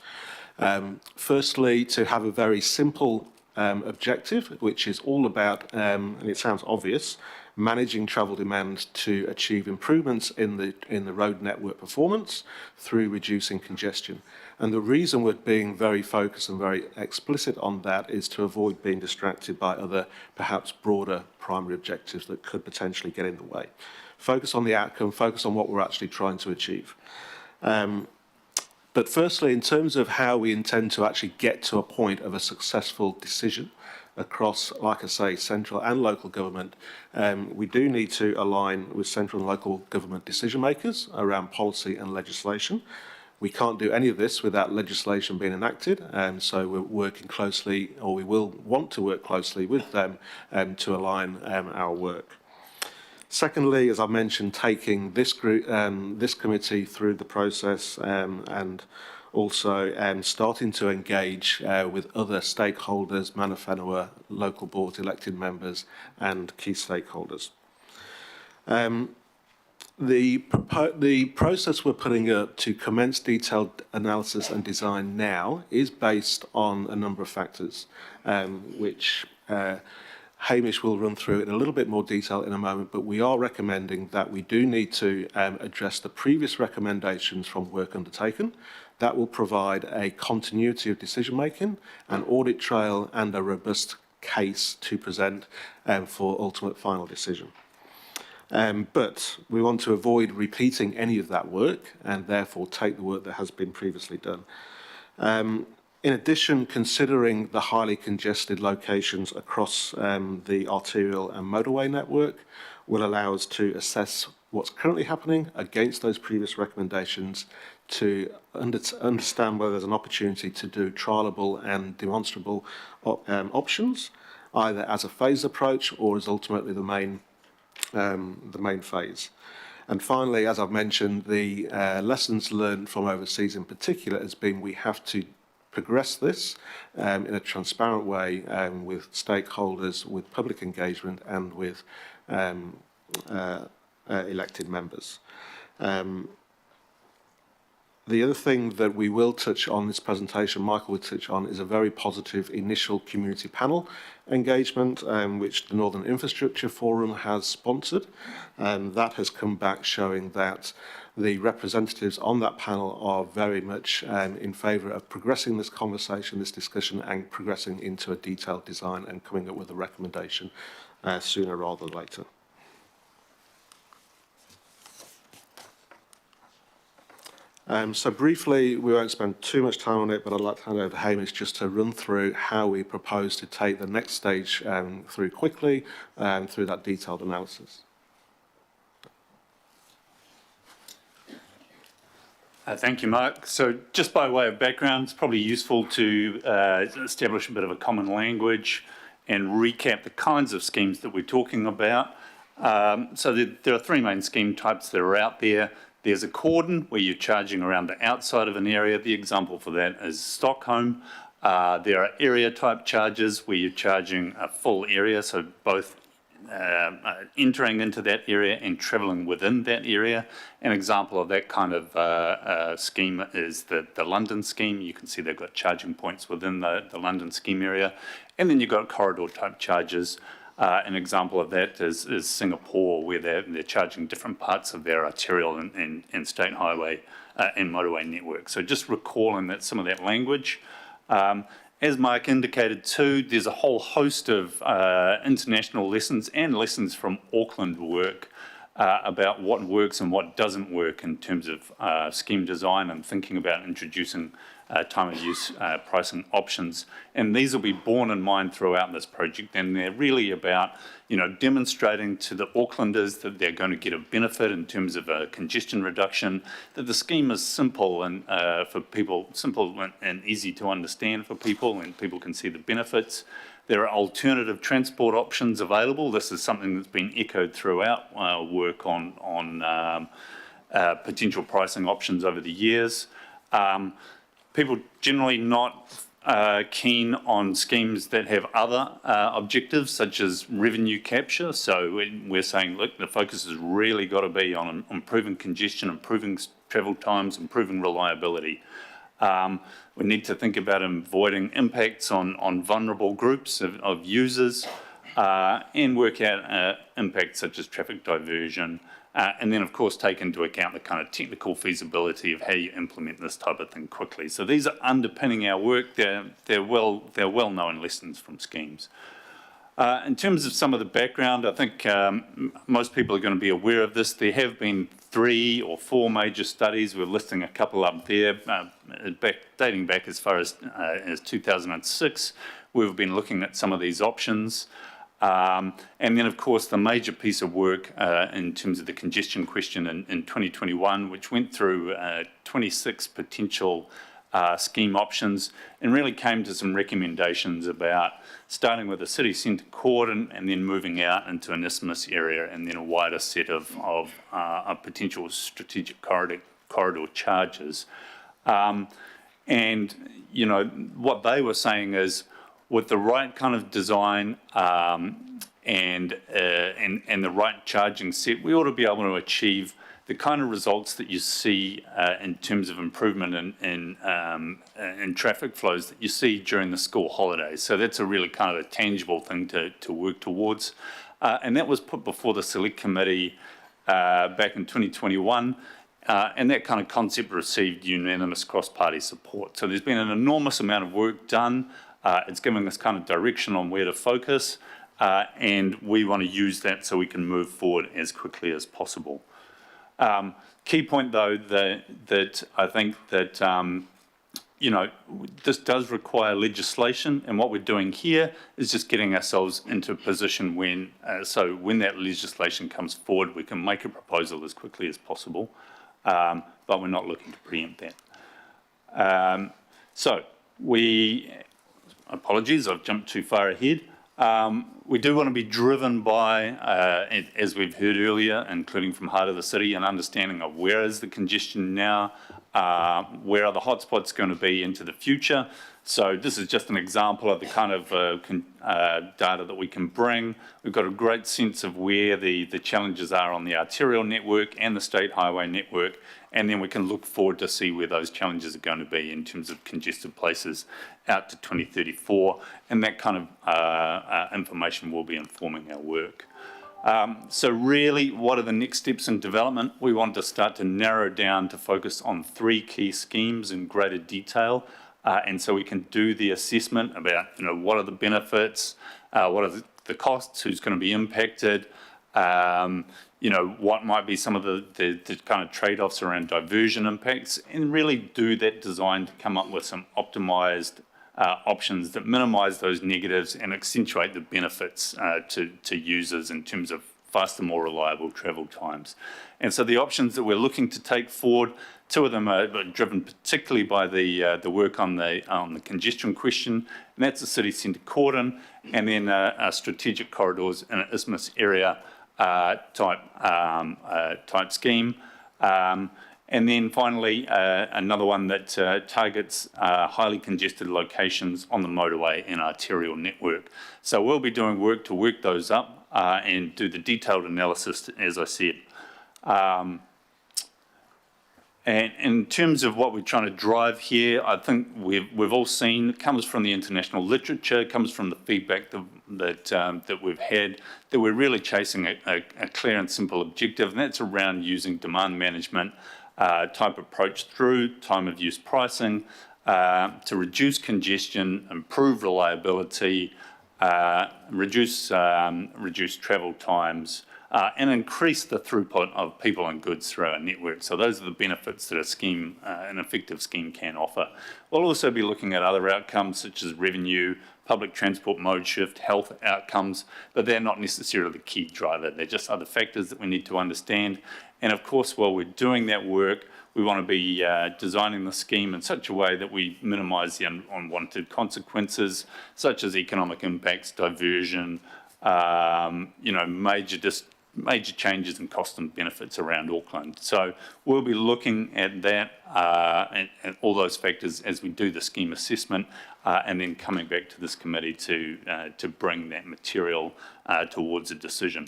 Firstly, to have a very simple objective, which is all about, and it sounds obvious, managing travel demand to achieve improvements in the road network performance through reducing congestion. And the reason we're being very focused and very explicit on that is to avoid being distracted by other, perhaps broader primary objectives that could potentially get in the way. Focus on the outcome, focus on what we're actually trying to achieve. But firstly, in terms of how we intend to actually get to a point of a successful decision across, like I say, central and local government, we do need to align with central and local government decision makers around policy and legislation. We can't do any of this without legislation being enacted, and so we're working closely, or we will want to work closely with them to align our work. Secondly, as I mentioned, taking this group, this committee through the process, and also starting to engage with other stakeholders, mana whenua, local boards, elected members, and key stakeholders. The process we're putting up to commence detailed analysis and design now is based on a number of factors, which Hamish will run through in a little bit more detail in a moment, but we are recommending that we do need to address the previous recommendations from work undertaken. That will provide a continuity of decision making, an audit trail, and a robust case to present for ultimate final decision. But we want to avoid repeating any of that work, and therefore take the work that has been previously done. In addition, considering the highly congested locations across the arterial and motorway network will allow us to assess what's currently happening against those previous recommendations, to understand whether there's an opportunity to do trialable and demonstrable options, either as a phased approach or as ultimately the main phase. And finally, as I've mentioned, the lessons learned from overseas in particular has been we have to progress this in a transparent way with stakeholders, with public engagement and with elected members. The other thing that we will touch on this presentation, Michael will touch on, is a very positive initial community panel engagement, which the Northern Infrastructure Forum has sponsored. That has come back showing that the representatives on that panel are very much in favour of progressing this conversation, this discussion, and progressing into a detailed design and coming up with a recommendation sooner rather than later. So briefly, we won't spend too much time on it, but I'd like to hand over to Hamish just to run through how we propose to take the next stage through quickly through that detailed analysis. Thank you, Mark. So just by way of background, it's probably useful to establish a bit of a common language and recap the kinds of schemes that we're talking about. So there are three main scheme types that are out there. There's a cordon where you're charging around the outside of an area. The example for that is Stockholm. There are area type charges where you're charging a full area, so both entering into that area and travelling within that area. An example of that kind of scheme is the London scheme. You can see they've got charging points within the London scheme area. And then you've got corridor type charges. An example of that is Singapore, where they're charging different parts of their arterial and state highway and motorway network. So just recalling that some of that language. As Mark indicated too, there's a whole host of international lessons and lessons from Auckland work about what works and what doesn't work in terms of scheme design and thinking about introducing time of use pricing options. And these will be borne in mind throughout this project, and they're really about, demonstrating to the Aucklanders that they're going to get a benefit in terms of a congestion reduction, that the scheme is simple and for people, simple and easy to understand for people, and people can see the benefits. There are alternative transport options available. This is something that's been echoed throughout work on potential pricing options over the years. People generally not keen on schemes that have other objectives, such as revenue capture. So we're saying, look, the focus has really got to be on improving congestion, improving travel times, improving reliability. We need to think about avoiding impacts on vulnerable groups of users and work out impacts such as traffic diversion. And then, of course, take into account the kind of technical feasibility of how you implement this type of thing quickly. So these are underpinning our work. They're well-known lessons from schemes. In terms of some of the background, I think most people are going to be aware of this. There have been 3 or 4 major studies. We're listing a couple up there, dating back as far as 2006. We've been looking at some of these options. And then, of course, the major piece of work in terms of the congestion question in 2021, which went through 26 potential scheme options and really came to some recommendations about starting with a city centre cordon and then moving out into an isthmus area and then a wider set of potential strategic corridor charges. And, what they were saying is, with the right kind of design and the right charging set, we ought to be able to achieve the kind of results that you see in terms of improvement in traffic flows that you see during the school holidays. So that's a really kind of a tangible thing to work towards. And that was put before the Select Committee back in 2021. And that kind of concept received unanimous cross-party support. So there's been an enormous amount of work done. It's giving us kind of direction on where to focus, and we want to use that so we can move forward as quickly as possible. Key point, though, that I think that, this does require legislation, and what we're doing here is just getting ourselves into a position when that legislation comes forward, we can make a proposal as quickly as possible, but we're not looking to preempt that. Apologies, I've jumped too far ahead. We do want to be driven by, as we've heard earlier, including from Heart of the City, an understanding of where is the congestion now, where are the hotspots going to be into the future. So this is just an example of the kind of data that we can bring. We've got a great sense of where the challenges are on the arterial network and the state highway network, and then we can look forward to see where those challenges are going to be in terms of congested places out to 2034, and that kind of information will be informing our work. So really, what are the next steps in development? We want to start to narrow down to focus on 3 key schemes in greater detail, and so we can do the assessment about, what are the benefits, what are the costs, who's going to be impacted, what might be some of the kind of trade-offs around diversion impacts, and really do that design to come up with some optimised options that minimise those negatives and accentuate the benefits to users in terms of faster, more reliable travel times. And so the options that we're looking to take forward, 2 of them are driven particularly by the work on the congestion question, and that's the city centre cordon, and then strategic corridors in an isthmus area type scheme. And then finally, another one that targets highly congested locations on the motorway and arterial network. So we'll be doing work to work those up and do the detailed analysis, as I said. And in terms of what we're trying to drive here, I think we've all seen, it comes from the international literature, it comes from the feedback that we've had, that we're really chasing a clear and simple objective, and that's around using demand management type approach through time of use pricing to reduce congestion, improve reliability, reduce travel times, and increase the throughput of people and goods through our network. So those are the benefits that an effective scheme can offer. We'll also be looking at other outcomes such as revenue, public transport mode shift, health outcomes, but they're not necessarily the key driver. They're just other factors that we need to understand. And of course, while we're doing that work, we want to be designing the scheme in such a way that we minimise the unwanted consequences, such as economic impacts, diversion, major changes in cost and benefits around Auckland. So we'll be looking at that and all those factors as we do the scheme assessment, and then coming back to this committee to bring that material towards a decision.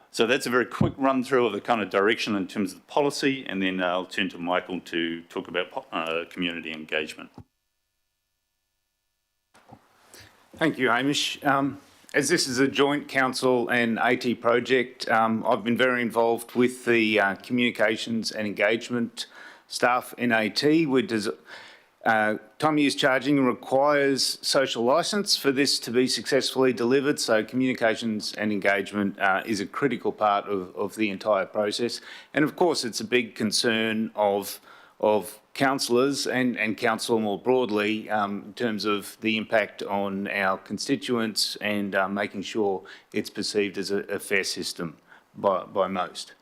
So that's a very quick run through of the kind of direction in terms of the policy, and then I'll turn to Michael to talk about community engagement. Thank you, Hamish. As this is a joint council and AT project, I've been very involved with the communications and engagement staff in AT. Time use charging requires social licence for this to be successfully delivered, so communications and engagement is a critical part of the entire process. And of course, it's a big concern of councillors and council more broadly in terms of the impact on our constituents and making sure it's perceived as a fair system by most.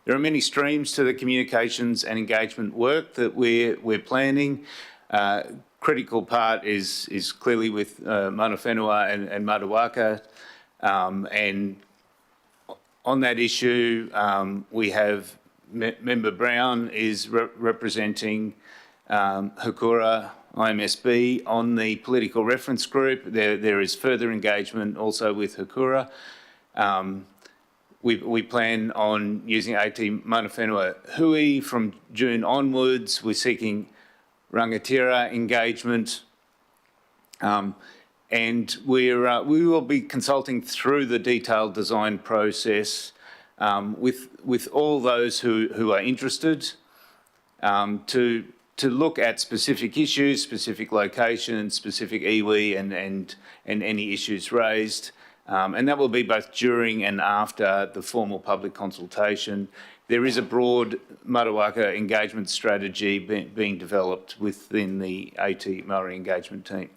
There are many streams to the communications and engagement work that we're planning. Critical part is clearly with Mana Whenua and Matawaka, and on that issue we have Member Brown is representing Hukura IMSB on the political reference group. There is further engagement also with Hukura. We plan on using AT Mana Whenua Hui from June onwards. We're seeking rangatira engagement, and we will be consulting through the detailed design process with all those who are interested to look at specific issues, specific locations, specific iwi and any issues raised. And that will be both during and after the formal public consultation. There is a broad Matawaka engagement strategy being developed within the AT Maori engagement team.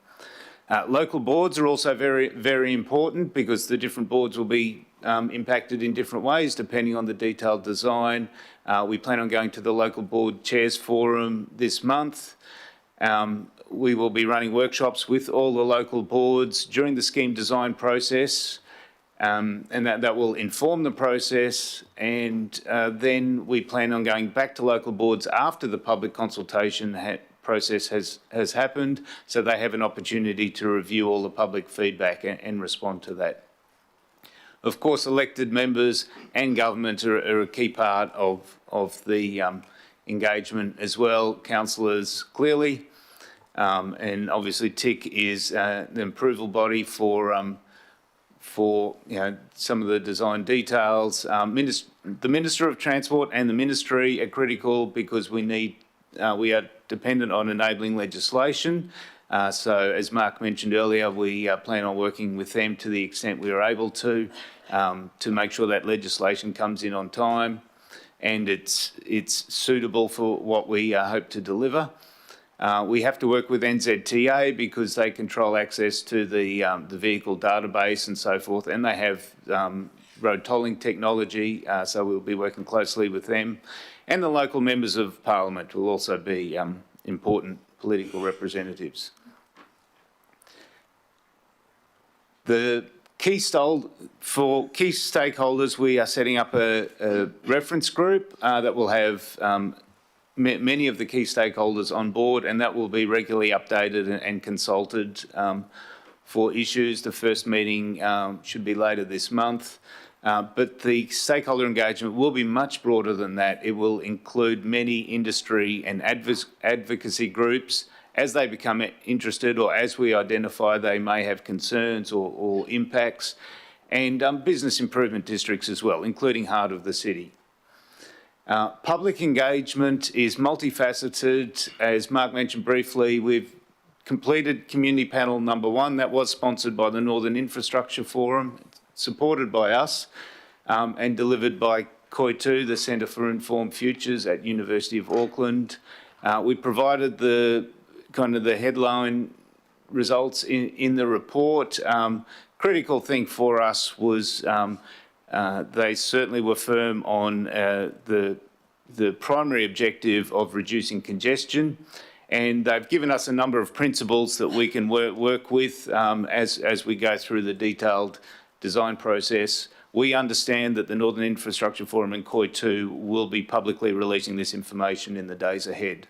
Local boards are also very, very important because the different boards will be impacted in different ways depending on the detailed design. We plan on going to the local board chairs forum this month. We will be running workshops with all the local boards during the scheme design process and that will inform the process, and then we plan on going back to local boards after the public consultation process has happened, so they have an opportunity to review all the public feedback and respond to that. Of course, elected members and government are a key part of the engagement as well. Councillors, clearly, and obviously TIC is the approval body for some of the design details. The Minister of Transport and the Ministry are critical because we are dependent on enabling legislation. So as Mark mentioned earlier, we plan on working with them to the extent we are able to make sure that legislation comes in on time and it's suitable for what we hope to deliver. We have to work with NZTA because they control access to the vehicle database and so forth, and they have road tolling technology, so we'll be working closely with them. And the local members of Parliament will also be important political representatives. For key stakeholders, we are setting up a reference group that will have many of the key stakeholders on board, and that will be regularly updated and consulted for issues. The first meeting should be later this month. But the stakeholder engagement will be much broader than that. It will include many industry and advocacy groups as they become interested or as we identify they may have concerns or impacts, and business improvement districts as well, including heart of the city. Public engagement is multifaceted. As Mark mentioned briefly, we've completed community panel number 1. That was sponsored by the Northern Infrastructure Forum, supported by us, and delivered by COI2, the Centre for Informed Futures at University of Auckland. We provided the headline results in the report. Critical thing for us was they certainly were firm on the primary objective of reducing congestion, and they've given us a number of principles that we can work with as we go through the detailed design process. We understand that the Northern Infrastructure Forum and COI2 will be publicly releasing this information in the days ahead.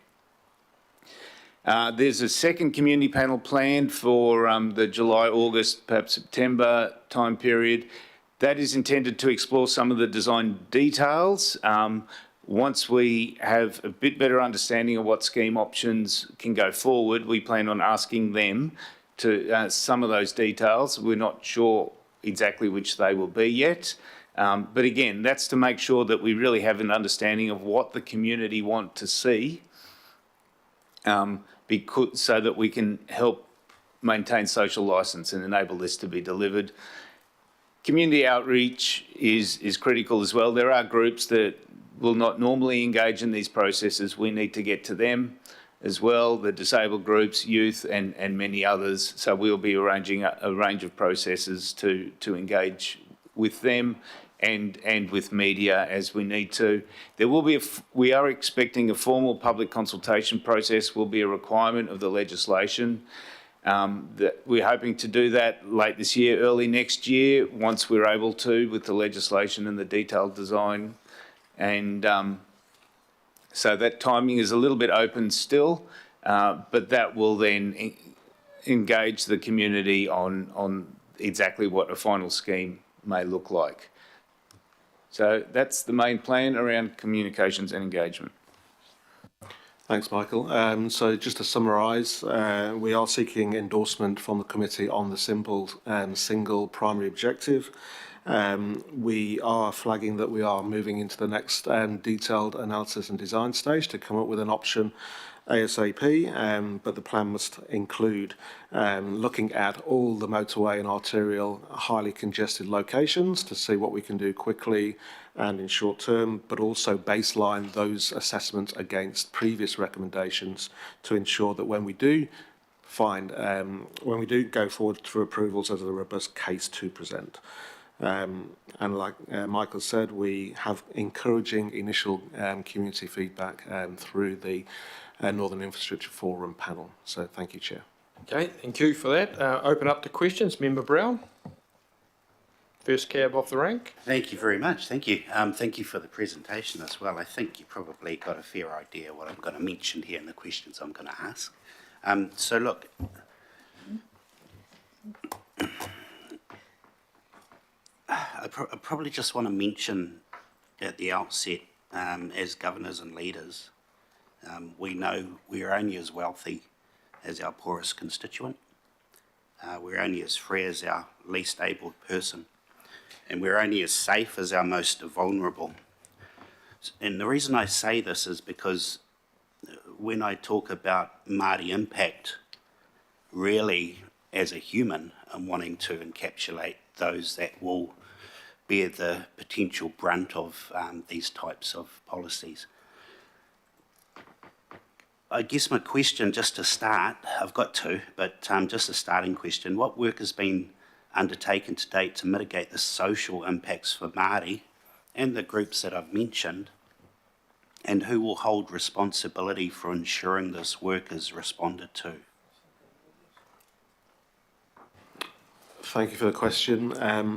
There's a second community panel planned for the July, August, perhaps September time period. That is intended to explore some of the design details. Once we have a bit better understanding of what scheme options can go forward, we plan on asking them to some of those details. We're not sure exactly which they will be yet. But again, that's to make sure that we really have an understanding of what the community want to see, so that we can help maintain social licence and enable this to be delivered. Community outreach is critical as well. There are groups that will not normally engage in these processes. We need to get to them as well, the disabled groups, youth, and many others. So we'll be arranging a range of processes to engage with them and with media as we need to. There will be we are expecting a formal public consultation process will be a requirement of the legislation. That we're hoping to do that late this year, early next year, once we're able to with the legislation and the detailed design. And so that timing is a little bit open still, but that will then engage the community on exactly what a final scheme may look like. So that's the main plan around communications and engagement. Thanks, Michael. So just to summarise, we are seeking endorsement from the committee on the single primary objective. We are flagging that we are moving into the next detailed analysis and design stage to come up with an option ASAP, but the plan must include looking at all the motorway and arterial highly congested locations to see what we can do quickly and in short term, but also baseline those assessments against previous recommendations to ensure that when we do go forward through approvals, there's a robust case to present. And like Michael said, we have encouraging initial community feedback through the Northern Infrastructure Forum panel. So thank you, Chair. Okay, thank you for that. Open up to questions. Member Brown. first cab off the rank. Thank you very much. Thank you. Thank you for the presentation as well. I think you probably got a fair idea what I'm going to mention here and the questions I'm going to ask. So look, I probably just want to mention at the outset, as governors and leaders, we know we're only as wealthy as our poorest constituent. We're only as free as our least abled person. And we're only as safe as our most vulnerable. And the reason I say this is because when I talk about Māori impact, really as a human, I'm wanting to encapsulate those that will bear the potential brunt of these types of policies. I guess my question, just to start, I've got two, but just a starting question, what work has been undertaken to date to mitigate the social impacts for Māori and the groups that I've mentioned, and who will hold responsibility for ensuring this work is responded to? Thank you for the question,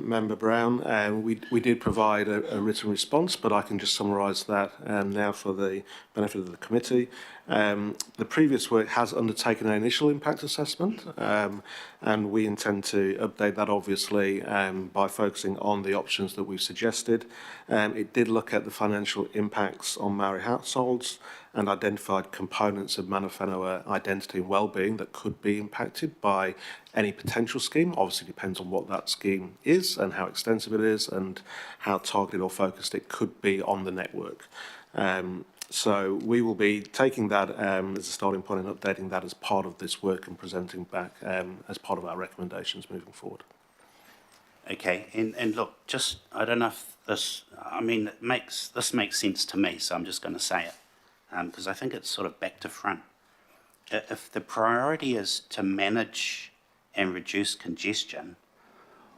Member Brown. We did provide a written response, but I can just summarise that now for the benefit of the committee. The previous work has undertaken an initial impact assessment, and we intend to update that obviously by focusing on the options that we've suggested. It did look at the financial impacts on Māori households and identified components of mana whenua identity and well-being that could be impacted by any potential scheme. Obviously depends on what that scheme is and how extensive it is and how targeted or focused it could be on the network. So we will be taking that as a starting point and updating that as part of this work and presenting back as part of our recommendations moving forward. Okay, and look, just, I don't know if this, I mean, this makes sense to me, so I'm just going to say it, because I think it's sort of back to front. If the priority is to manage and reduce congestion,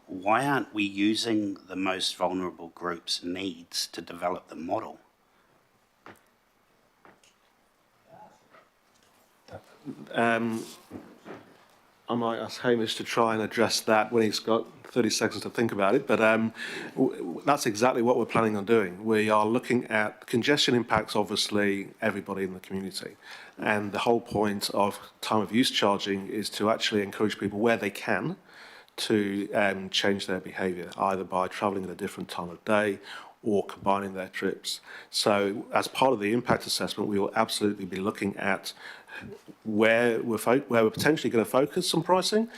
why aren't we using the most vulnerable groups' needs to develop the model? I might ask Hamish to try and address that when he's got 30 seconds to think about it, but that's exactly what we're planning on doing. We are looking at congestion impacts, obviously, everybody in the community. And the whole point of time of use charging is to actually encourage people where they can to change their behaviour, either by travelling at a different time of day or combining their trips. So as part of the impact assessment, we will absolutely be looking at where we're potentially going to focus some pricing,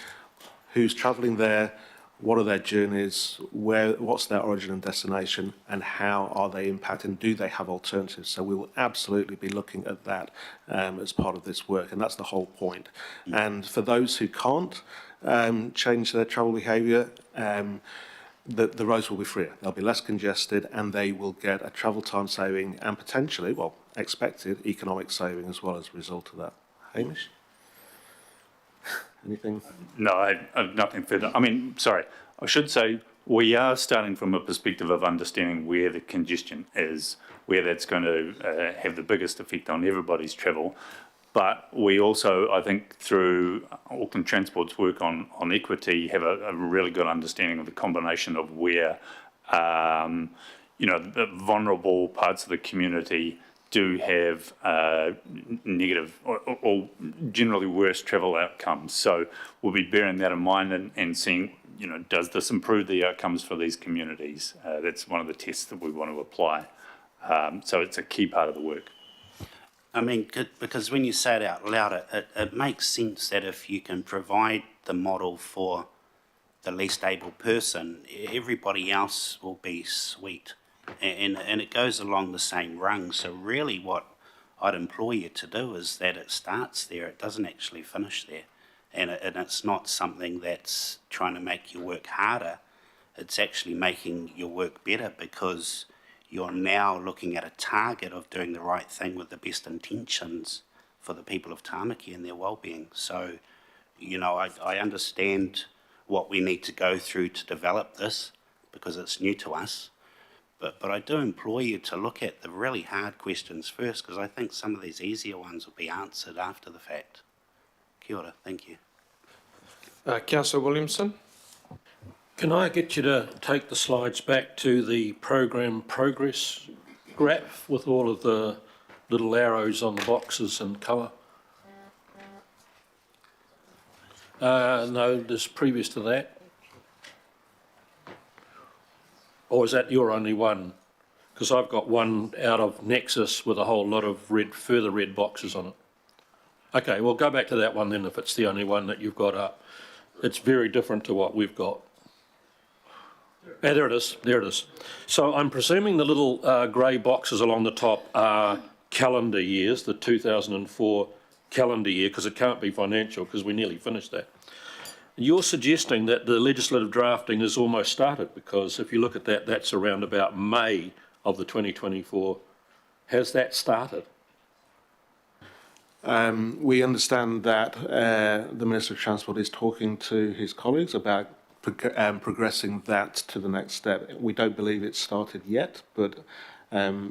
who's travelling there, what are their journeys, what's their origin and destination, and how are they impacted, do they have alternatives? So we will absolutely be looking at that as part of this work, and that's the whole point. And for those who can't change their travel behaviour, the roads will be freer, they'll be less congested, and they will get a travel time saving and potentially, well, expected economic saving as well as a result of that. Hamish? Anything? No, I have nothing further. I mean, sorry, I should say we are starting from a perspective of understanding where the congestion is, where that's going to have the biggest effect on everybody's travel. But we also, I think, through Auckland Transport's work on equity, have a really good understanding of the combination of where, the vulnerable parts of the community do have negative or generally worse travel outcomes. So we'll be bearing that in mind and seeing, does this improve the outcomes for these communities? That's one of the tests that we want to apply. So it's a key part of the work. I mean, because when you say it out loud, it makes sense that if you can provide the model for the least able person, everybody else will be sweet. And it goes along the same rung. So really what I'd implore you to do is that it starts there. It doesn't actually finish there. And it's not something that's trying to make your work harder. It's actually making your work better because you're now looking at a target of doing the right thing with the best intentions for the people of Tāmaki and their well-being. So, I understand what we need to go through to develop this because it's new to us. But I do implore you to look at the really hard questions first because I think some of these easier ones will be answered after the fact. Kia ora, thank you. Councillor Williamson. Can I get you to take the slides back to the program progress graph with all of the little arrows on the boxes in colour? No, there's previous to that. Or is that your only one? Because I've got one out of Nexus with a whole lot of further red boxes on it. Okay, well, go back to that one then if it's the only one that you've got up. It's very different to what we've got. There it is, there it is. So I'm presuming the little grey boxes along the top are calendar years, the 2004 calendar year, because it can't be financial because we nearly finished that. You're suggesting that the legislative drafting has almost started, because if you look at that, that's around about May of the 2024. Has that started? We understand that the Minister of Transport is talking to his colleagues about progressing that to the next step. We don't believe it's started yet, but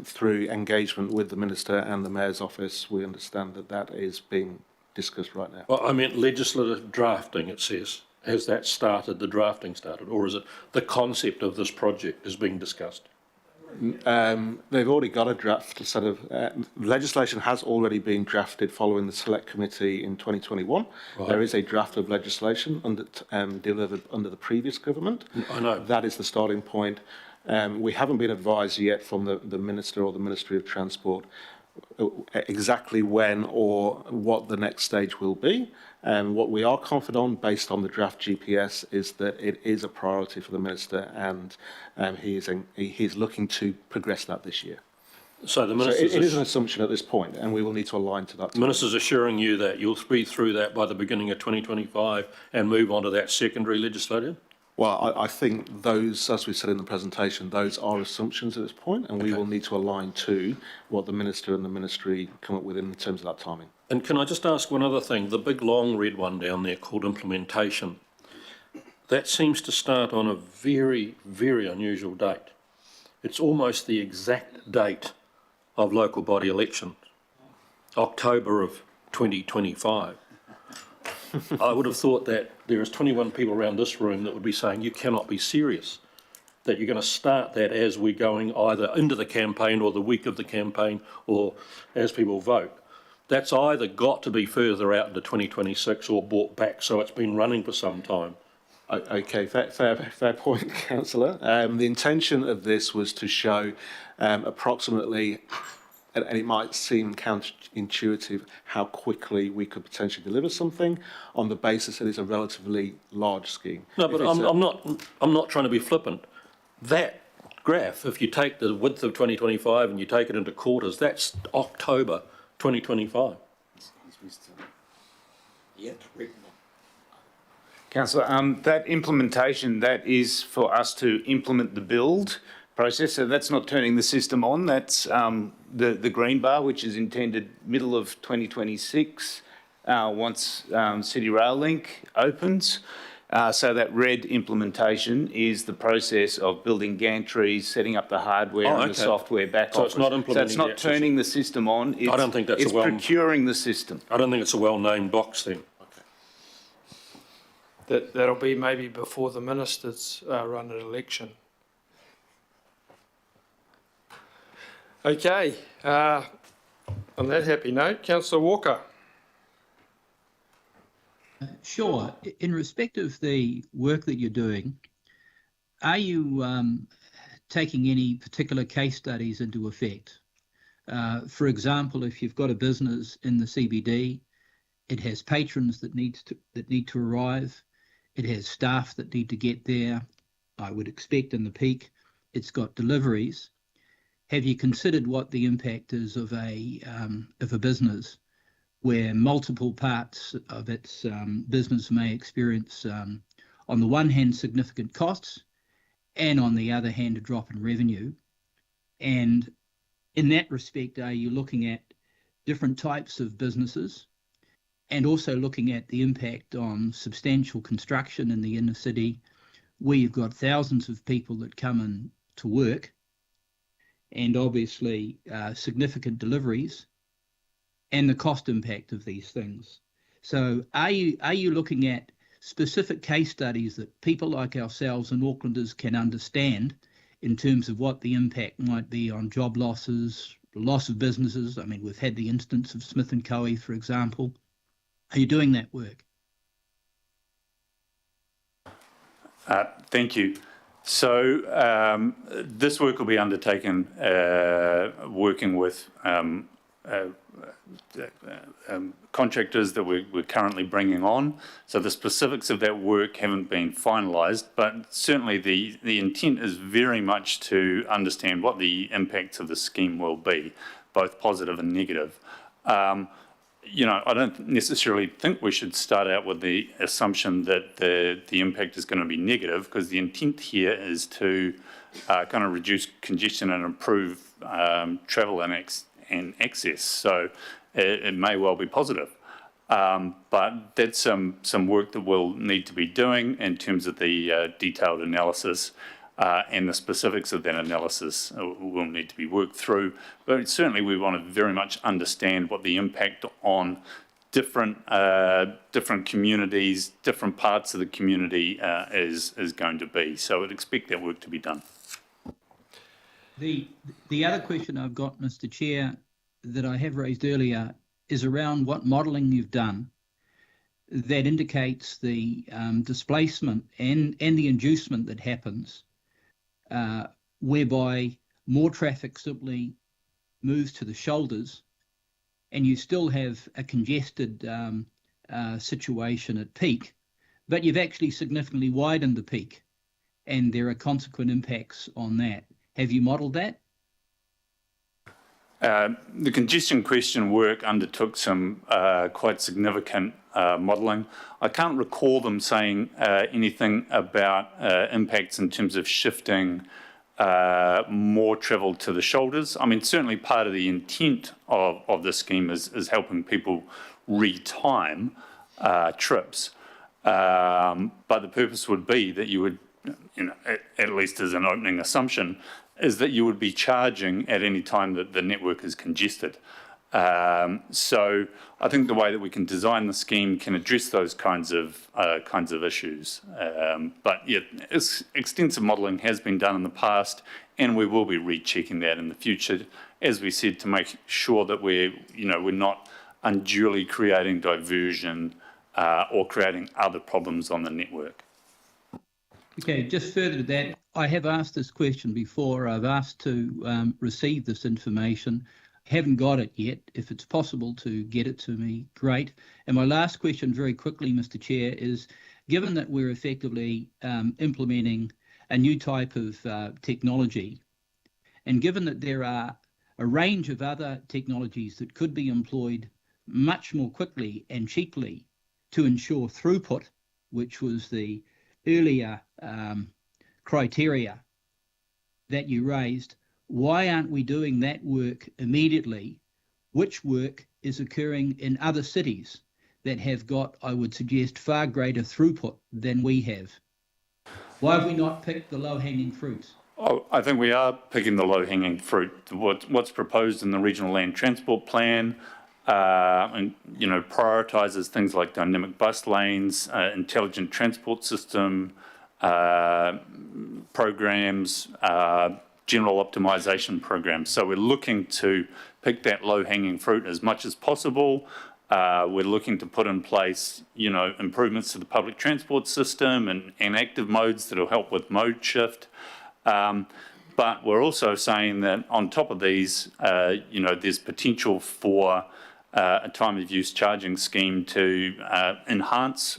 through engagement with the Minister and the Mayor's office, we understand that that is being discussed right now. Well, I meant legislative drafting, it says. Has that started, the drafting started, or is it the concept of this project is being discussed? They've already got a draft set of legislation has already been drafted following the select committee in 2021. Right. There is a draft of legislation delivered under the previous government. I know. That is the starting point. We haven't been advised yet from the Minister or the Ministry of Transport exactly when or what the next stage will be. What we are confident on, based on the draft GPS, is that it is a priority for the Minister, and he is looking to progress that this year. So the Minister, it is an assumption at this point, and we will need to align to that. The Minister's assuring you that you'll speed through that by the beginning of 2025 and move on to that secondary legislative? Well, I think those, as we said in the presentation, those are assumptions at this point, and we will need to align to what the Minister and the Ministry come up with in terms of that timing. And can I just ask one other thing? The big long red one down there called implementation, that seems to start on a very, very unusual date. It's almost the exact date of local body elections, October of 2025. I would have thought that there is 21 people around this room that would be saying you cannot be serious, that you're going to start that as we're going either into the campaign or the week of the campaign or as people vote. That's either got to be further out into 2026 or brought back, so it's been running for some time. Okay, fair point, Councillor. The intention of this was to show approximately, and it might seem counterintuitive, how quickly we could potentially deliver something on the basis that it's a relatively large scheme. No, but I'm not trying to be flippant. That graph, if you take the width of 2025 and you take it into quarters, that's October 2025. Councillor, that implementation, that is for us to implement the build process, so that's not turning the system on, that's the green bar, which is intended middle of 2026, once City Rail Link opens. So that red implementation is the process of building gantries, setting up the hardware and the software back office. So it's not implementing. So it's not turning the system on. It's, I don't think that's it's procuring the system. I don't think it's a well-named box then. Okay. That'll be maybe before the ministers run an election. Okay. On that happy note, Councillor Walker. Sure. In respect of the work that you're doing, are you taking any particular case studies into effect? For example, if you've got a business in the CBD, it has patrons that need to arrive, it has staff that need to get there. I would expect in the peak, it's got deliveries. Have you considered what the impact is of a business where multiple parts of its business may experience, on the one hand, significant costs, and on the other hand, a drop in revenue? And in that respect, are you looking at different types of businesses and also looking at the impact on substantial construction in the inner city, where you've got thousands of people that come in to work, and obviously significant deliveries, and the cost impact of these things? So are you looking at specific case studies that people like ourselves and Aucklanders can understand in terms of what the impact might be on job losses, loss of businesses? I mean, we've had the instance of Smith & Co., for example. Are you doing that work? Thank you. So this work will be undertaken working with contractors that we're currently bringing on. So the specifics of that work haven't been finalised, but certainly the intent is very much to understand what the impacts of the scheme will be, both positive and negative. You know, I don't necessarily think we should start out with the assumption that the impact is going to be negative, because the intent here is to kind of reduce congestion and improve travel and access. So it may well be positive. But that's some work that we'll need to be doing in terms of the detailed analysis, and the specifics of that analysis will need to be worked through. But certainly we want to very much understand what the impact on different communities, different parts of the community is going to be. So I'd expect that work to be done. The other question I've got, Mr. Chair, that I have raised earlier is around what modelling you've done that indicates the displacement and the inducement that happens, whereby more traffic simply moves to the shoulders and you still have a congested situation at peak, but you've actually significantly widened the peak and there are consequent impacts on that. Have you modelled that? The congestion question work undertook some quite significant modelling. I can't recall them saying anything about impacts in terms of shifting more travel to the shoulders. I mean, certainly part of the intent of this scheme is helping people retime trips, but the purpose would be that you would, you know, at least as an opening assumption, is that you would be charging at any time that the network is congested. So I think the way that we can design the scheme can address those kinds of issues. But yeah, extensive modelling has been done in the past, and we will be rechecking that in the future, as we said, to make sure that we're not unduly creating diversion or creating other problems on the network. Okay, just further to that, I have asked this question before. I've asked to receive this information. Haven't got it yet. If it's possible to get it to me, great. And my last question very quickly, Mr. Chair, is given that we're effectively implementing a new type of technology, and given that there are a range of other technologies that could be employed much more quickly and cheaply to ensure throughput, which was the earlier criteria that you raised, why aren't we doing that work immediately? Which work is occurring in other cities that have got, I would suggest, far greater throughput than we have? Why have we not picked the low-hanging fruits? Oh, I think we are picking the low-hanging fruit. What's proposed in the Regional Land Transport Plan, and prioritises things like dynamic bus lanes, intelligent transport system programs, general optimisation programs. So we're looking to pick that low-hanging fruit as much as possible. We're looking to put in place, improvements to the public transport system and active modes that will help with mode shift. But we're also saying that on top of these, there's potential for a time of use charging scheme to enhance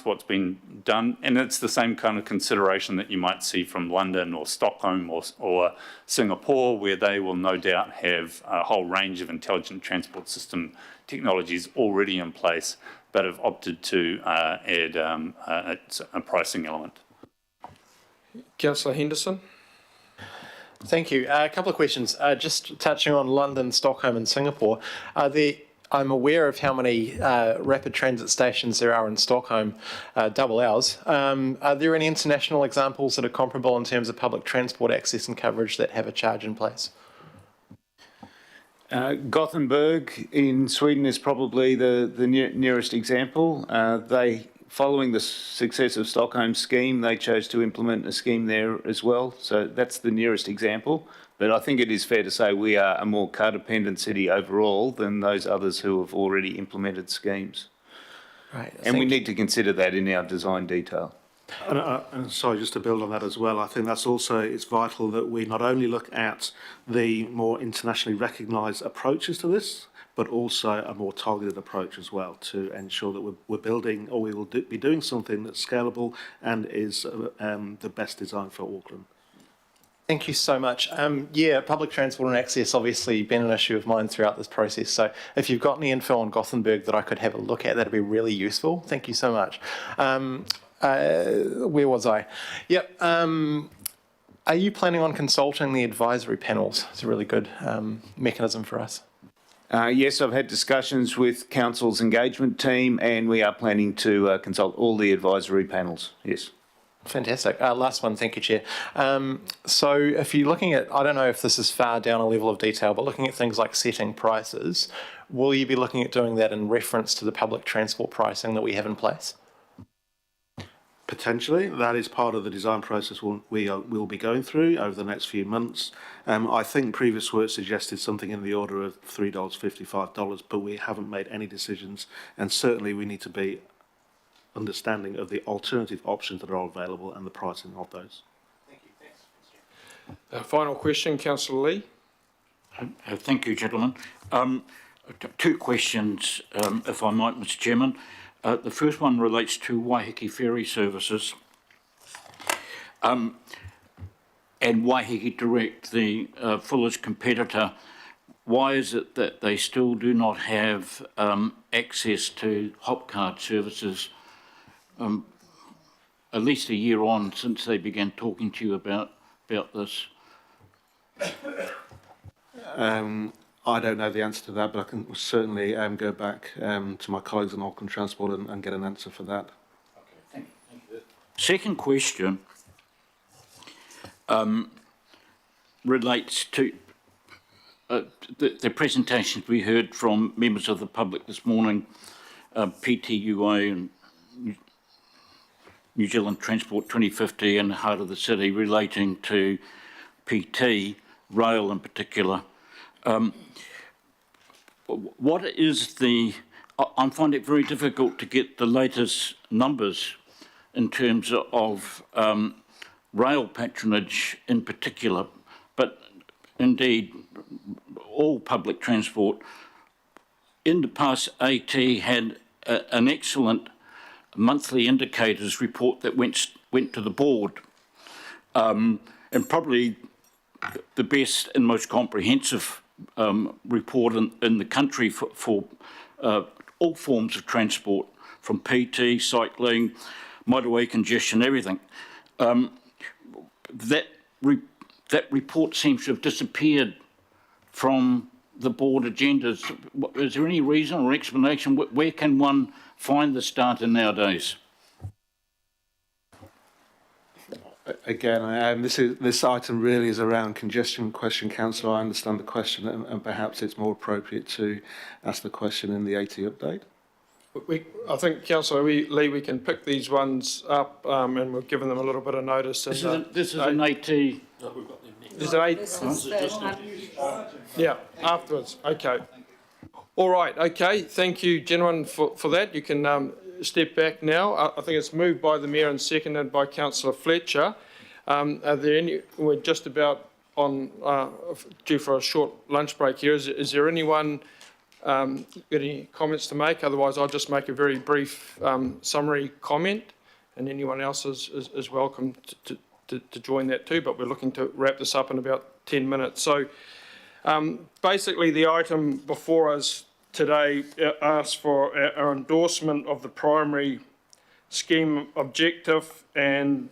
what's been done, and it's the same kind of consideration that you might see from London or Stockholm or Singapore, where they will no doubt have a whole range of intelligent transport system technologies already in place, but have opted to add a pricing element. Councillor Henderson. Thank you. A couple of questions. Just touching on London, Stockholm and Singapore, I'm aware of how many rapid transit stations there are in Stockholm, double ours. Are there any international examples that are comparable in terms of public transport access and coverage that have a charge in place? Gothenburg in Sweden is probably the nearest example. Following the success of Stockholm's scheme, they chose to implement a scheme there as well. So that's the nearest example. But I think it is fair to say we are a more car-dependent city overall than those others who have already implemented schemes. Right. And we need to consider that in our design detail. And sorry, just to build on that as well, I think that's also, it's vital that we not only look at the more internationally recognised approaches to this, but also a more targeted approach as well to ensure that we're building, or we will be doing something that's scalable and is the best design for Auckland. Thank you so much. Yeah, public transport and access obviously been an issue of mine throughout this process. So if you've got any info on Gothenburg that I could have a look at, that'd be really useful. Thank you so much. Where was I? Yep. Are you planning on consulting the advisory panels? It's a really good mechanism for us. Yes, I've had discussions with Council's engagement team, and we are planning to consult all the advisory panels. Yes. Fantastic. Last one, thank you, Chair. So if you're looking at, I don't know if this is far down a level of detail, but looking at things like setting prices, will you be looking at doing that in reference to the public transport pricing that we have in place? Potentially, that is part of the design process we'll be going through over the next few months. I think previous work suggested something in the order of $3.55, but we haven't made any decisions, and certainly we need to be understanding of the alternative options that are available and the pricing of those. Thank you. Thanks. Final question, Councillor Lee. Thank you, gentlemen. Two questions, if I might, Mr. Chairman. The first one relates to Waiheke ferry services and Waiheke Direct, the Fuller's competitor. Why is it that they still do not have access to hop card services at least a year on since they began talking to you about this? I don't know the answer to that, but I can certainly go back to my colleagues in Auckland Transport and get an answer for that. Okay, thank you. Second question relates to the presentations we heard from members of the public this morning, PTUA and New Zealand Transport 2050 and the heart of the city relating to PT, rail in particular. What is I find it very difficult to get the latest numbers in terms of rail patronage in particular, but indeed all public transport. In the past, AT had an excellent monthly indicators report that went to the board, and probably the best and most comprehensive report in the country for all forms of transport, from PT, cycling, motorway congestion, everything. That report seems to have disappeared from the board agendas. Is there any reason or explanation? Where can one find this data nowadays? Again, this item really is around congestion question, Councillor. I understand the question, and perhaps it's more appropriate to ask the question in the AT update. I think, Councillor Lee, we can pick these ones up, and we've given them a little bit of notice. This is an AT. No, we've got them next. Is it AT? Yeah, afterwards. Okay. All right. Okay. Thank you, gentlemen, for that. You can step back now. I think it's moved by the Mayor and seconded by Councillor Fletcher. Are there any? We're just about on due for a short lunch break here. Is there anyone got any comments to make? Otherwise, I'll just make a very brief summary comment, and anyone else is welcome to join that too. But we're looking to wrap this up in about 10 minutes. So basically, the item before us today asks for our endorsement of the primary scheme objective, and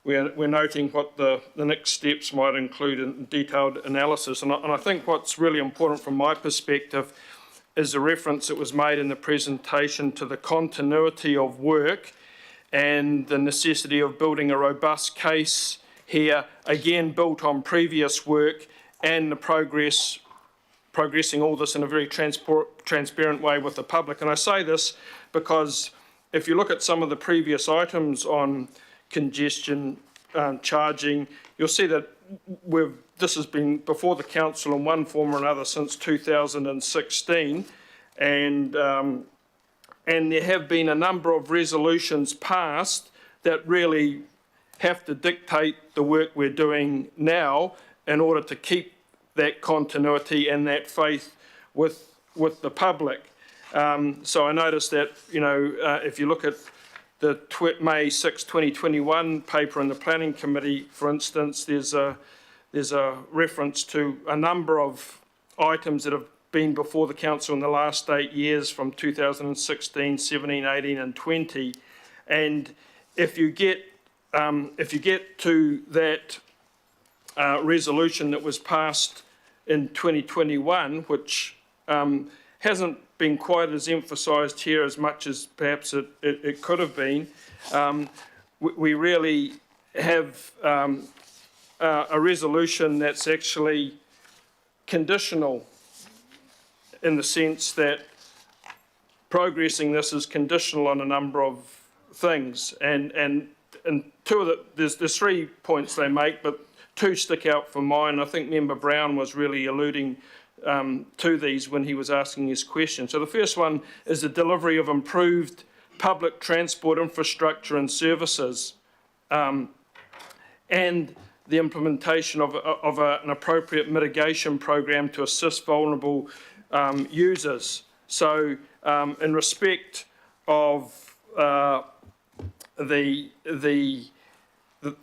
we're noting what the next steps might include in detailed analysis. And I think what's really important from my perspective is the reference that was made in the presentation to the continuity of work and the necessity of building a robust case here, again built on previous work and the progress progressing all this in a very transparent way with the public. And I say this because if you look at some of the previous items on congestion charging, you'll see that this has been before the council in one form or another since 2016, and there have been a number of resolutions passed that really have to dictate the work we're doing now in order to keep that continuity and that faith with the public. So I noticed that, you know, if you look at the May 6, 2021 paper in the Planning Committee, for instance, there's a reference to a number of items that have been before the council in the last 8 years, from 2016, 17, 18 and 20. And if you get to that resolution that was passed in 2021, which hasn't been quite as emphasised here as much as perhaps it could have been, we really have a resolution that's actually conditional, in the sense that progressing this is conditional on a number of things, and two of there's 3 points they make, but 2 stick out for mine. I think Member Brown was really alluding to these when he was asking his question. So the first one is the delivery of improved public transport infrastructure and services, and the implementation of an appropriate mitigation program to assist vulnerable users. So in respect of the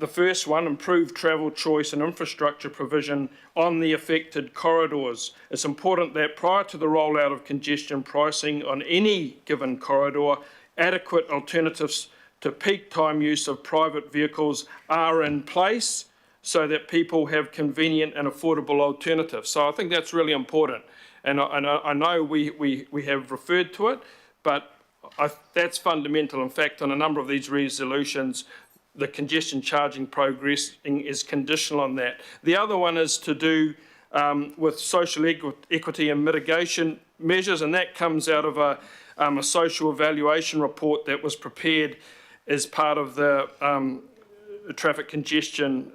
first one, improved travel choice and infrastructure provision on the affected corridors. It's important that prior to the rollout of congestion pricing on any given corridor, adequate alternatives to peak time use of private vehicles are in place so that people have convenient and affordable alternatives. So I think that's really important. And I know we have referred to it, but that's fundamental. In fact, on a number of these resolutions, the congestion charging progressing is conditional on that. The other one is to do with social equity and mitigation measures, and that comes out of a social evaluation report that was prepared as part of the traffic congestion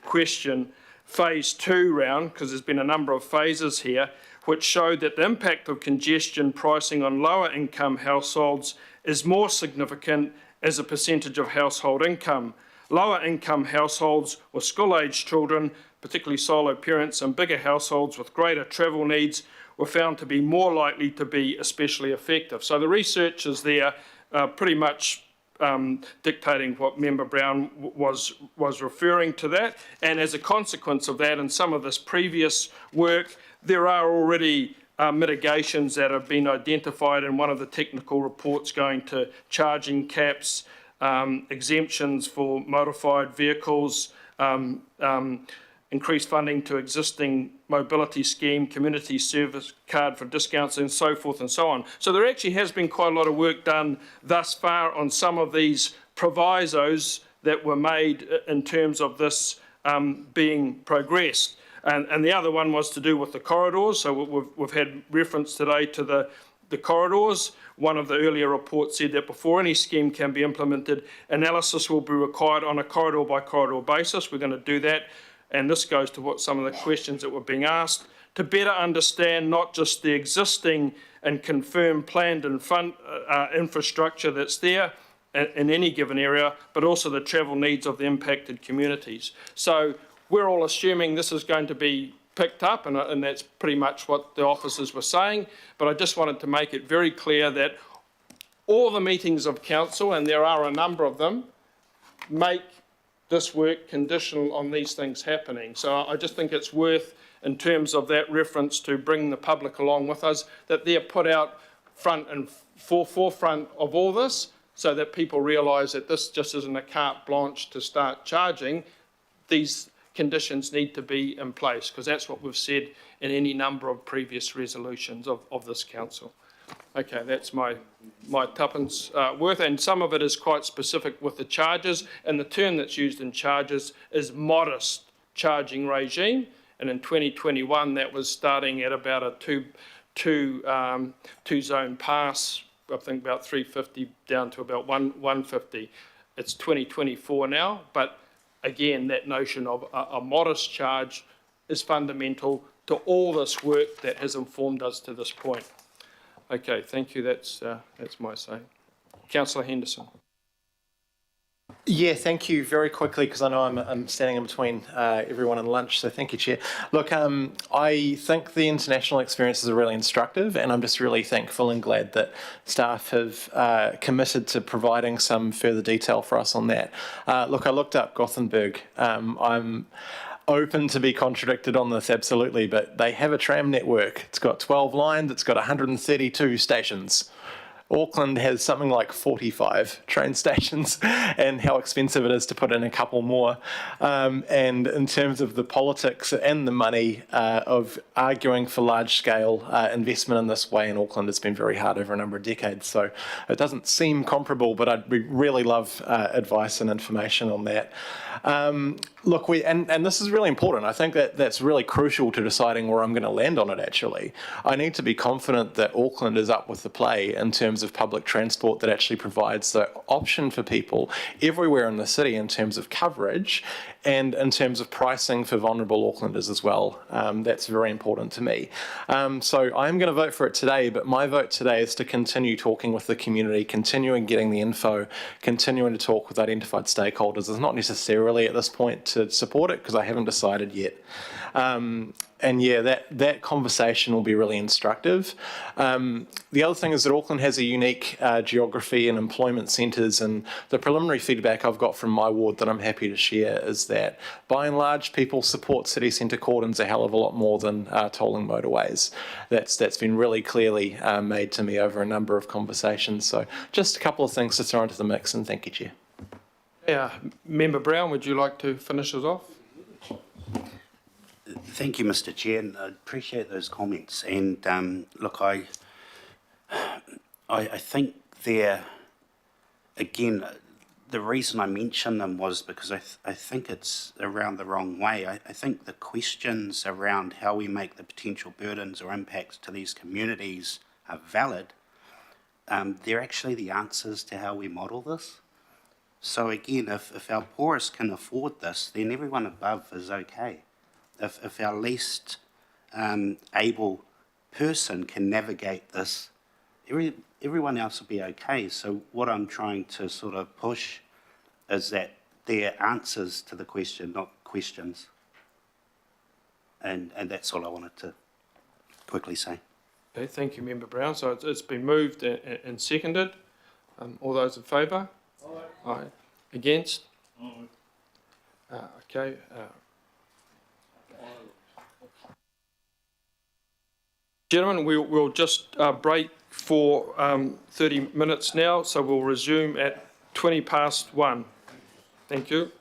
question phase 2 round, because there's been a number of phases here, which showed that the impact of congestion pricing on lower income households is more significant as a percentage of household income. Lower income households with school-aged children, particularly solo parents, and bigger households with greater travel needs were found to be more likely to be especially effective. So the research is there, pretty much dictating what Member Brown was referring to that. And as a consequence of that, and some of this previous work, there are already mitigations that have been identified in one of the technical reports going to charging caps, exemptions for motorified vehicles, increased funding to existing mobility scheme, community service card for discounts, and so forth and so on. So there actually has been quite a lot of work done thus far on some of these provisos that were made in terms of this being progressed. And the other one was to do with the corridors. So we've had reference today to the corridors. One of the earlier reports said that before any scheme can be implemented, analysis will be required on a corridor by corridor basis. We're going to do that. And this goes to what some of the questions that were being asked, to better understand not just the existing and confirmed planned and fund infrastructure that's there in any given area, but also the travel needs of the impacted communities. So we're all assuming this is going to be picked up, and that's pretty much what the officers were saying. But I just wanted to make it very clear that all the meetings of council, and there are a number of them, make this work conditional on these things happening. So I just think it's worth, in terms of that reference, to bring the public along with us, that they're put out front and forefront of all this, so that people realise that this just isn't a carte blanche to start charging. These conditions need to be in place, because that's what we've said in any number of previous resolutions of this council. Okay, that's my tuppence worth, and some of it is quite specific with the charges, and the term that's used in charges is modest charging regime, and in 2021 that was starting at about a two zone pass, I think about 350 down to about 150. It's 2024 now, but again, that notion of a modest charge is fundamental to all this work that has informed us to this point. Okay, thank you. That's my say. Councillor Henderson. Yeah, thank you. Very quickly, because I know I'm standing in between everyone and lunch, so thank you, Chair. Look, I think the international experiences are really instructive, and I'm just really thankful and glad that staff have committed to providing some further detail for us on that. Look, I looked up Gothenburg. I'm open to be contradicted on this, absolutely, but they have a tram network. It's got 12 lines, it's got 132 stations. Auckland has something like 45 train stations, and how expensive it is to put in a couple more. And in terms of the politics and the money of arguing for large-scale investment in this way in Auckland, it's been very hard over a number of decades. So it doesn't seem comparable, but I'd really love advice and information on that. Look, and this is really important. I think that that's really crucial to deciding where I'm going to land on it, actually. I need to be confident that Auckland is up with the play in terms of public transport that actually provides the option for people everywhere in the city in terms of coverage and in terms of pricing for vulnerable Aucklanders as well. That's very important to me. So I'm going to vote for it today, but my vote today is to continue talking with the community, continuing getting the info, continuing to talk with identified stakeholders. It's not necessarily at this point to support it because I haven't decided yet. And yeah, that conversation will be really instructive. The other thing is that Auckland has a unique geography and employment centres, and the preliminary feedback I've got from my ward that I'm happy to share is that by and large people support city centre cordons a hell of a lot more than tolling motorways. That's been really clearly made to me over a number of conversations. So just a couple of things to throw into the mix, and thank you, Chair. Yeah, Member Brown, would you like to finish us off? Thank you, Mr. Chair, and I appreciate those comments. And look, I think again, the reason I mention them was because I think it's around the wrong way. I think the questions around how we make the potential burdens or impacts to these communities are valid. They're actually the answers to how we model this. So again, if our poorest can afford this, then everyone above is okay. If our least able person can navigate this, everyone else will be okay. So what I'm trying to sort of push is that they're answers to the question, not questions. And that's all I wanted to quickly say. Okay, thank you, Member Brown. So it's been moved and seconded. All those in favour? Aye. Aye. Against? Aye. Okay. Gentlemen, we'll just break for 30 minutes now, so we'll resume at 1:20. Thank you.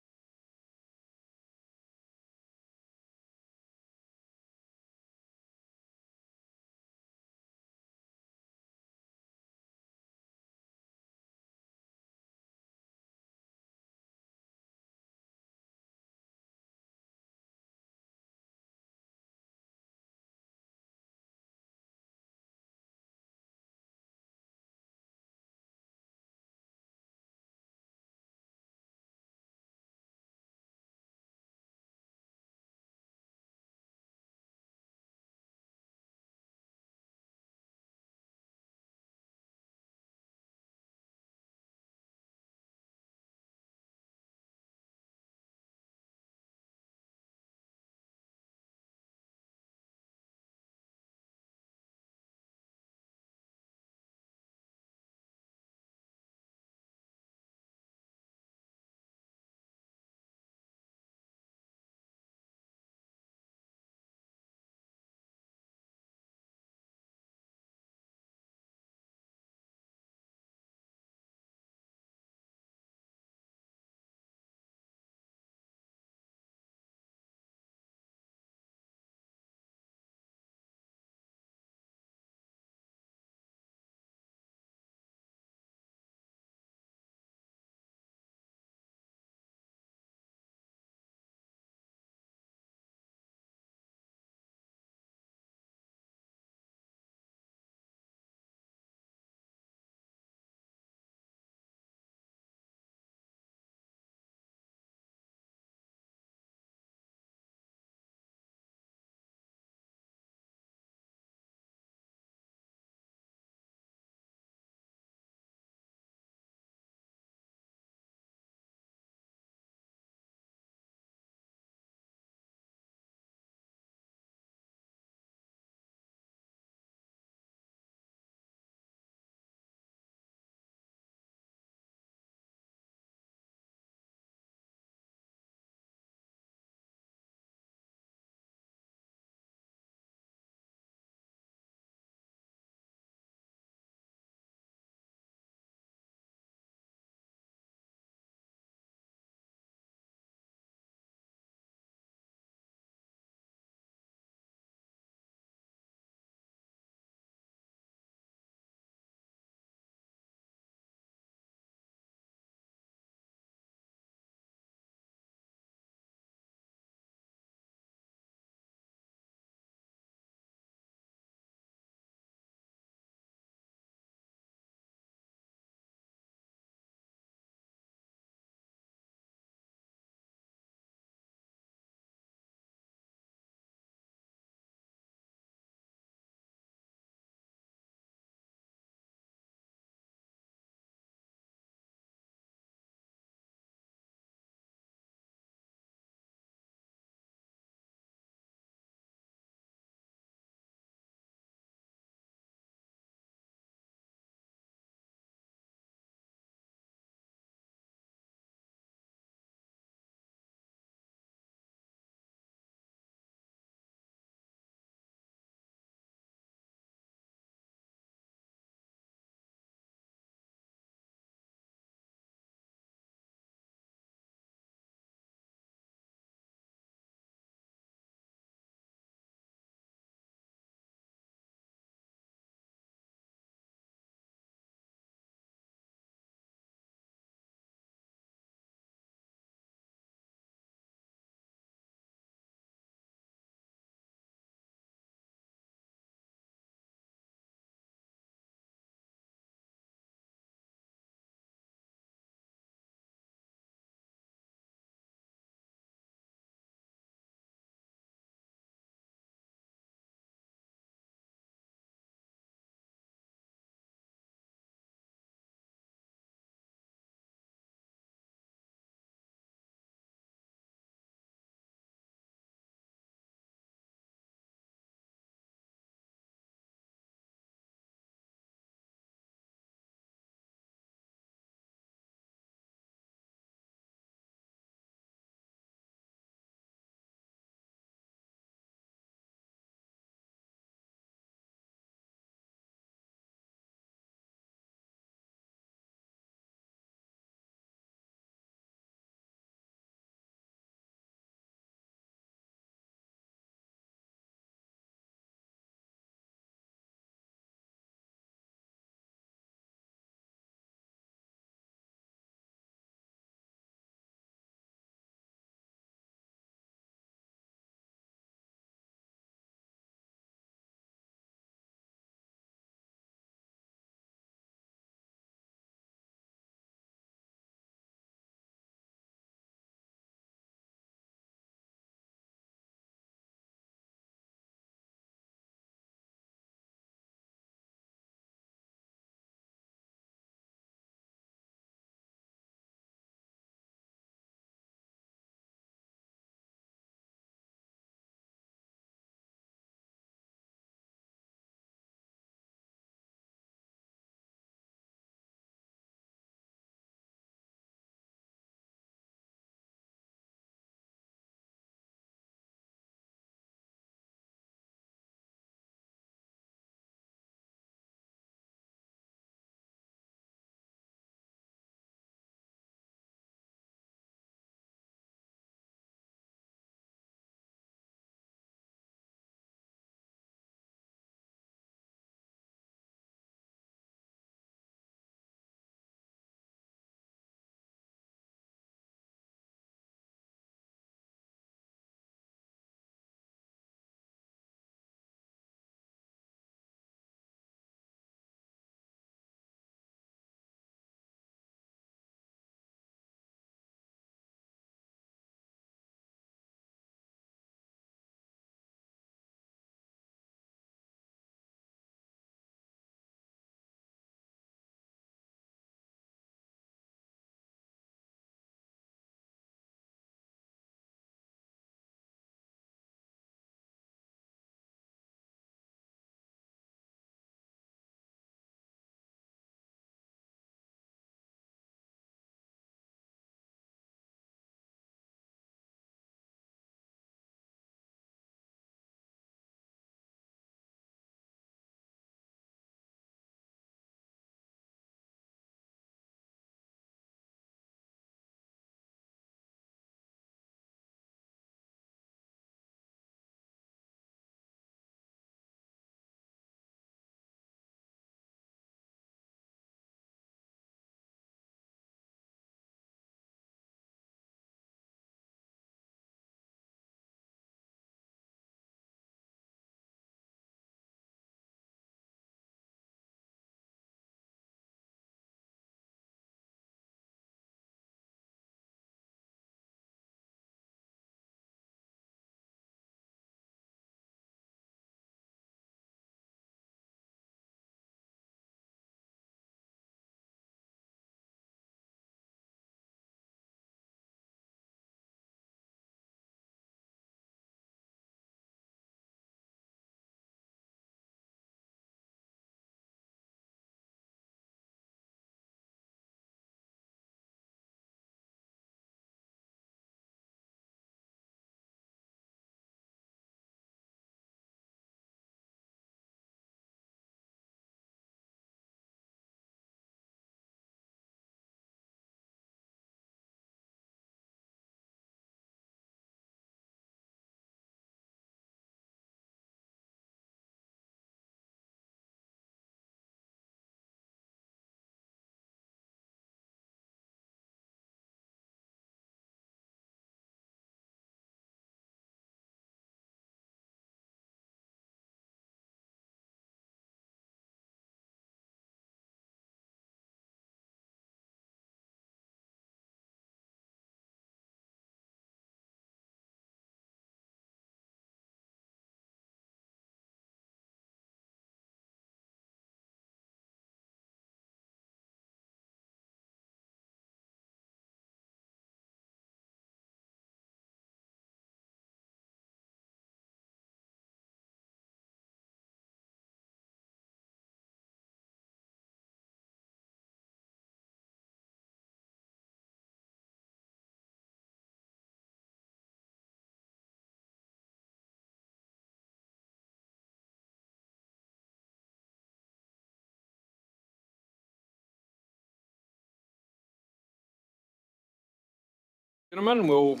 Gentlemen, we'll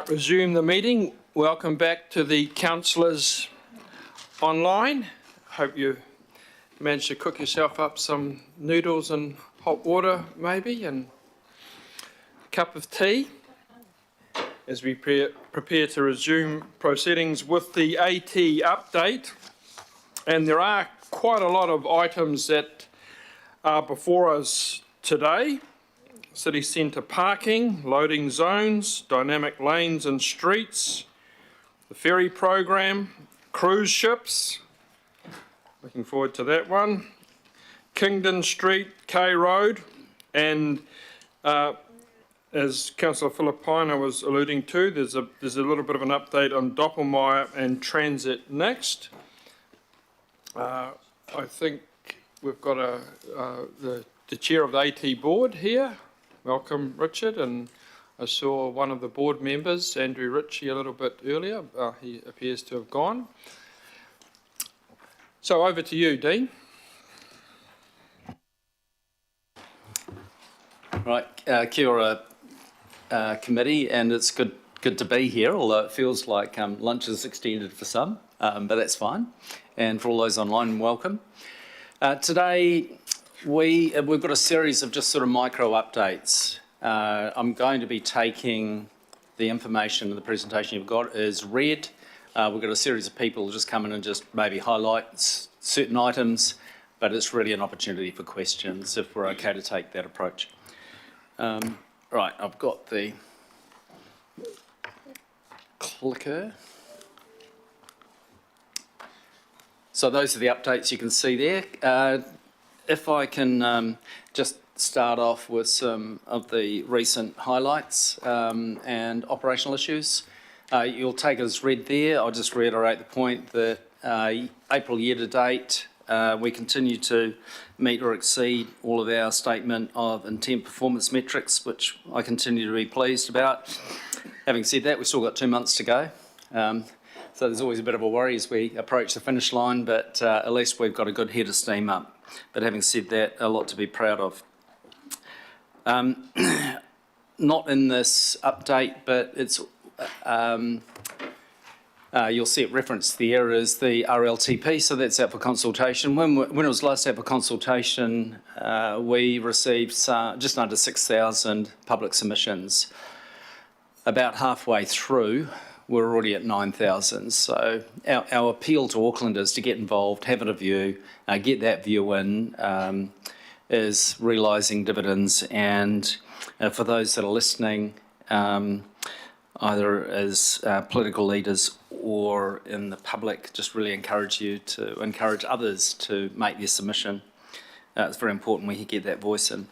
resume the meeting. Welcome back to the councillors online. Hope you managed to cook yourself up some noodles and hot water maybe and a cup of tea as we prepare to resume proceedings with the AT update. And there are quite a lot of items that are before us today. City centre parking, loading zones, dynamic lanes and streets, the ferry program, cruise ships, looking forward to that one, Kingdon Street, K Road, and as Councillor Filipaina was alluding to, there's a little bit of an update on Doppelmayr and Transit next. I think we've got the chair of the AT board here. Welcome, Richard, and I saw one of the board members, Andrew Ritchie, a little bit earlier. He appears to have gone. So over to you, Dean. Right, kia ora, committee, and it's good to be here, although it feels like lunch is extended for some, but that's fine. And for all those online, welcome. Today, we've got a series of just sort of micro updates. I'm going to be taking the information in the presentation you've got as read. We've got a series of people just come in and just maybe highlight certain items, but it's really an opportunity for questions if we're okay to take that approach. Right, I've got the clicker. So those are the updates you can see there. If I can just start off with some of the recent highlights and operational issues. You'll take it as read there. I'll just reiterate the point that April year to date, we continue to meet or exceed all of our statement of intent performance metrics, which I continue to be pleased about. Having said that, we've still got 2 months to go. So there's always a bit of a worry as we approach the finish line, but at least we've got a good head of steam up. But having said that, a lot to be proud of. Not in this update, but it's you'll see it referenced there is the RLTP, so that's out for consultation. When it was last out for consultation, we received just under 6,000 public submissions. About halfway through, we're already at 9,000. So our appeal to Auckland is to get involved, have a view, get that view in, is realising dividends. And for those that are listening, either as political leaders or in the public, just really encourage you to encourage others to make their submission. It's very important we get that voice in.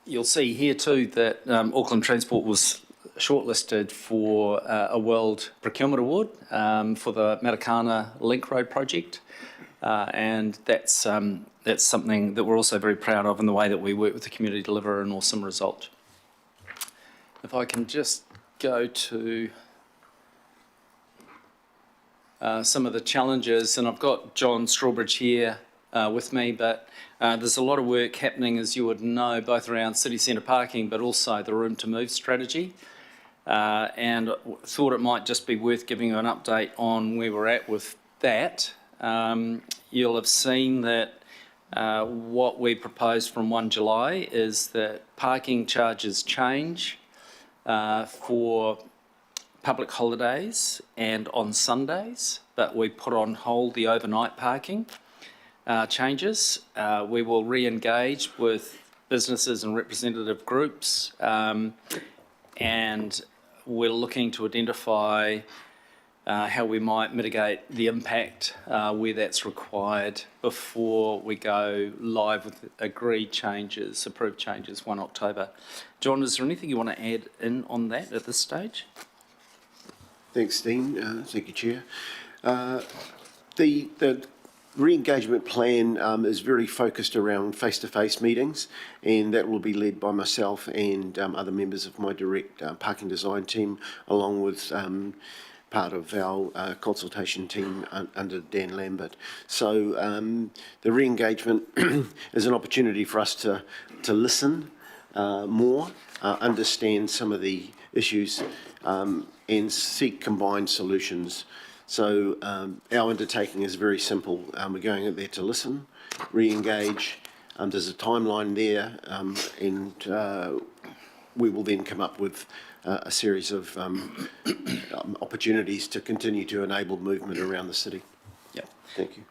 You'll see here too that Auckland Transport was shortlisted for a World Procurement Award for the Matakana Link Road project, and that's something that we're also very proud of in the way that we work with the community to deliver an awesome result. If I can just go to some of the challenges, and I've got John Strawbridge here with me, but there's a lot of work happening, as you would know, both around city centre parking, but also the room to move strategy. And thought it might just be worth giving you an update on where we're at with that. You'll have seen that what we proposed from 1 July is that parking charges change for public holidays and on Sundays, but we put on hold the overnight parking changes. We will re-engage with businesses and representative groups, and we're looking to identify how we might mitigate the impact where that's required before we go live with agreed changes, approved changes 1 October. John, is there anything you want to add in on that at this stage? Thanks, Dean. Thank you, Chair. The re-engagement plan is very focused around face-to-face meetings, and that will be led by myself and other members of my direct parking design team, along with part of our consultation team under Dan Lambert. So the re-engagement is an opportunity for us to listen more, understand some of the issues, and seek combined solutions. So our undertaking is very simple. We're going out there to listen, re-engage. There's a timeline there, and we will then come up with a series of opportunities to continue to enable movement around the city. Yeah. Thank you.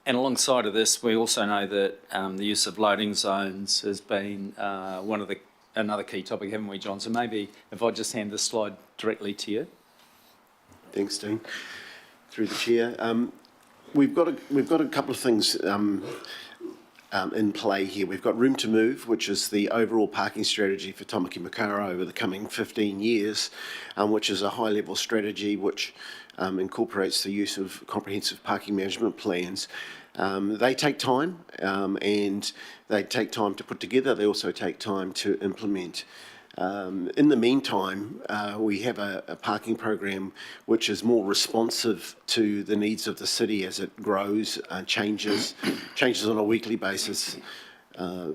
And alongside of this, we also know that the use of loading zones has been another key topic, haven't we, John? So maybe if I just hand this slide directly to you. Thanks, Dean. Through the chair, we've got a couple of things in play here. We've got Room to Move, which is the overall parking strategy for Tamaki Makaurau over the coming 15 years, which is a high-level strategy which incorporates the use of comprehensive parking management plans. They take time, and they take time to put together. They also take time to implement. In the meantime, we have a parking program which is more responsive to the needs of the city as it grows, changes on a weekly basis.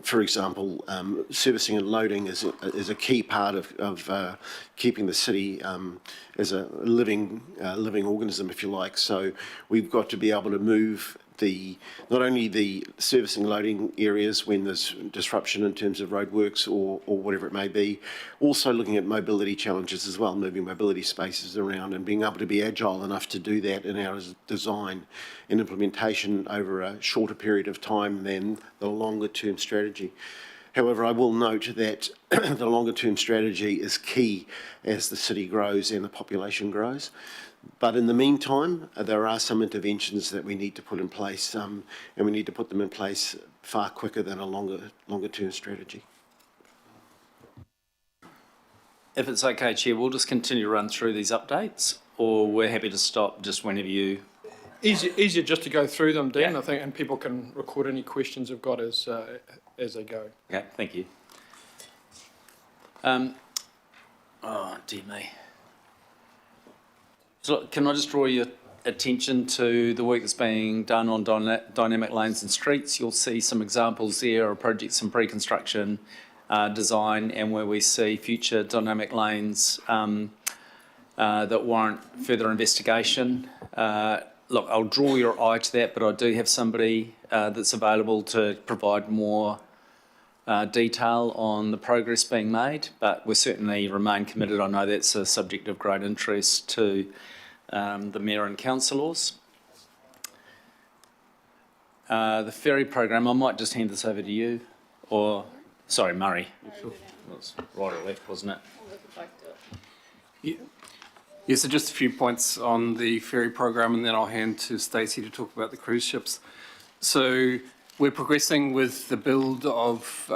For example, servicing and loading is a key part of keeping the city as a living organism, if you like. So we've got to be able to move not only the servicing loading areas when there's disruption in terms of roadworks or whatever it may be, also looking at mobility challenges as well, moving mobility spaces around and being able to be agile enough to do that in our design and implementation over a shorter period of time than the longer term strategy. However, I will note that the longer term strategy is key as the city grows and the population grows. But in the meantime, there are some interventions that we need to put in place, and we need to put them in place far quicker than a longer term strategy. If it's okay, Chair, we'll just continue to run through these updates, or we're happy to stop just whenever you... Easier just to go through them, Dan, I think, and people can record any questions they've got as they go. Okay, thank you. Oh, dear me. So can I just draw your attention to the work that's being done on dynamic lanes and streets? You'll see some examples there of projects in pre-construction design and where we see future dynamic lanes that warrant further investigation. Look, I'll draw your eye to that, but I do have somebody that's available to provide more detail on the progress being made, but we certainly remain committed. I know that's a subject of great interest to the Mayor and councillors. The ferry program, I might just hand this over to you, or, sorry, Murray. Sure. It was right or left, wasn't it? Yeah, so just a few points on the ferry program, and then I'll hand to Stacey to talk about the cruise ships. So we're progressing with the build of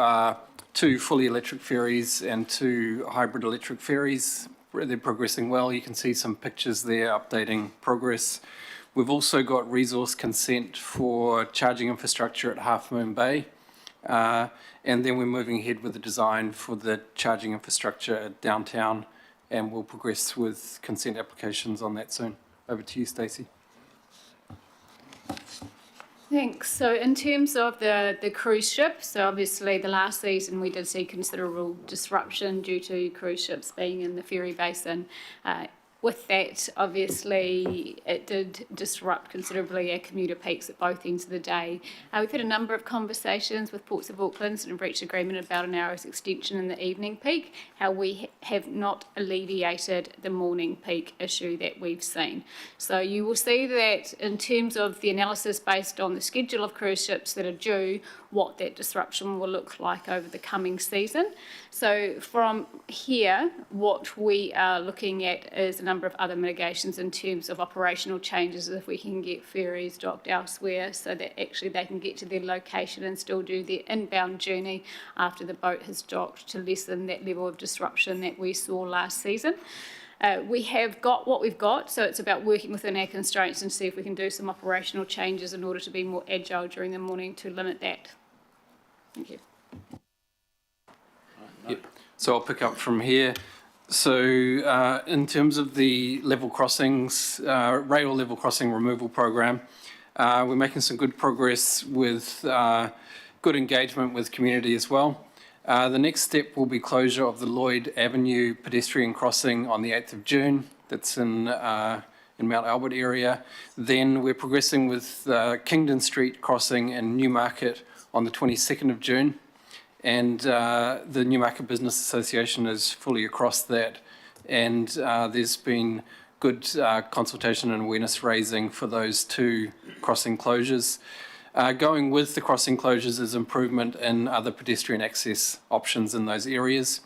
2 fully electric ferries and 2 hybrid electric ferries. They're progressing well. You can see some pictures there updating progress. We've also got resource consent for charging infrastructure at Half Moon Bay. And then we're moving ahead with the design for the charging infrastructure at downtown, and we'll progress with consent applications on that soon. Over to you, Stacey. Thanks. So in terms of the cruise ship, so obviously the last season we did see considerable disruption due to cruise ships being in the ferry basin. With that, obviously, it did disrupt considerably our commuter peaks at both ends of the day. We've had a number of conversations with Ports of Auckland and reached agreement about an hour's extension in the evening peak. How we have not alleviated the morning peak issue that we've seen. So you will see that in terms of the analysis based on the schedule of cruise ships that are due, what that disruption will look like over the coming season. So from here, what we are looking at is a number of other mitigations in terms of operational changes if we can get ferries docked elsewhere so that actually they can get to their location and still do their inbound journey after the boat has docked to lessen that level of disruption that we saw last season. We have got what we've got, so it's about working within our constraints and see if we can do some operational changes in order to be more agile during the morning to limit that. Thank you. Yep. So I'll pick up from here. So in terms of the level crossings, rail level crossing removal program, we're making some good progress with good engagement with community as well. The next step will be closure of the Lloyd Avenue pedestrian crossing on the 8th of June. That's in Mount Albert area. Then we're progressing with Kingdon Street crossing in Newmarket on the 22nd of June. And the Newmarket Business Association is fully across that. And there's been good consultation and awareness raising for those two crossing closures. Going with the crossing closures is improvement in other pedestrian access options in those areas.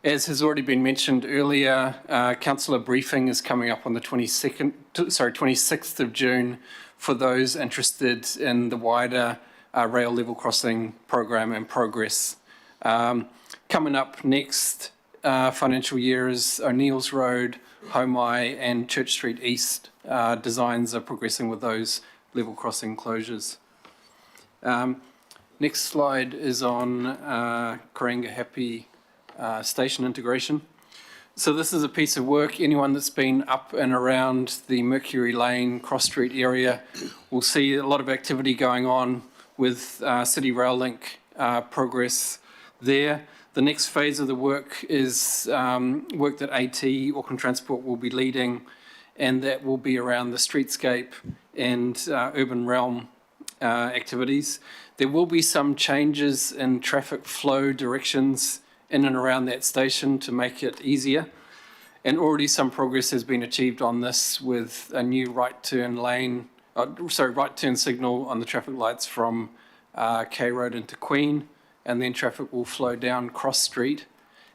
As has already been mentioned earlier, councillor briefing is coming up on the 26th of June for those interested in the wider rail level crossing program and progress. Coming up next financial year is O'Neill's Road, Homai and Church Street East. Designs are progressing with those level crossing closures. Next slide is on Karenga Happy station integration. So this is a piece of work. Anyone that's been up and around the Mercury Lane Cross Street area will see a lot of activity going on with City Rail Link progress there. The next phase of the work is work that AT, Auckland Transport, will be leading, and that will be around the streetscape and urban realm activities. There will be some changes in traffic flow directions in and around that station to make it easier. And already some progress has been achieved on this with a new right turn signal on the traffic lights from K Road into Queen, and then traffic will flow down Cross Street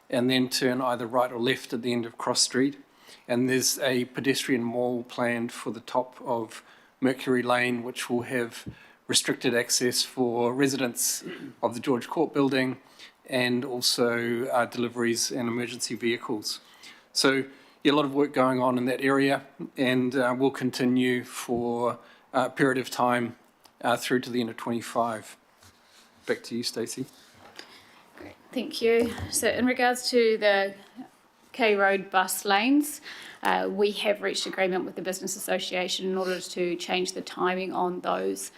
and then turn either right or left at the end of Cross Street. And there's a pedestrian mall planned for the top of Mercury Lane, which will have restricted access for residents of the George Court building and also deliveries and emergency vehicles. So yeah, a lot of work going on in that area, and will continue for a period of time through to the end of 25. Back to you, Stacey. Great, thank you. So in regards to the K Road bus lanes, we have reached agreement with the Business Association in order to change the timing on those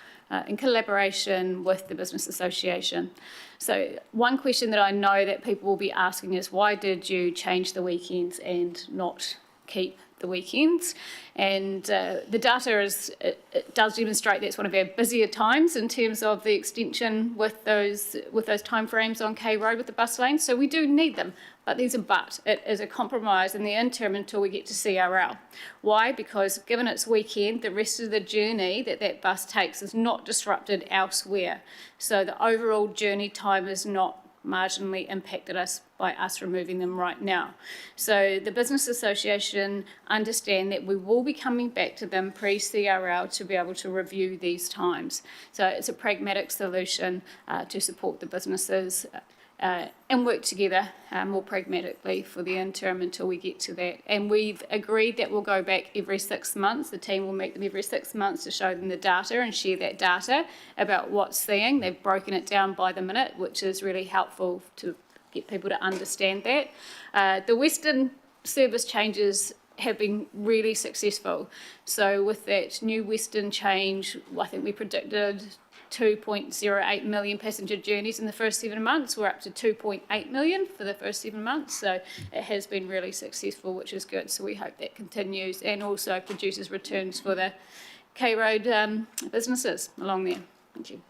in collaboration with the Business Association. So one question that I know that people will be asking is, why did you change the weekends and not keep the weekends? And the data it does demonstrate that's one of our busier times in terms of the extension with those timeframes on K Road with the bus lanes. So we do need them, but there's a but. It is a compromise in the interim until we get to CRL. Why? Because given it's weekend, the rest of the journey that bus takes is not disrupted elsewhere. So the overall journey time is not marginally impacted us by us removing them right now. So the Business Association understand that we will be coming back to them pre-CRL to be able to review these times. So it's a pragmatic solution to support the businesses and work together more pragmatically for the interim until we get to that. And we've agreed that we'll go back every 6 months. The team will meet them every 6 months to show them the data and share that data about what's seeing. They've broken it down by the minute, which is really helpful to get people to understand that. The Western service changes have been really successful. So with that new Western change, I think we predicted 2.08 million passenger journeys in the first 7 months. We're up to 2.8 million for the first 7 months. So it has been really successful, which is good. So we hope that continues and also produces returns for the K Road businesses along there. Thank you.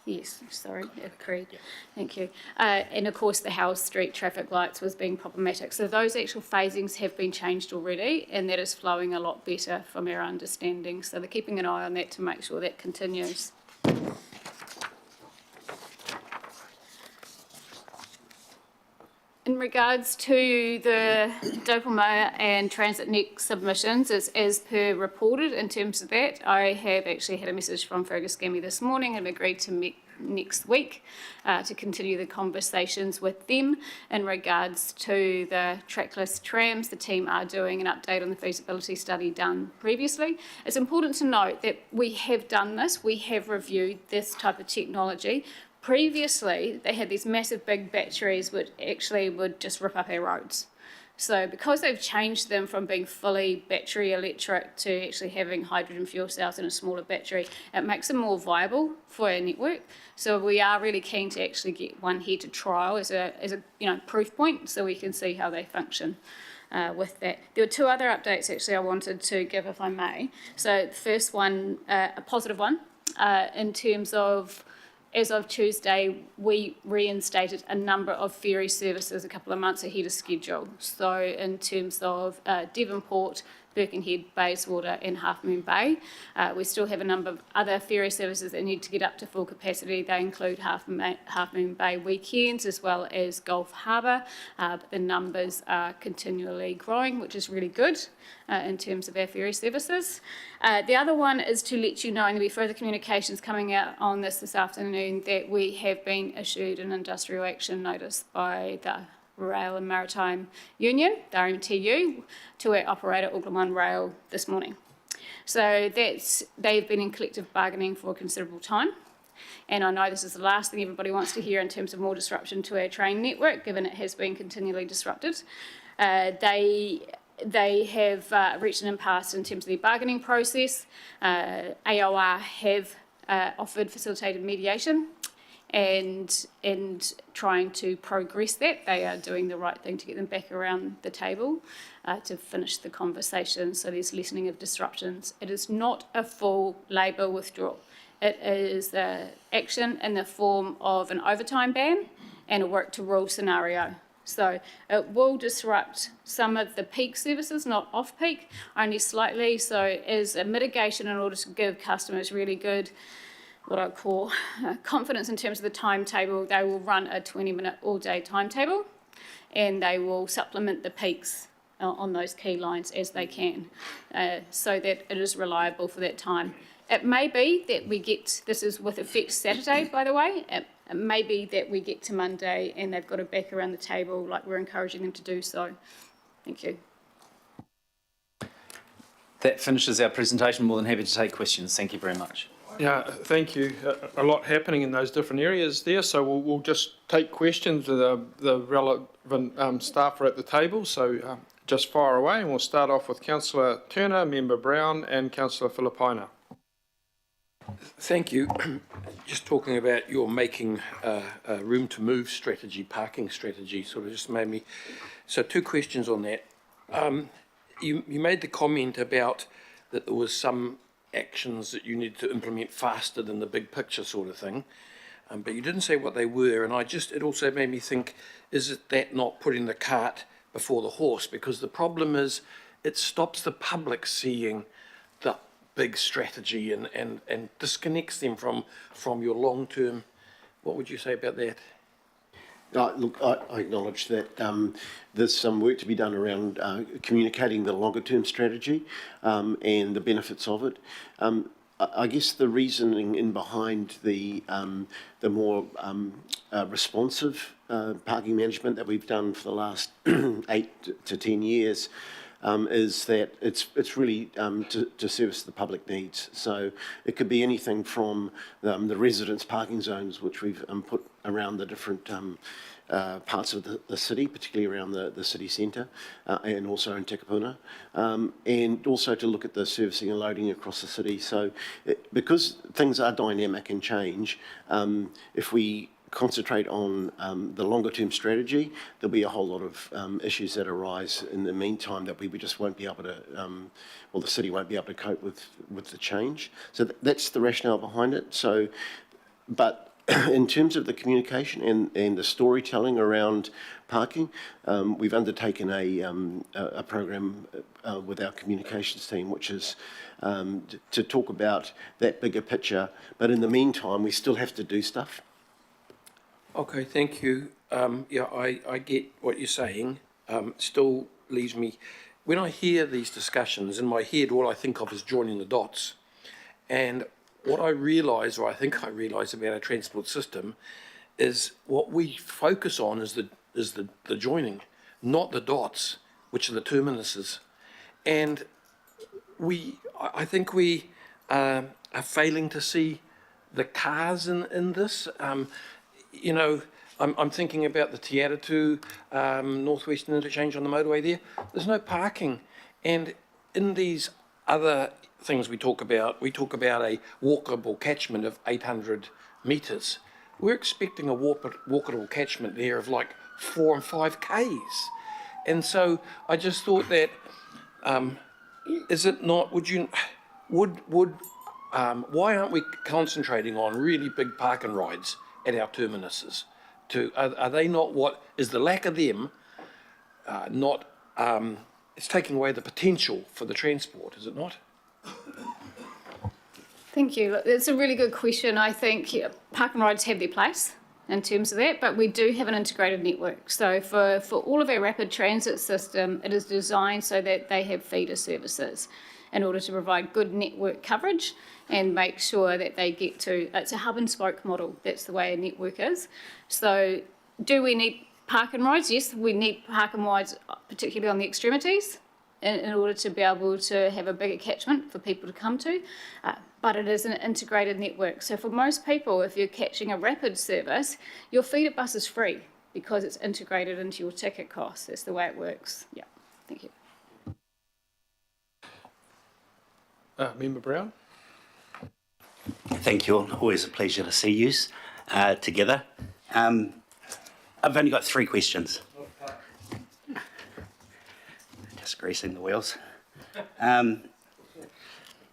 Yes, sorry, agreed. Thank you. And of course, the Howell Street traffic lights was being problematic. So those actual phasings have been changed already, and that is flowing a lot better from our understanding. So they're keeping an eye on that to make sure that continues. In regards to the Dopelma and Transit Next submissions, as per reported in terms of that, I have actually had a message from Fergus Gammy this morning and agreed to meet next week to continue the conversations with them in regards to the trackless trams. The team are doing an update on the feasibility study done previously. It's important to note that we have done this, we have reviewed this type of technology previously they had these massive big batteries which actually would just rip up our roads. So because they've changed them from being fully battery electric to actually having hydrogen fuel cells in a smaller battery, it makes them more viable for our network. So we are really keen to actually get one here to trial as a proof point, so we can see how they function. With that. There were two other updates actually I wanted to give, if I may. So the first one, a positive one, in terms of, as of Tuesday, we reinstated a number of ferry services a couple of months ahead of schedule. So in terms of Devonport, Birkenhead, Bayswater and Half Moon Bay. We still have a number of other ferry services that need to get up to full capacity. They include Half Moon Bay weekends as well as Gulf Harbour. But the numbers are continually growing, which is really good in terms of our ferry services. The other one is to let you know, and there'll be further communications coming out on this afternoon, that we have been issued an industrial action notice by the Rail and Maritime Union, the RMTU, to our operator Auckland One Rail this morning. So they've been in collective bargaining for a considerable time, and I know this is the last thing everybody wants to hear in terms of more disruption to our train network, given it has been continually disrupted. They have reached an impasse in terms of their bargaining process. AOR have offered facilitated mediation, and trying to progress that. They are doing the right thing to get them back around the table to finish the conversation, so there's lessening of disruptions. It is not a full labour withdrawal. It is action in the form of an overtime ban and a work to rule scenario. So it will disrupt some of the peak services, not off-peak, only slightly. So as a mitigation in order to give customers really good, what I call confidence in terms of the timetable, they will run a 20-minute all-day timetable, and they will supplement the peaks on those key lines as they can, so that it is reliable for that time. It may be that we get, this is with effect Saturday, by the way, it may be that we get to Monday and they've got it back around the table, like we're encouraging them to do so. Thank you. That finishes our presentation. More than happy to take questions. Thank you very much. Yeah, thank you. A lot happening in those different areas there, so we'll just take questions with the relevant staff are at the table, so just fire away, and we'll start off with Councillor Turner, Member Brown and Councillor Filipaina. Thank you. Just talking about your making a room to move strategy, parking strategy, sort of just made me... So two questions on that. You made the comment about that there was some actions that you need to implement faster than the big picture sort of thing, but you didn't say what they were, and it also made me think, is it that not putting the cart before the horse? Because the problem is it stops the public seeing the big strategy and disconnects them from your long-term. What would you say about that? Look, I acknowledge that there's some work to be done around communicating the longer-term strategy and the benefits of it. I guess the reasoning in behind the more responsive parking management that we've done for the last 8 to 10 years is that it's really to service the public needs. So it could be anything from the residents' parking zones, which we've put around the different parts of the city, particularly around the city centre and also in Tekapuna, and also to look at the servicing and loading across the city. So because things are dynamic and change, if we concentrate on the longer term strategy, there'll be a whole lot of issues that arise in the meantime that we just won't be able to, well, the city won't be able to cope with the change. So that's the rationale behind it. So, but in terms of the communication and the storytelling around parking, we've undertaken a program with our communications team, which is to talk about that bigger picture. But in the meantime, we still have to do stuff. Okay, thank you. Yeah, I get what you're saying. Still leaves me, when I hear these discussions, in my head, all I think of is joining the dots. And what I realise, or I think I realise about our transport system, is what we focus on is the joining, not the dots, which are the terminuses. And I think we are failing to see the cars in this. You know, I'm thinking about the Te Aratu Northwestern Interchange on the motorway there. There's no parking. And in these other things we talk about a walkable catchment of 800 metres. We're expecting a walkable catchment there of like 4 and 5 Ks. And so I just thought that, is it not, why aren't we concentrating on really big park and rides at our terminuses? Are they not what, is the lack of them it's taking away the potential for the transport, is it not? Thank you. Look, it's a really good question. I think park and rides have their place in terms of that, but we do have an integrated network. So for all of our rapid transit system, it is designed so that they have feeder services in order to provide good network coverage and make sure that they get to, it's a hub and spoke model. That's the way a network is. So do we need park and rides? Yes, we need park and rides, particularly on the extremities, in order to be able to have a bigger catchment for people to come to. But it is an integrated network. So for most people, if you're catching a rapid service, your feeder bus is free because it's integrated into your ticket cost. That's the way it works. Yeah, thank you. Member Brown? Thank you all. Always a pleasure to see you together. I've only got 3 questions. Just greasing the wheels.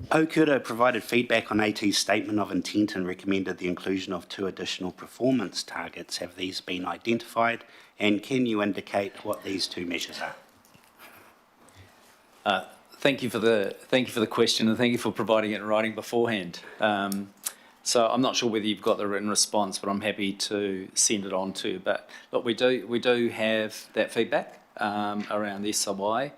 Okura provided feedback on AT's statement of intent and recommended the inclusion of 2 additional performance targets. Have these been identified, and can you indicate what these 2 measures are? Thank you for the question, and thank you for providing it in writing beforehand. So I'm not sure whether you've got the written response, but I'm happy to send it on to you. But look, we do have that feedback around the SOI.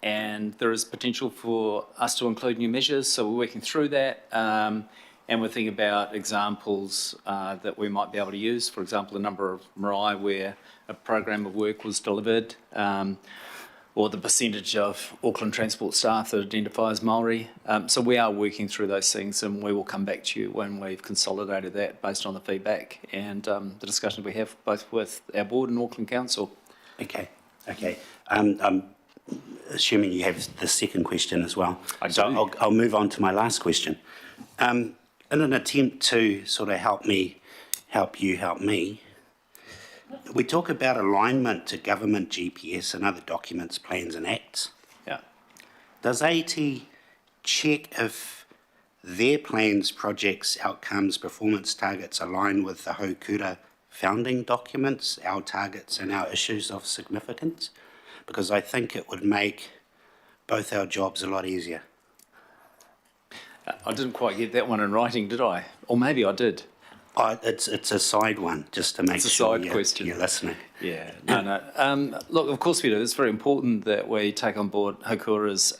And there is potential for us to include new measures, so we're working through that, and we're thinking about examples that we might be able to use. For example, the number of marae where a program of work was delivered, or the percentage of Auckland transport staff that identify as Māori. So we are working through those things, and we will come back to you when we've consolidated that based on the feedback and the discussions we have both with our board and Auckland Council. Okay. I'm assuming you have the second question as well. So I'll move on to my last question. In an attempt to sort of help me, we talk about alignment to government GPS and other documents, plans and acts. Yeah. Does AT check if their plans, projects, outcomes, performance targets align with the Haukura founding documents, our targets and our issues of significance? Because I think it would make both our jobs a lot easier. I didn't quite get that one in writing, did I? Or maybe I did. It's a side one, just to make sure you're listening. Yeah, no. Look, of course we do. It's very important that we take on board Haukura's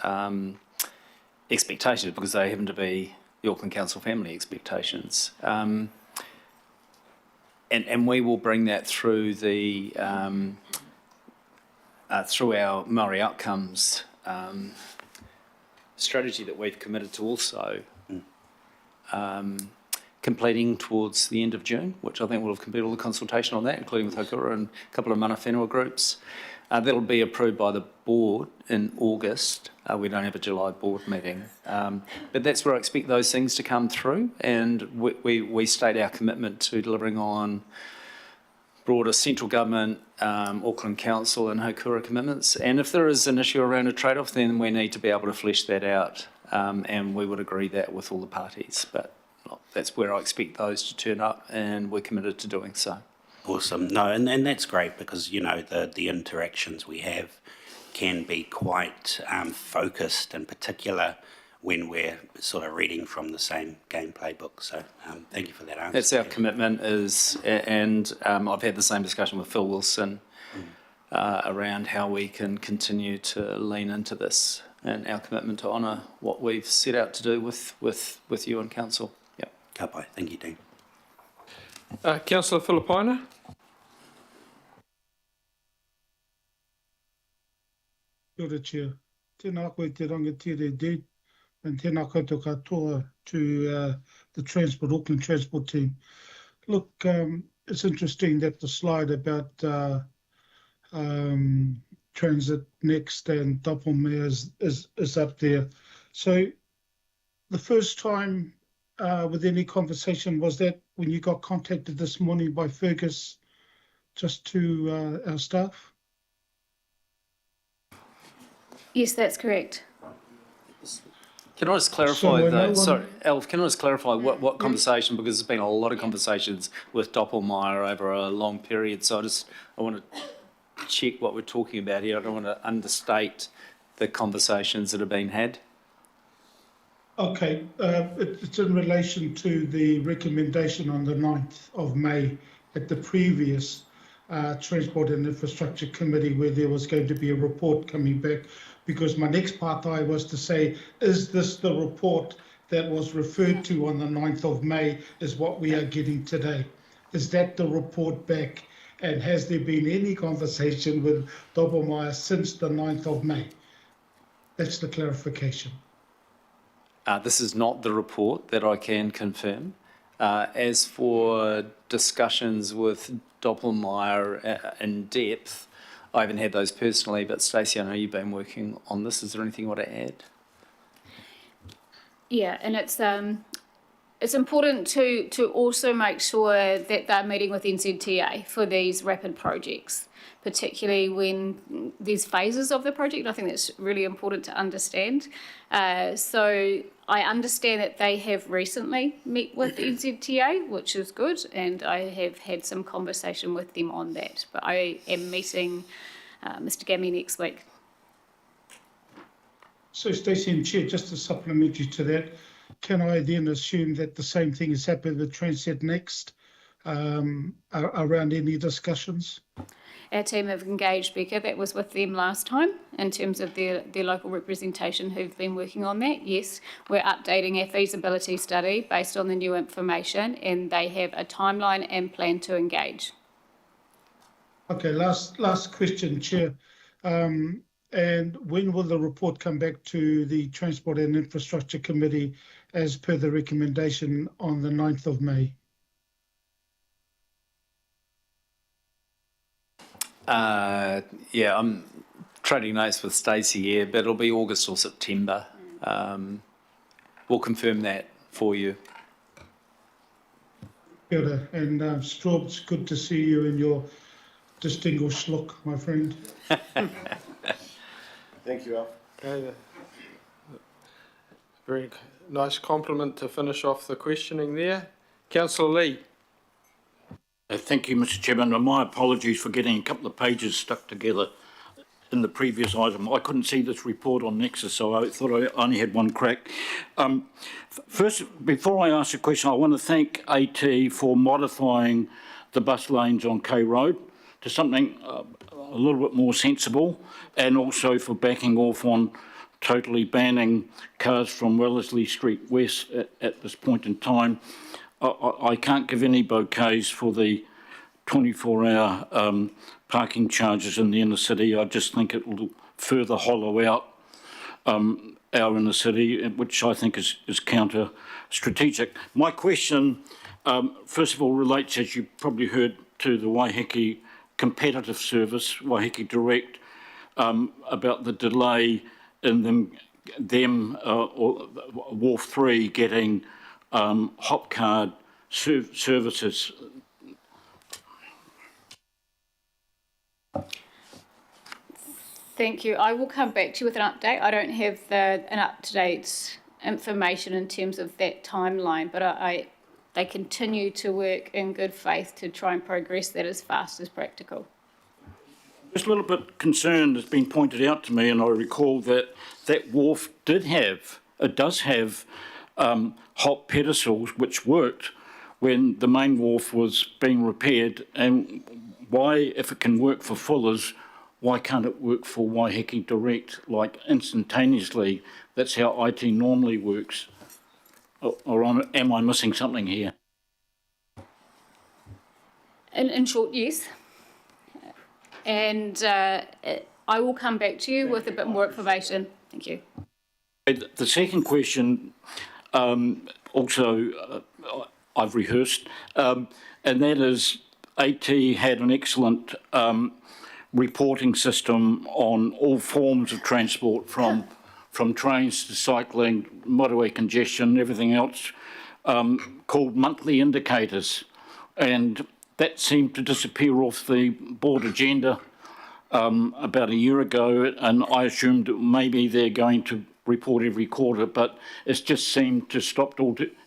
expectations, because they happen to be the Auckland Council family expectations. And we will bring that through the through our Māori outcomes strategy that we've committed to also completing towards the end of June, which I think we'll have completed all the consultation on that, including with Haukura and a couple of mana whenua groups. That'll be approved by the board in August. We don't have a July board meeting. But that's where I expect those things to come through, and we state our commitment to delivering on broader central government, Auckland Council and Haukura commitments. And if there is an issue around a trade-off, then we need to be able to flesh that out, and we would agree that with all the parties. But that's where I expect those to turn up, and we're committed to doing so. Awesome. No, and that's great, because, you know, the interactions we have can be quite focused and particular when we're sort of reading from the same gameplay book. So thank you for that answer. That's our commitment is, and I've had the same discussion with Phil Wilson around how we can continue to lean into this, and our commitment to honour what we've set out to do with you and Council. Yep. Ka pai. Thank you, Dean. Councillor Filipaina. Kia ora, Chair. Tēnā koe te rangatira, Dean. and tēnā koutou katoa to the Auckland Transport team. Look, it's interesting that the slide about Transit Next and Doppelmayr is up there. So the first time with any conversation, was that when you got contacted this morning by Fergus, just to our staff? Yes, that's correct. Can I just clarify sorry, Alf, can I just clarify what conversation, because there's been a lot of conversations with Doppelmayr over a long period, so I want to check what we're talking about here. I don't want to understate the conversations that have been had. Okay, it's in relation to the recommendation on the 9th of May at the previous Transport and Infrastructure Committee, where there was going to be a report coming back, because my next part I was to say, is this the report that was referred to on the 9th of May is what we are getting today? Is that the report back? And has there been any conversation with Doppelmayr since the 9th of May? That's the clarification. This is not the report that I can confirm. As for discussions with Doppelmayr in depth, I haven't had those personally, but Stacey, I know you've been working on this. Is there anything you want to add? Yeah, and it's important to also make sure that they're meeting with NZTA for these rapid projects, particularly when there's phases of the project. I think that's really important to understand. So I understand that they have recently met with NZTA, which is good, and I have had some conversation with them on that. But I am meeting Mr. Gammy next week. So, Stacey and Chair, just to supplement you to that, can I then assume that the same thing has happened with Transit Next around any discussions? Our team have engaged Becca, that was with them last time, in terms of their local representation who've been working on that. Yes, we're updating our feasibility study based on the new information, and they have a timeline and plan to engage. Okay, last question, Chair. And when will the report come back to the Transport and Infrastructure Committee as per the recommendation on the 9th of May? Yeah, I'm trading notes with Stacey here, but it'll be August or September. We'll confirm that for you. Kia ora. And Straub, it's good to see you in your distinguished look, my friend. Thank you, Al. Okay. Very nice compliment to finish off the questioning there. Councillor Lee. Thank you, Mr. Chairman, and my apologies for getting a couple of pages stuck together in the previous item. I couldn't see this report on Nexus, so I thought I only had one crack. First, before I ask a question, I want to thank AT for modifying the bus lanes on K Road to something a little bit more sensible, and also for backing off on totally banning cars from Wellesley Street West at this point in time. I can't give any bouquets for the 24-hour parking charges in the inner city. I just think it will further hollow out our inner city, which I think is counter-strategic. My question, first of all, relates, as you probably heard, to the Waiheke Competitive Service, Waiheke Direct, about the delay in them or Wharf 3 getting hop card services. Thank you. I will come back to you with an update. I don't have an up-to-date information in terms of that timeline, but they continue to work in good faith to try and progress that as fast as practical. Just a little bit concerned, it's been pointed out to me, and I recall that that wharf does have hop pedestals which worked when the main wharf was being repaired. And why, if it can work for Fuller's, why can't it work for Waiheke Direct, like instantaneously? That's how IT normally works. Or am I missing something here? In short, yes. And I will come back to you with a bit more information. Thank you. The second question, also I've rehearsed, and that is AT had an excellent reporting system on all forms of transport, from trains to cycling, motorway congestion, everything else, called monthly indicators. And that seemed to disappear off the board agenda about a year ago, and I assumed maybe they're going to report every quarter, but it's just seemed to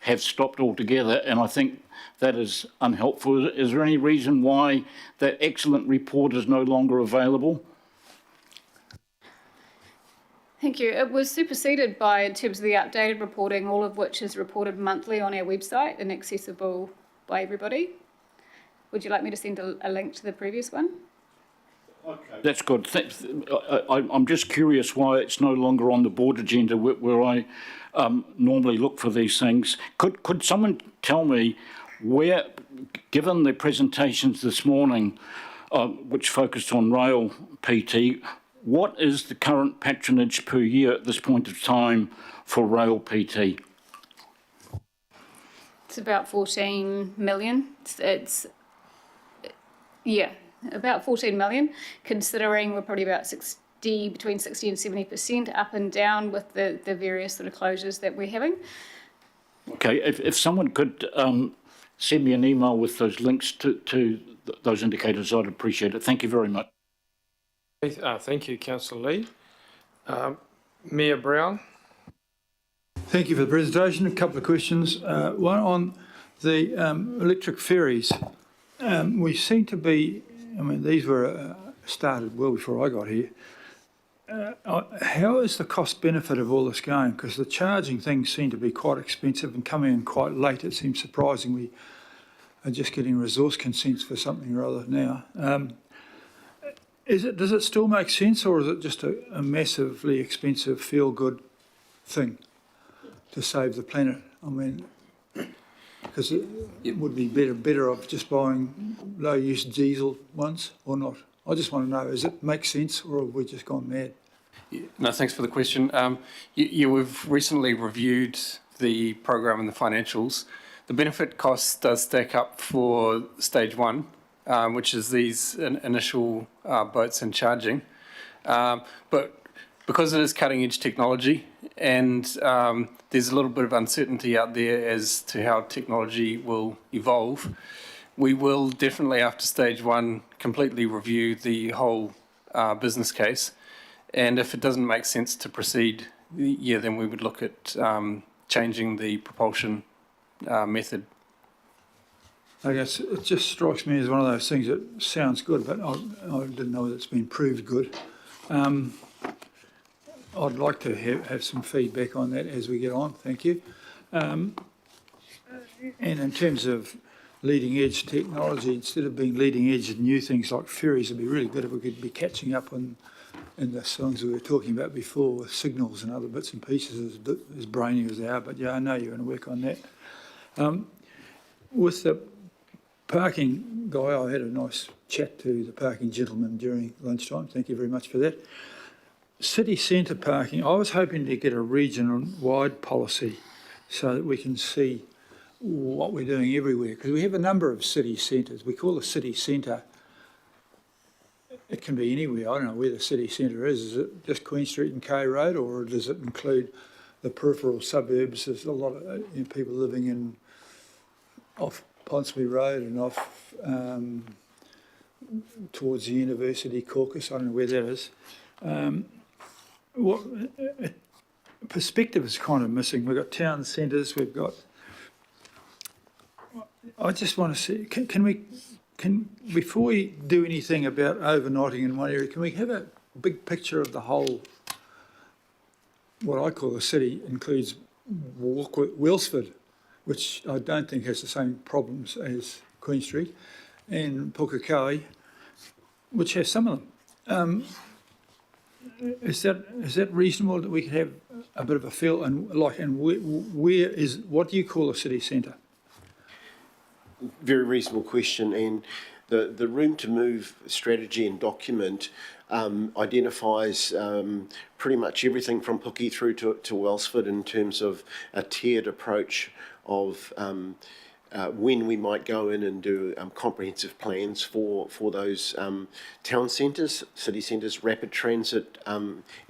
have stopped altogether, and I think that is unhelpful. Is there any reason why that excellent report is no longer available? Thank you. It was superseded by, in terms of the updated reporting, all of which is reported monthly on our website and accessible by everybody. Would you like me to send a link to the previous one? Okay. That's good. I'm just curious why it's no longer on the board agenda where I normally look for these things. Could someone tell me where, given the presentations this morning, which focused on rail PT, what is the current patronage per year at this point of time for rail PT? It's about 14 million. It's yeah, about 14 million, considering we're probably about between 60 and 70% up and down with the various sort of closures that we're having. Okay, if someone could send me an email with those links to those indicators, I'd appreciate it. Thank you very much. Thank you, Councillor Lee. Mayor Brown. Thank you for the presentation. A couple of questions. One on the electric ferries. We seem to be, I mean, these were started well before I got here. How is the cost benefit of all this going? Because the charging things seem to be quite expensive and coming in quite late. It seems surprising we are just getting resource consents for something or other now. Does it still make sense, or is it just a massively expensive feel-good thing to save the planet? I mean, because it would be better off just buying low-use diesel ones or not. I just want to know, does it make sense, or have we just gone mad? Yeah, no, thanks for the question. We've recently reviewed the program and the financials. The benefit cost does stack up for stage one, which is these initial boats and charging. But because it is cutting edge technology, and there's a little bit of uncertainty out there as to how technology will evolve, we will definitely, after stage one, completely review the whole business case. And if it doesn't make sense to proceed, yeah, then we would look at changing the propulsion method. I guess it just strikes me as one of those things that sounds good, but I didn't know that it's been proved good. I'd like to have some feedback on that as we get on. Thank you. And in terms of leading edge technology, instead of being leading edge in new things like ferries, it'd be really good if we could be catching up on in the songs we were talking about before with signals and other bits and pieces, as brainy as they are. But yeah, I know you're going to work on that. With the parking guy, I had a nice chat to the parking gentleman during lunchtime. Thank you very much for that. City centre parking, I was hoping to get a region-wide policy so that we can see what we're doing everywhere, because we have a number of city centres. We call the city centre, it can be anywhere. I don't know where the city centre is. Is it just Queen Street and K Road, or does it include the peripheral suburbs? There's a lot of people living in off Ponsonby Road and off towards the University Caucus. I don't know where that is. What perspective is kind of missing. We've got town centres. We've got. I just want to see. Can before we do anything about overnighting in one area, can we have a big picture of the whole? What I call the city includes Wellsford, which I don't think has the same problems as Queen Street, and Pukekohe, which has some of them. Is that reasonable that we could have a bit of a feel and where is, what do you call a city centre? Very reasonable question, and the room to move strategy and document identifies pretty much everything from Puki through to Wellsford in terms of a tiered approach of when we might go in and do comprehensive plans for those town centres, city centres, rapid transit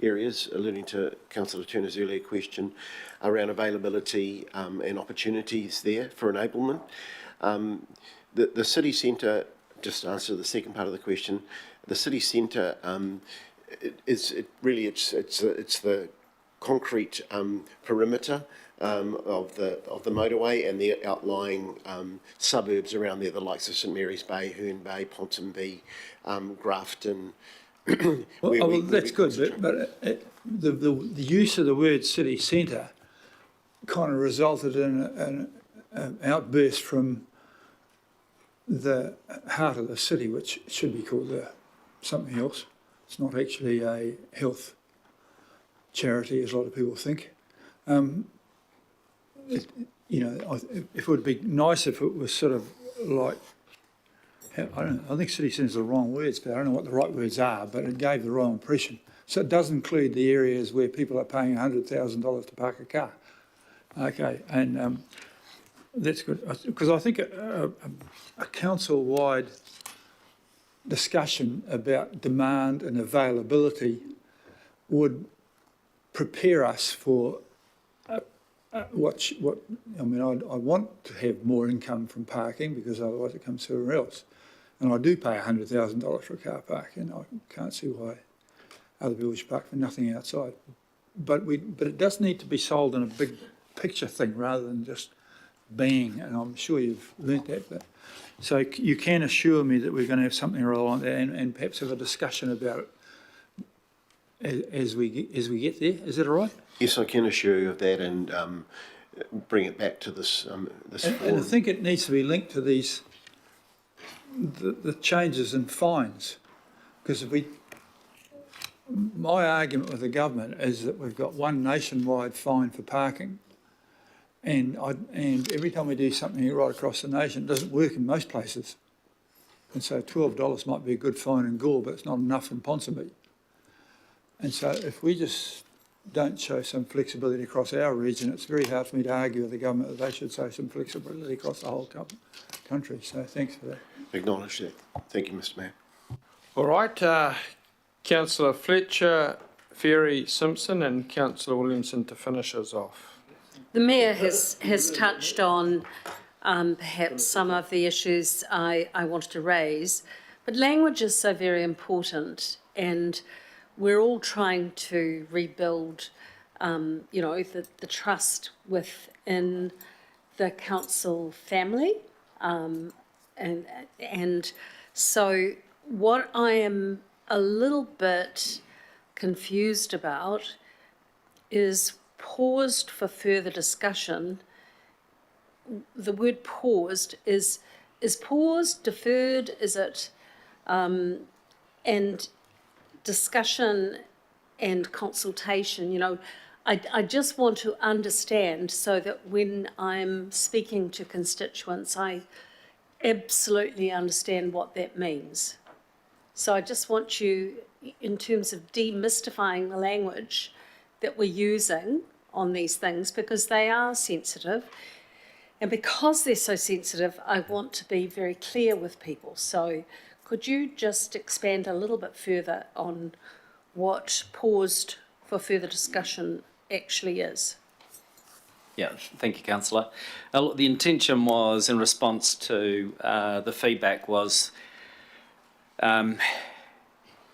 areas, alluding to Councillor Turner's earlier question around availability and opportunities there for enablement. The city centre, just to answer the second part of the question, the city centre it's the concrete perimeter of the motorway and the outlying suburbs around there, the likes of St Mary's Bay, Herne Bay, Ponsonby, Grafton. Well, that's good, but the use of the word city centre kind of resulted in an outburst from the heart of the city, which should be called something else. It's not actually a health charity, as a lot of people think. If it would be nice if it was sort of like, I don't know, I think city centre is the wrong words, but I don't know what the right words are, but it gave the wrong impression. So it does include the areas where people are paying $100,000 to park a car. Okay, and that's good, because I think a council-wide discussion about demand and availability would prepare us for what I mean. I want to have more income from parking because otherwise it comes somewhere else, and I do pay $100,000 for a car park, and I can't see why other people should park for nothing outside. But it does need to be sold in a big picture thing rather than just bang. And I'm sure you've learnt that. But so you can assure me that we're going to have something like that, and perhaps have a discussion about it as we get there. Is that all right? Yes, I can assure you of that, and bring it back to this this forum. And I think it needs to be linked to these the changes in fines, because my argument with the government is that we've got one nationwide fine for parking, and every time we do something right across the nation, it doesn't work in most places. And so $12 might be a good fine in Gore, but it's not enough in Ponsonby. And so if we just don't show some flexibility across our region, it's very hard for me to argue with the government that they should show some flexibility across the whole country. So thanks for that. Acknowledge that. Thank you, Mr Mayor. All right, Councillor Fletcher, Ferry Simpson and Councillor Williamson to finish us off. The Mayor has touched on perhaps some of the issues I wanted to raise, but language is so very important, and we're all trying to rebuild, the trust within the council family, and so what I am a little bit confused about is paused for further discussion. The word paused is paused, deferred, is it, and discussion and consultation, I just want to understand so that when I'm speaking to constituents, I absolutely understand what that means. So I just want you, in terms of demystifying the language that we're using on these things, because they are sensitive. And because they're so sensitive, I want to be very clear with people. So could you just expand a little bit further on what paused for further discussion actually is? Yeah, thank you, Councillor. Look, the intention was, in response to the feedback, was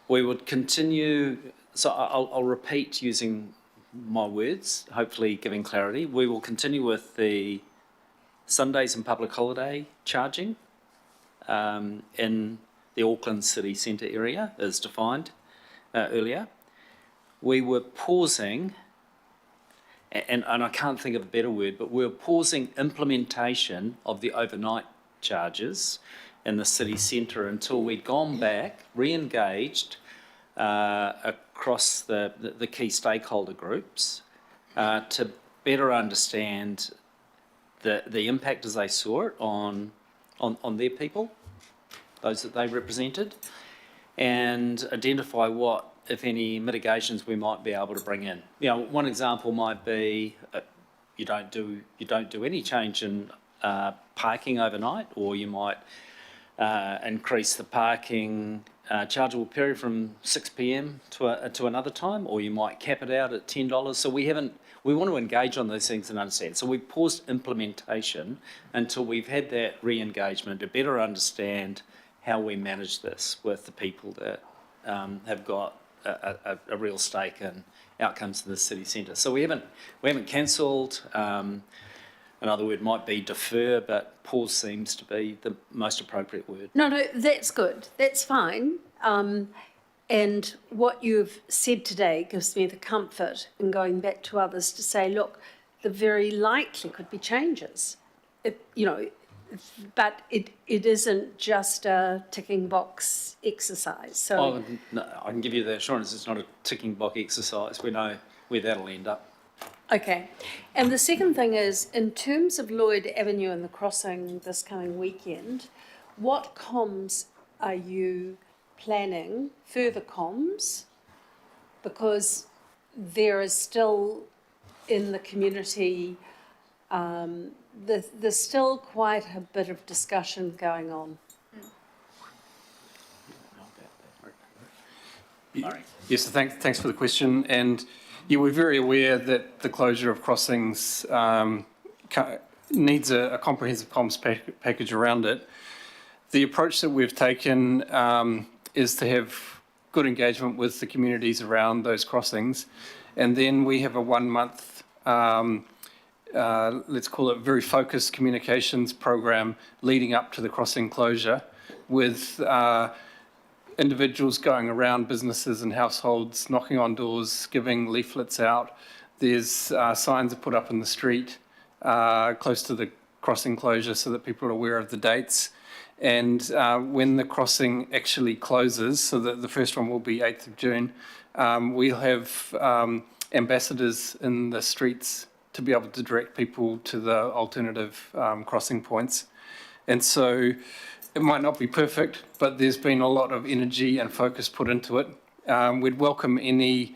we would continue, so I'll repeat using my words, hopefully giving clarity. We will continue with the Sundays and public holiday charging in the Auckland city centre area as defined earlier. We were pausing, and I can't think of a better word, but we were pausing implementation of the overnight charges in the city centre until we'd gone back, re-engaged across the key stakeholder groups to better understand the impact as they saw it on their people, those that they represented, and identify what, if any, mitigations we might be able to bring in. You know, one example might be you don't do any change in parking overnight, or you might increase the parking chargeable period from 6 p.m. to another time, or you might cap it out at $10. So we want to engage on those things and understand. So we paused implementation until we've had that re-engagement to better understand how we manage this with the people that have got a real stake in outcomes in the city centre. So we haven't cancelled. Another word might be defer, but pause seems to be the most appropriate word. No, that's good. That's fine. And what you've said today gives me the comfort in going back to others to say, look, there very likely could be changes. But it isn't just a ticking box exercise. So No, I can give you the assurance it's not a ticking box exercise. We know where that'll end up. okay. And the second thing is, in terms of Lloyd Avenue and the crossing this coming weekend, what comms are you planning, further comms? Because there is still in the community, there's still quite a bit of discussion going on. Yes, so thanks for the question. And yeah, we're very aware that the closure of crossings needs a comprehensive comms package around it. The approach that we've taken is to have good engagement with the communities around those crossings. And then we have a 1 month, let's call it very focused communications program leading up to the crossing closure, with individuals going around businesses and households, knocking on doors, giving leaflets out. There's signs are put up in the street close to the crossing closure so that people are aware of the dates. And when the crossing actually closes, so that the first one will be 8th of June, we'll have ambassadors in the streets to be able to direct people to the alternative crossing points. And so it might not be perfect, but there's been a lot of energy and focus put into it. We'd welcome any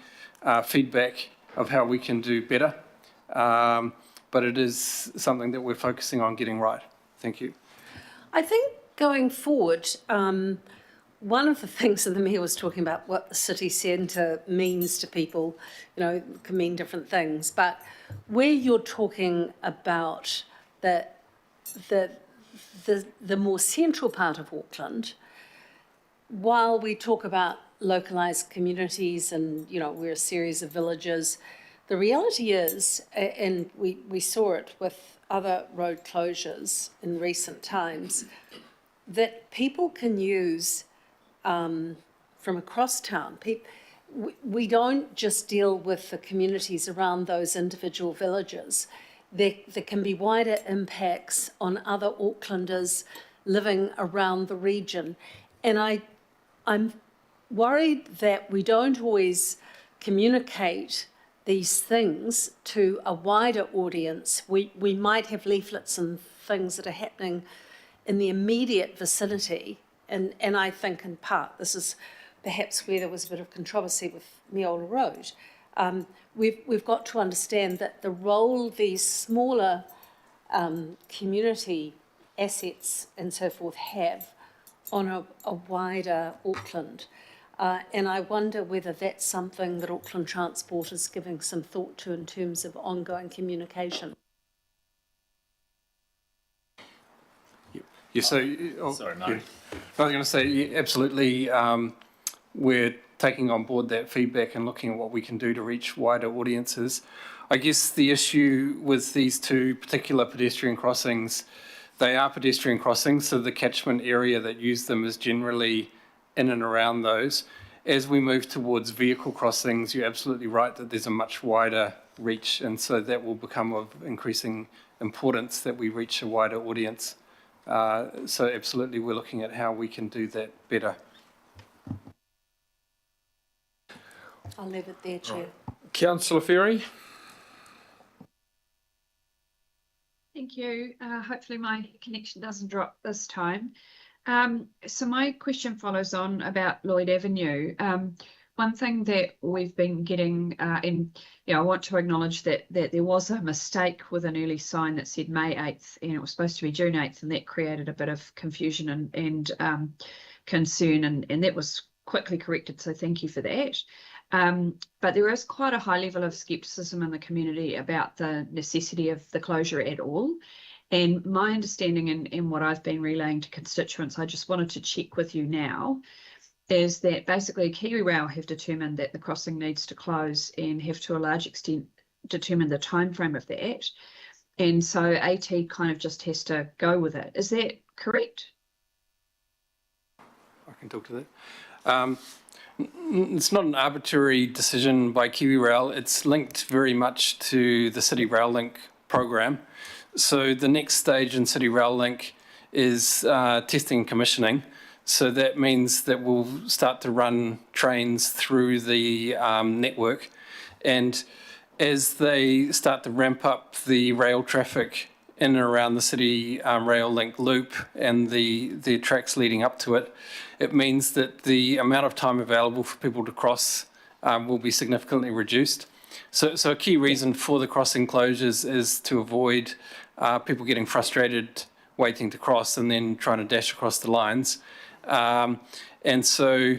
feedback of how we can do better, but it is something that we're focusing on getting right. Thank you. I think going forward, one of the things that the Mayor was talking about, what the city centre means to people, can mean different things, but where you're talking about the more central part of Auckland, while we talk about localised communities and, we're a series of villages, the reality is, and we saw it with other road closures in recent times, that people can use from across town. We don't just deal with the communities around those individual villages. There can be wider impacts on other Aucklanders living around the region. And I'm worried that we don't always communicate these things to a wider audience. We might have leaflets and things that are happening in the immediate vicinity, and I think in part this is perhaps where there was a bit of controversy with Meola Road. We've got to understand that the role these smaller community assets and so forth have on a wider Auckland. And I wonder whether that's something that Auckland Transport is giving some thought to in terms of ongoing communication. Yeah, so, sorry, no. I was going to say, yeah, absolutely. We're taking on board that feedback and looking at what we can do to reach wider audiences. I guess the issue with these two particular pedestrian crossings, they are pedestrian crossings, so the catchment area that use them is generally in and around those. As we move towards vehicle crossings, you're absolutely right that there's a much wider reach, and so that will become of increasing importance that we reach a wider audience. So absolutely, we're looking at how we can do that better. I'll leave it there, Chair. Councillor Ferry. Thank you. Hopefully my connection doesn't drop this time. So my question follows on about Lloyd Avenue. One thing that we've been getting, and I want to acknowledge that there was a mistake with an early sign that said May 8th, and it was supposed to be June 8th, and that created a bit of confusion and concern, and that was quickly corrected, so thank you for that. But there is quite a high level of scepticism in the community about the necessity of the closure at all. And my understanding and what I've been relaying to constituents, I just wanted to check with you now, is that basically KiwiRail have determined that the crossing needs to close and have to a large extent determined the time frame of that. And so AT kind of just has to go with it. Is that correct? I can talk to that. It's not an arbitrary decision by KiwiRail. It's linked very much to the City Rail Link program. So the next stage in City Rail Link is testing and commissioning. So that means that we'll start to run trains through the network. And as they start to ramp up the rail traffic in and around the City Rail Link loop and the tracks leading up to it, it means that the amount of time available for people to cross will be significantly reduced. So a key reason for the crossing closures is to avoid people getting frustrated waiting to cross and then trying to dash across the lines. And so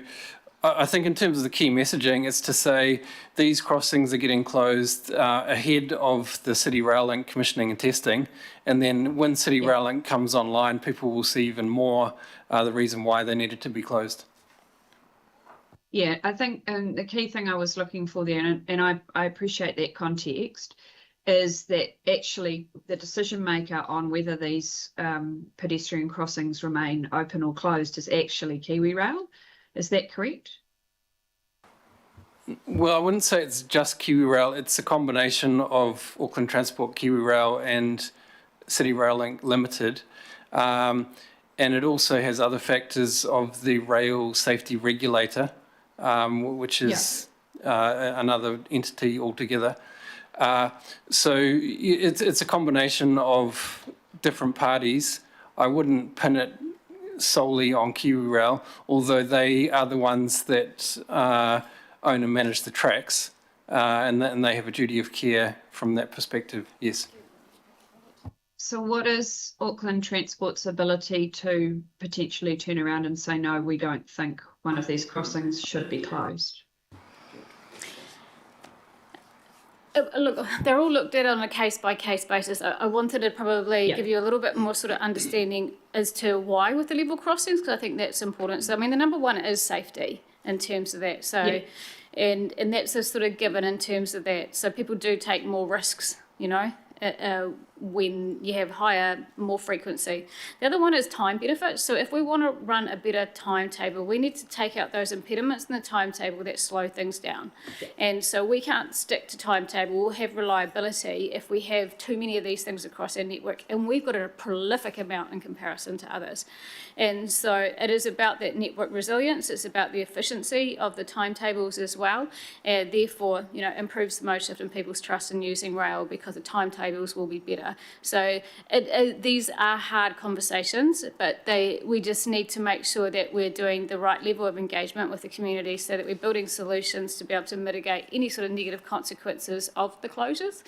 I think in terms of the key messaging, it's to say these crossings are getting closed ahead of the City Rail Link commissioning and testing. And then when City Rail Link comes online, people will see even more the reason why they needed to be closed. Yeah, I think the key thing I was looking for there, and I appreciate that context, is that actually the decision maker on whether these pedestrian crossings remain open or closed is actually KiwiRail. Is that correct? Well, I wouldn't say it's just KiwiRail. It's a combination of Auckland Transport, KiwiRail and City Rail Link Limited. And it also has other factors of the rail safety regulator, which is another entity altogether. So it's a combination of different parties. I wouldn't pin it solely on KiwiRail, although they are the ones that own and manage the tracks, and they have a duty of care from that perspective, yes. So what is Auckland Transport's ability to potentially turn around and say, no, we don't think one of these crossings should be closed? Look, they're all looked at on a case-by-case basis. I wanted to probably give you a little bit more sort of understanding as to why with the level crossings, because I think that's important. So, I mean, the number one is safety in terms of that. So, and that's a sort of given in terms of that. So people do take more risks, you know, when you have higher, more frequency. The other one is time benefits. So if we want to run a better timetable, we need to take out those impediments in the timetable that slow things down. And so we can't stick to timetable. We'll have reliability if we have too many of these things across our network. And we've got a prolific amount in comparison to others. And so it is about that network resilience. It's about the efficiency of the timetables as well. And therefore, you know, improves the mode shift and people's trust in using rail because the timetables will be better. So these are hard conversations, but we just need to make sure that we're doing the right level of engagement with the community so that we're building solutions to be able to mitigate any sort of negative consequences of the closures.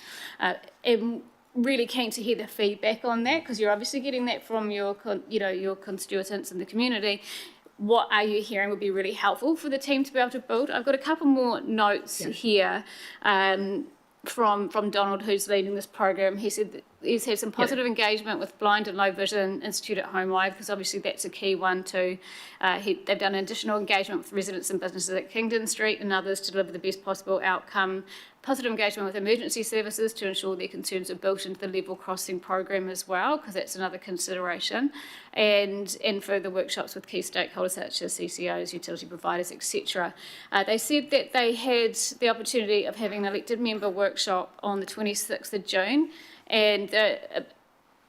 And really keen to hear the feedback on that, because you're obviously getting that from your constituents in the community. What are you hearing would be really helpful for the team to be able to build. I've got a couple more notes here. From Donald, who's leading this program. He said that he's had some positive engagement with Blind and Low Vision Institute at Home Live, because obviously that's a key one too. They've done additional engagement with residents and businesses at Kingdon Street and others to deliver the best possible outcome. Positive engagement with emergency services to ensure their concerns are built into the level crossing program as well, because that's another consideration. And further workshops with key stakeholders such as CCOs, utility providers, etc. They said that they had the opportunity of having an elected member workshop on the 26th of June. And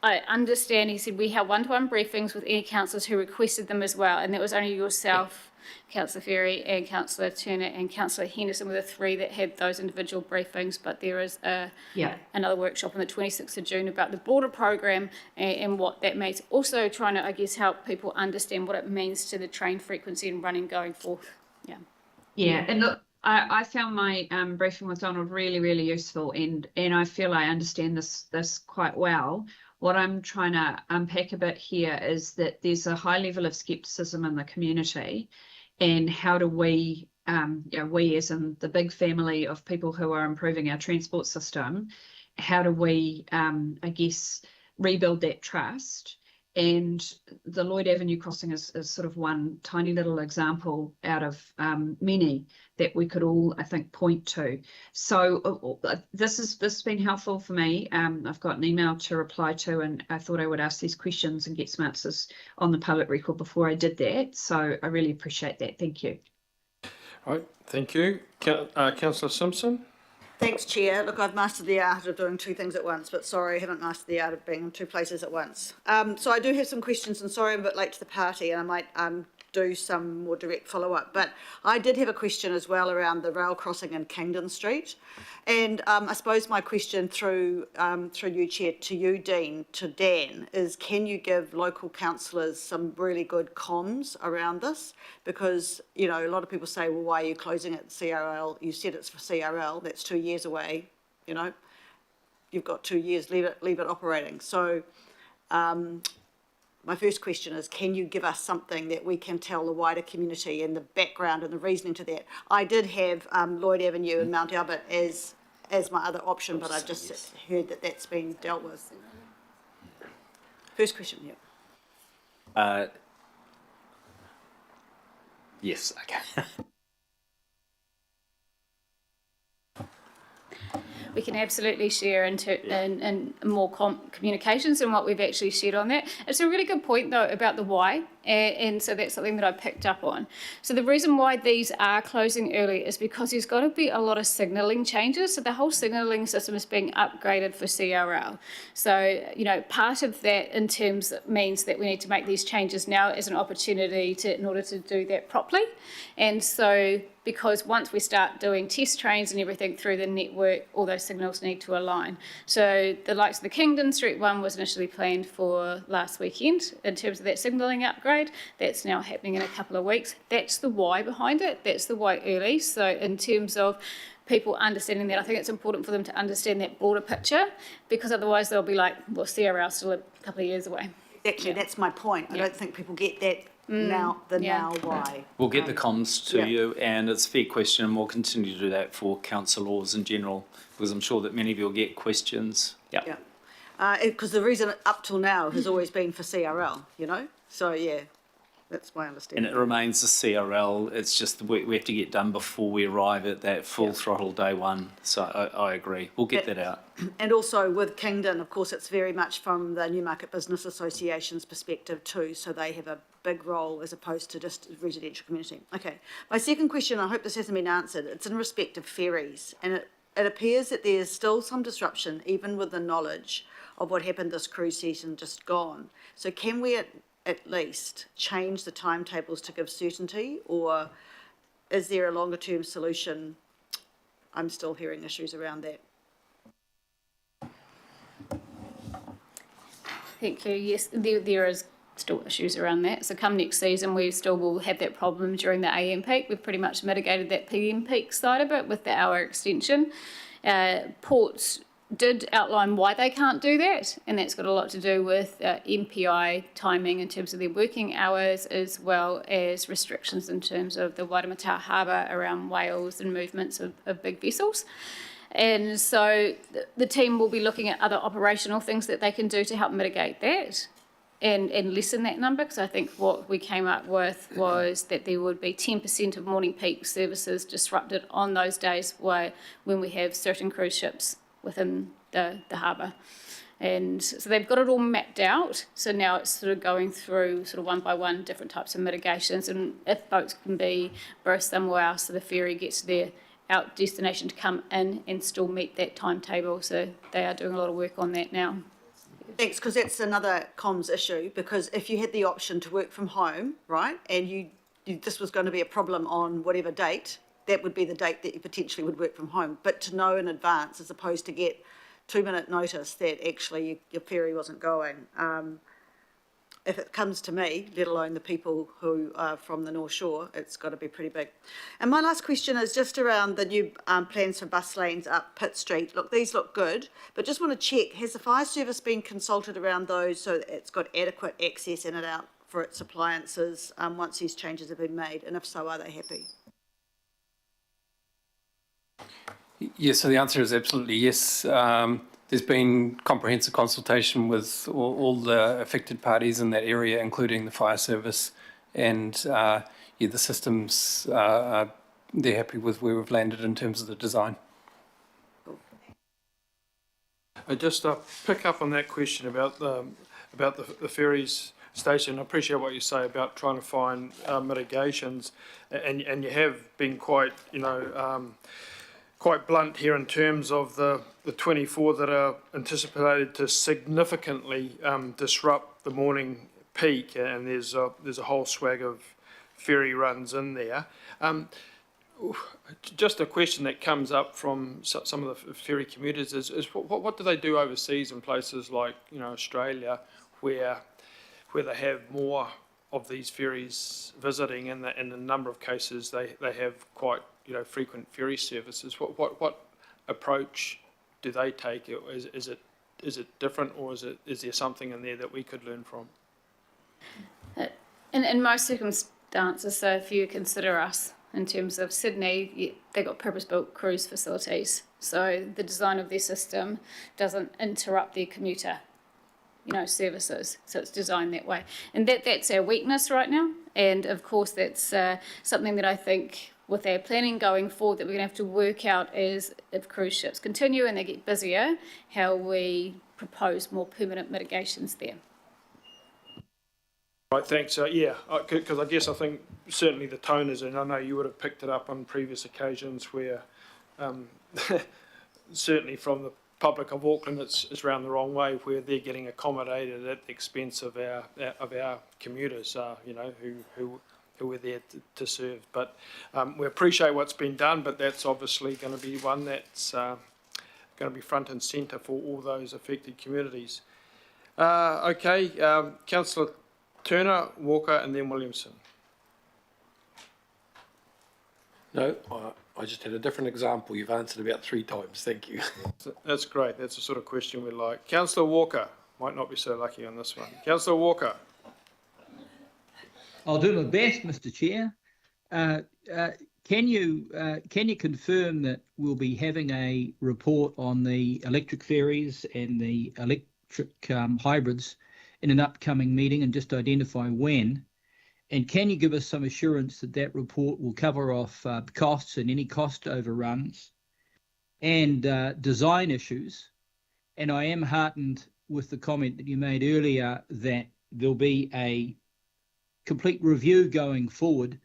I understand, he said, we held one-to-one briefings with any councillors who requested them as well. And that was only yourself, Councillor Ferry and Councillor Turner and Councillor Henderson were the three that had those individual briefings, but there is another workshop on the 26th of June about the broader program and what that means. Also trying to, I guess, help people understand what it means to the train frequency and running going forth. Yeah, and look, I found my briefing with Donald really, really useful, and I feel I understand this quite well. What I'm trying to unpack a bit here is that there's a high level of scepticism in the community, and how do we, we as in the big family of people who are improving our transport system, how do we, I guess, rebuild that trust? And the Lloyd Avenue crossing is sort of one tiny little example out of many that we could all, I think, point to. So this has been helpful for me. I've got an email to reply to, and I thought I would ask these questions and get some answers on the public record before I did that. So I really appreciate that. Thank you. All right, thank you. Councillor Simpson. Thanks, Chair. Look, I've mastered the art of doing two things at once, but sorry, I haven't mastered the art of being in two places at once. So I do have some questions, and sorry I'm a bit late to the party, and I might do some more direct follow-up. But I did have a question as well around the rail crossing in Kingdon Street. And I suppose my question through you, Chair, to you, Dean, to Dan, is can you give local councillors some really good comms around this? Because, you know, a lot of people say, well, why are you closing it at CRL? You said it's for CRL, that's 2 years away, you know. You've got 2 years, leave it operating. So my first question is, can you give us something that we can tell the wider community and the background and the reasoning to that? I did have Lloyd Avenue and Mount Albert as my other option, but I've just heard that that's been dealt with. First question, yeah. Yes, okay. We can absolutely share in more communications and what we've actually shared on that. It's a really good point, though, about the why, and so that's something that I picked up on. So the reason why these are closing early is because there's got to be a lot of signalling changes. So the whole signalling system is being upgraded for CRL. So, you know, part of that in terms means that we need to make these changes now as an opportunity in order to do that properly. And so because once we start doing test trains and everything through the network, all those signals need to align. So the likes of the Kingdon Street one was initially planned for last weekend in terms of that signalling upgrade. That's now happening in a couple of weeks. That's the why behind it. That's the why early. So in terms of people understanding that, I think it's important for them to understand that broader picture, because otherwise they'll be like, well, CRL still a couple of years away. Exactly, that's my point. I don't think people get that now why. We'll get the comms to you, and it's a fair question, and we'll continue to do that for councillors in general, because I'm sure that many of you will get questions. Yeah. Because the reason up till now has always been for CRL, you know? So, yeah, that's my understanding. And it remains the CRL. It's just the work we have to get done before we arrive at that full throttle day one. So I agree. We'll get that out. And also with Kingdon, of course, it's very much from the Newmarket Business Association's perspective too. So they have a big role as opposed to just residential community. Okay. My second question, I hope this hasn't been answered. It's in respect of ferries. And it appears that there's still some disruption, even with the knowledge of what happened this cruise season just gone. So can we at least change the timetables to give certainty, or is there a longer term solution? I'm still hearing issues around that. Thank you. Yes, there is still issues around that. So come next season, we still will have that problem during the AM peak. We've pretty much mitigated that PM peak side of it with the hour extension. Ports did outline why they can't do that, and that's got a lot to do with MPI timing in terms of their working hours, as well as restrictions in terms of the Waitemata Harbour around whales and movements of big vessels. And so the team will be looking at other operational things that they can do to help mitigate that and lessen that number, because I think what we came up with was that there would be 10% of morning peak services disrupted on those days when we have certain cruise ships within the harbour. And so they've got it all mapped out. So now it's sort of going through sort of one by one different types of mitigations. And if boats can be berthed somewhere else so the ferry gets their out destination to come in and still meet that timetable. So they are doing a lot of work on that now. Thanks, because that's another comms issue, because if you had the option to work from home, right, and you this was going to be a problem on whatever date, that would be the date that you potentially would work from home. But to know in advance, as opposed to get 2-minute notice that actually your ferry wasn't going. If it comes to me, let alone the people who are from the North Shore, it's got to be pretty big. And my last question is just around the new plans for bus lanes up Pitt Street. Look, these look good, but just want to check, has the fire service been consulted around those so that it's got adequate access in and out for its appliances once these changes have been made? And if so, are they happy? Yes, so the answer is absolutely yes. There's been comprehensive consultation with all the affected parties in that area, including the fire service, and the systems, they're happy with where we've landed in terms of the design. I just pick up on that question about the ferries station. I appreciate what you say about trying to find mitigations, and you have been quite, quite blunt here in terms of the 24 that are anticipated to significantly disrupt the morning peak, and there's a whole swag of ferry runs in there. Just a question that comes up from some of the ferry commuters is what do they do overseas in places like Australia, where they have more of these ferries visiting, and in a number of cases they have quite frequent ferry services. What approach do they take? Is it different, or is there something in there that we could learn from? In most circumstances, so if you consider us in terms of Sydney, they've got purpose-built cruise facilities, so the design of their system doesn't interrupt their commuter services, so it's designed that way, and that's our weakness right now. And of course that's something that I think with our planning going forward that we're going to have to work out is, if cruise ships continue and they get busier, how we propose more permanent mitigations there. Right, thanks. Because I guess I think certainly the tone is, and I know you would have picked it up on previous occasions where certainly from the public of Auckland it's round the wrong way, where they're getting accommodated at the expense of our commuters, who we're there to serve. But we appreciate what's been done, but that's obviously going to be one that's going to be front and centre for all those affected communities. Okay, Councillor Turner, Walker, and then Williamson. No, I just had a different example. You've answered about 3 times. Thank you. That's great. That's the sort of question we like. Councillor Walker might not be so lucky on this one. Councillor Walker. I'll do my best, Mr. Chair. Can you confirm that we'll be having a report on the electric ferries and the electric hybrids in an upcoming meeting, and just identify when? And can you give us some assurance that that report will cover off costs and any cost overruns and design issues? And I am heartened with the comment that you made earlier that there'll be a complete review going forward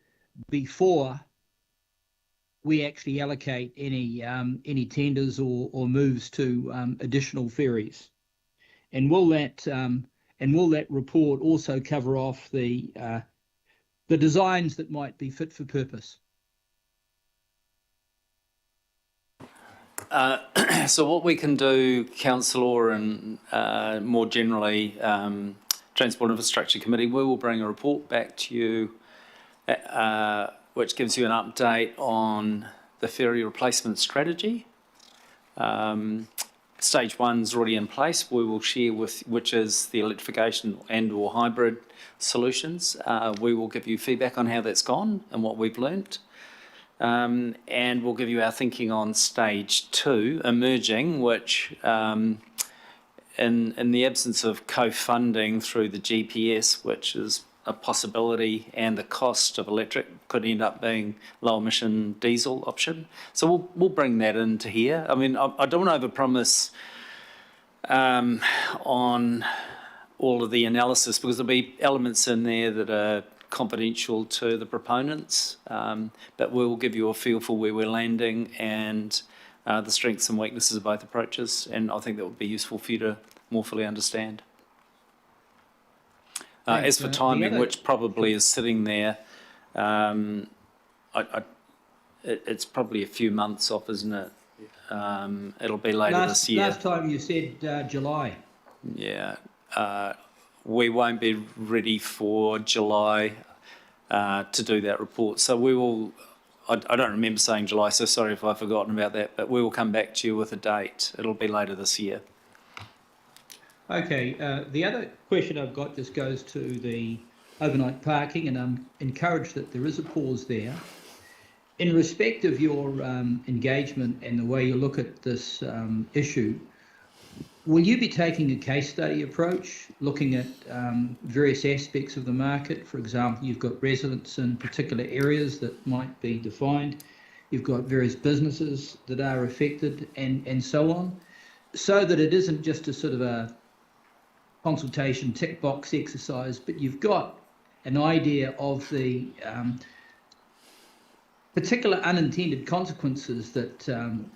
before we actually allocate any tenders or moves to additional ferries. And will that report also cover off the designs that might be fit for purpose? So what we can do, Councillor, and more generally, Transport Infrastructure Committee, we will bring a report back to you which gives you an update on the ferry replacement strategy. Stage 1's already in place. We will share with which is the electrification and or hybrid solutions. We will give you feedback on how that's gone and what we've learnt. And we'll give you our thinking on stage 2 emerging, which in the absence of co-funding through the GPS, which is a possibility, and the cost of electric could end up being low emission diesel option. So we'll bring that into here. I mean, I don't want to overpromise on all of the analysis, because there'll be elements in there that are confidential to the proponents, but we'll give you a feel for where we're landing and the strengths and weaknesses of both approaches, and I think that would be useful for you to more fully understand. As for timing, which probably is sitting there, It's probably a few months off, isn't it? It'll be later this year. Last time you said July. Yeah. We won't be ready for July to do that report. So we will, I don't remember saying July, so sorry if I've forgotten about that, but we will come back to you with a date. It'll be later this year. Okay, the other question I've got just goes to the overnight parking, and I'm encouraged that there is a pause there. In respect of your engagement and the way you look at this issue, will you be taking a case study approach, looking at various aspects of the market? For example, you've got residents in particular areas that might be defined. You've got various businesses that are affected and so on, so that it isn't just a sort of a consultation tick box exercise, but you've got an idea of the particular unintended consequences that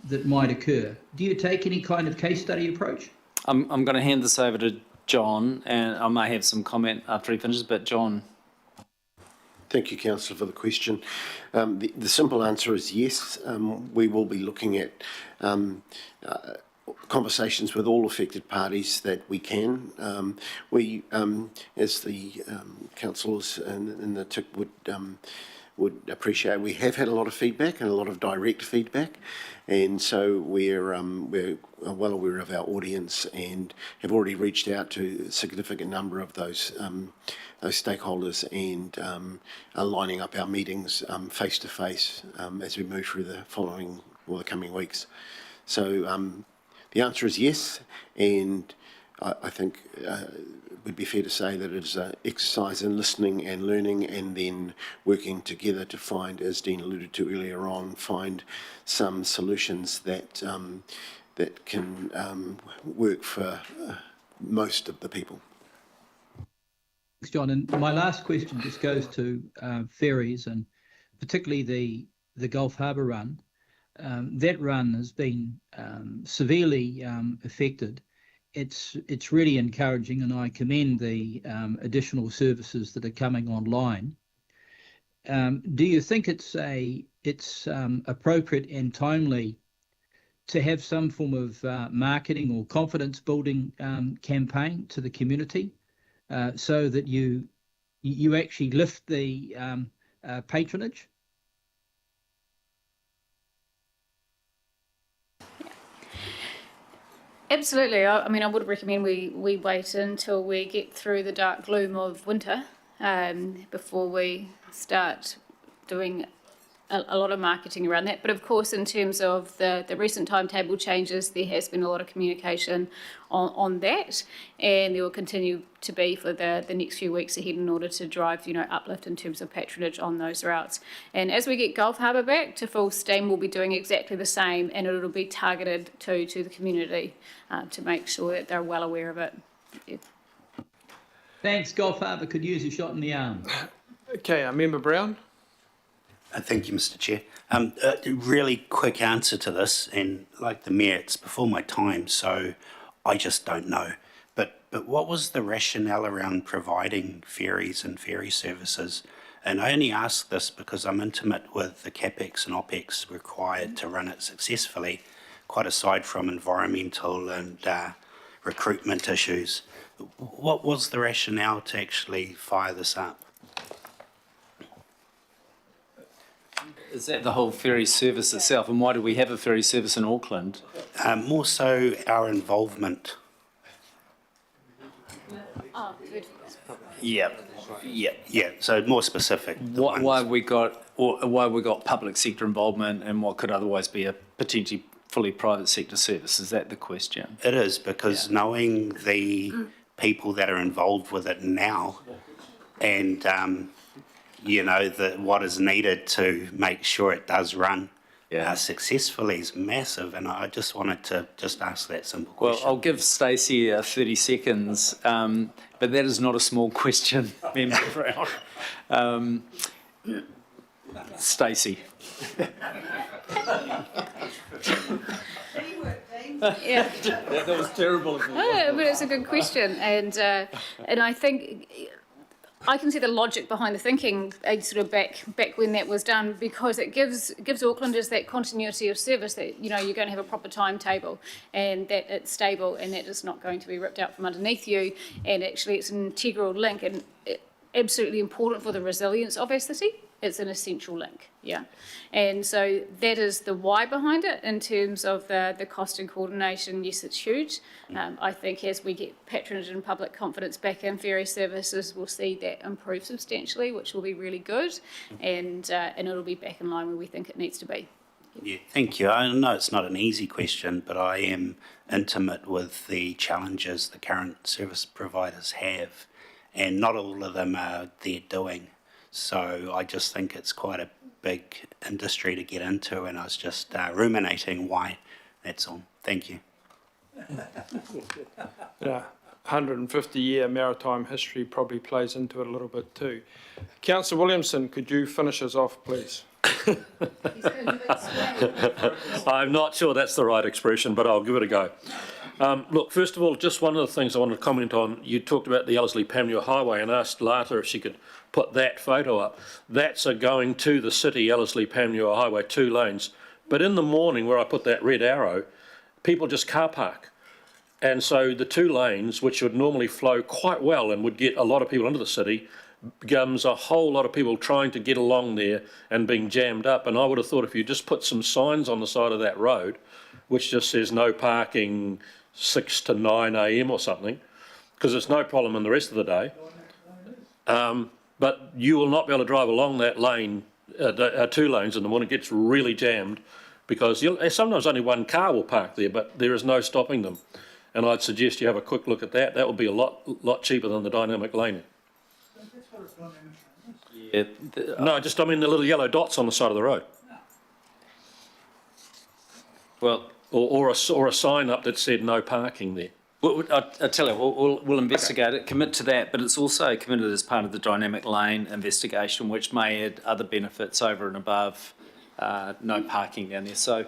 that might occur. Do you take any kind of case study approach? I'm going to hand this over to John, and I may have some comment after he finishes, but John. Thank you, Councillor, for the question. The simple answer is yes. We will be looking at conversations with all affected parties that we can. As the councillors in the TIC would appreciate, we have had a lot of feedback and a lot of direct feedback, and so we're well aware of our audience and have already reached out to a significant number of those stakeholders and are lining up our meetings face to face as we move through the coming weeks. So the answer is yes, and I think it would be fair to say that it is an exercise in listening and learning and then working together to find, as Dean alluded to earlier on, find some solutions that that can work for most of the people. Thanks, John. And my last question just goes to ferries, and particularly the Gulf Harbour run. That run has been severely affected. It's really encouraging, and I commend the additional services that are coming online. Do you think it's appropriate and timely to have some form of marketing or confidence building campaign to the community so that you actually lift the patronage? Absolutely. I mean, I would recommend we wait until we get through the dark gloom of winter before we start doing a lot of marketing around that. But of course, in terms of the recent timetable changes, there has been a lot of communication on that, and there will continue to be for the next few weeks ahead in order to drive, uplift in terms of patronage on those routes. And as we get Gulf Harbour back to full steam, we'll be doing exactly the same, and it'll be targeted to the community to make sure that they're well aware of it. Yeah. Thanks. Gulf Harbour could use a shot in the arm. Okay, Member Brown. Thank you, Mr. Chair. A really quick answer to this, and like the Mayor, it's before my time, so I just don't know. But what was the rationale around providing ferries and ferry services? And I only ask this because I'm intimate with the CapEx and OpEx required to run it successfully, quite aside from environmental and recruitment issues. What was the rationale to actually fire this up? Is that the whole ferry service itself, and why do we have a ferry service in Auckland? More so our involvement. Oh, good. Yeah. So more specific. Why we got public sector involvement, and what could otherwise be a potentially fully private sector service? Is that the question? It is, because knowing the people that are involved with it now, and what is needed to make sure it does run successfully is massive, and I just wanted to ask that simple question. Well, I'll give Stacey 30 seconds, but that is not a small question, Member Brown. Stacey. Yeah. That was terrible. But it's a good question, and I think I can see the logic behind the thinking sort of back when that was done, because it gives Aucklanders that continuity of service, that you're going to have a proper timetable and that it's stable and that it's not going to be ripped out from underneath you, and actually it's an integral link and absolutely important for the resilience of our city. It's an essential link, yeah. And so that is the why behind it. In terms of the cost and coordination, yes, it's huge. I think as we get patronage and public confidence back in ferry services, we'll see that improve substantially, which will be really good, and it'll be back in line where we think it needs to be. Yeah, thank you. I know it's not an easy question, but I am intimate with the challenges the current service providers have, and not all of them are there doing. So I just think it's quite a big industry to get into, and I was just ruminating why. That's all. Thank you. Yeah, 150-year maritime history probably plays into it a little bit too. Councillor Williamson, could you finish us off, please? I'm not sure that's the right expression, but I'll give it a go. Look, first of all, just one of the things I wanted to comment on, you talked about the Ellerslie-Panmure Highway and asked Lata if she could put that photo up. That's going to the city, Ellerslie-Panmure Highway, 2 lanes. But in the morning, where I put that red arrow, people just car park. And so the 2 lanes, which would normally flow quite well and would get a lot of people into the city, becomes a whole lot of people trying to get along there and being jammed up. And I would have thought if you just put some signs on the side of that road, which just says no parking 6 to 9 a.m. or something, because it's no problem in the rest of the day. But you will not be able to drive along that lane, 2 lanes in the morning. It gets really jammed because sometimes only one car will park there, but there is no stopping them. And I'd suggest you have a quick look at that. That would be a lot cheaper than the dynamic lane. Yeah, no, just I mean the little yellow dots on the side of the road. Well, or a sign up that said no parking there. I tell you, we'll investigate it, commit to that, but it's also committed as part of the dynamic lane investigation, which may add other benefits over and above no parking down there. So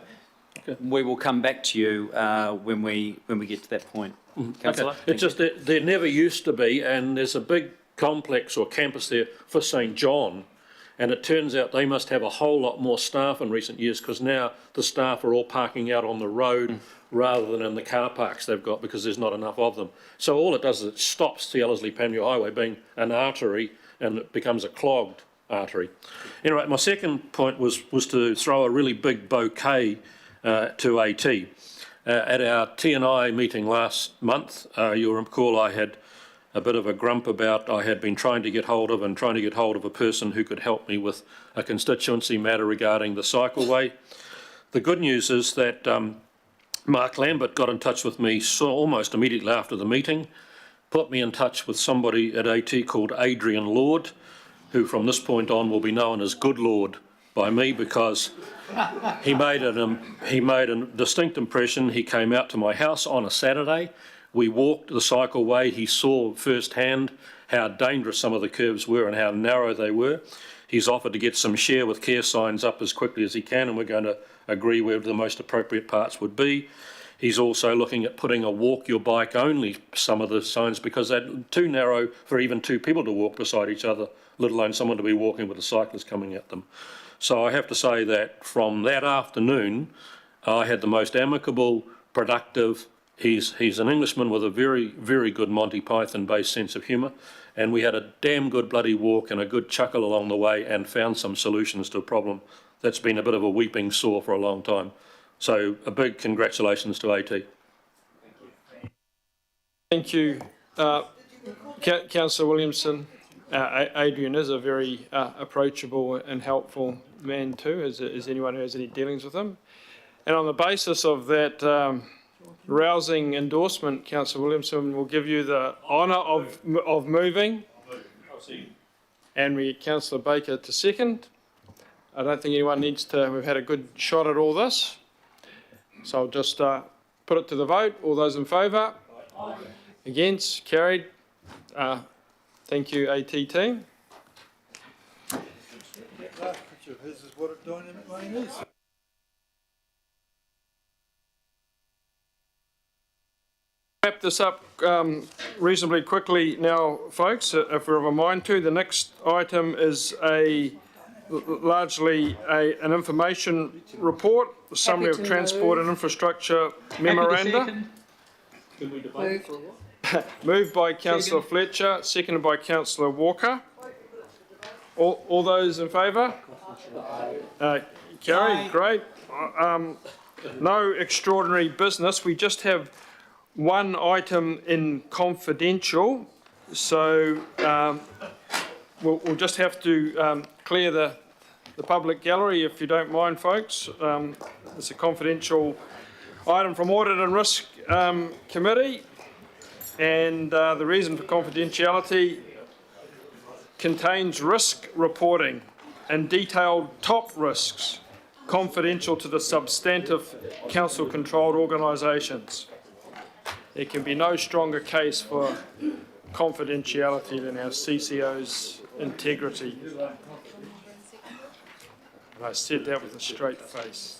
we will come back to you when we get to that point. Councillor? Okay. It's just that there never used to be, and there's a big complex or campus there for St John, and it turns out they must have a whole lot more staff in recent years, because now the staff are all parking out on the road rather than in the car parks they've got, because there's not enough of them. So all it does is it stops the Ellerslie-Panmure Highway being an artery, and it becomes a clogged artery. Anyway, my second point was to throw a really big bouquet to AT. At our T&I meeting last month, you'll recall I had a bit of a grump about I had been trying to get hold of a person who could help me with a constituency matter regarding the cycleway. The good news is that Mark Lambert got in touch with me almost immediately after the meeting, put me in touch with somebody at AT called Adrian Lord, who from this point on will be known as Good Lord by me, because he made a distinct impression. He came out to my house on a Saturday. We walked the cycleway. He saw firsthand how dangerous some of the curves were and how narrow they were. He's offered to get some share with care signs up as quickly as he can, and we're going to agree where the most appropriate parts would be. He's also looking at putting a walk your bike only some of the signs, because they're too narrow for even 2 people to walk beside each other, let alone someone to be walking with a cyclist coming at them. So I have to say that from that afternoon, I had the most amicable, productive. He's an Englishman with a very, very good Monty Python-based sense of humour, and we had a damn good bloody walk and a good chuckle along the way, and found some solutions to a problem that's been a bit of a weeping sore for a long time. So a big congratulations to AT. Thank you, Councillor Williamson. Adrian is a very approachable and helpful man too, as anyone who has any dealings with him. And on the basis of that rousing endorsement, Councillor Williamson will give you the honour of moving, and we get Councillor Baker to second. I don't think anyone needs to. We've had a good shot at all this, so I'll just put it to the vote. All those in favour? Aye. Against? Carried. Thank you, AT team. That last picture of his is what a dynamic lane is. Wrap this up reasonably quickly now, folks, if we're of a mind to. The next item is largely an information report, a summary of transport and infrastructure memoranda. Moved by Councillor Fletcher, seconded by Councillor Walker. All those in favour? Carried, great. No extraordinary business. We just have one item in confidential, so we'll just have to clear the public gallery if you don't mind, folks. It's a confidential item from Audit and Risk Committee, and the reason for confidentiality contains risk reporting and detailed top risks confidential to the substantive council-controlled organisations. There can be no stronger case for confidentiality than our CCO's integrity. And I said that with a straight face.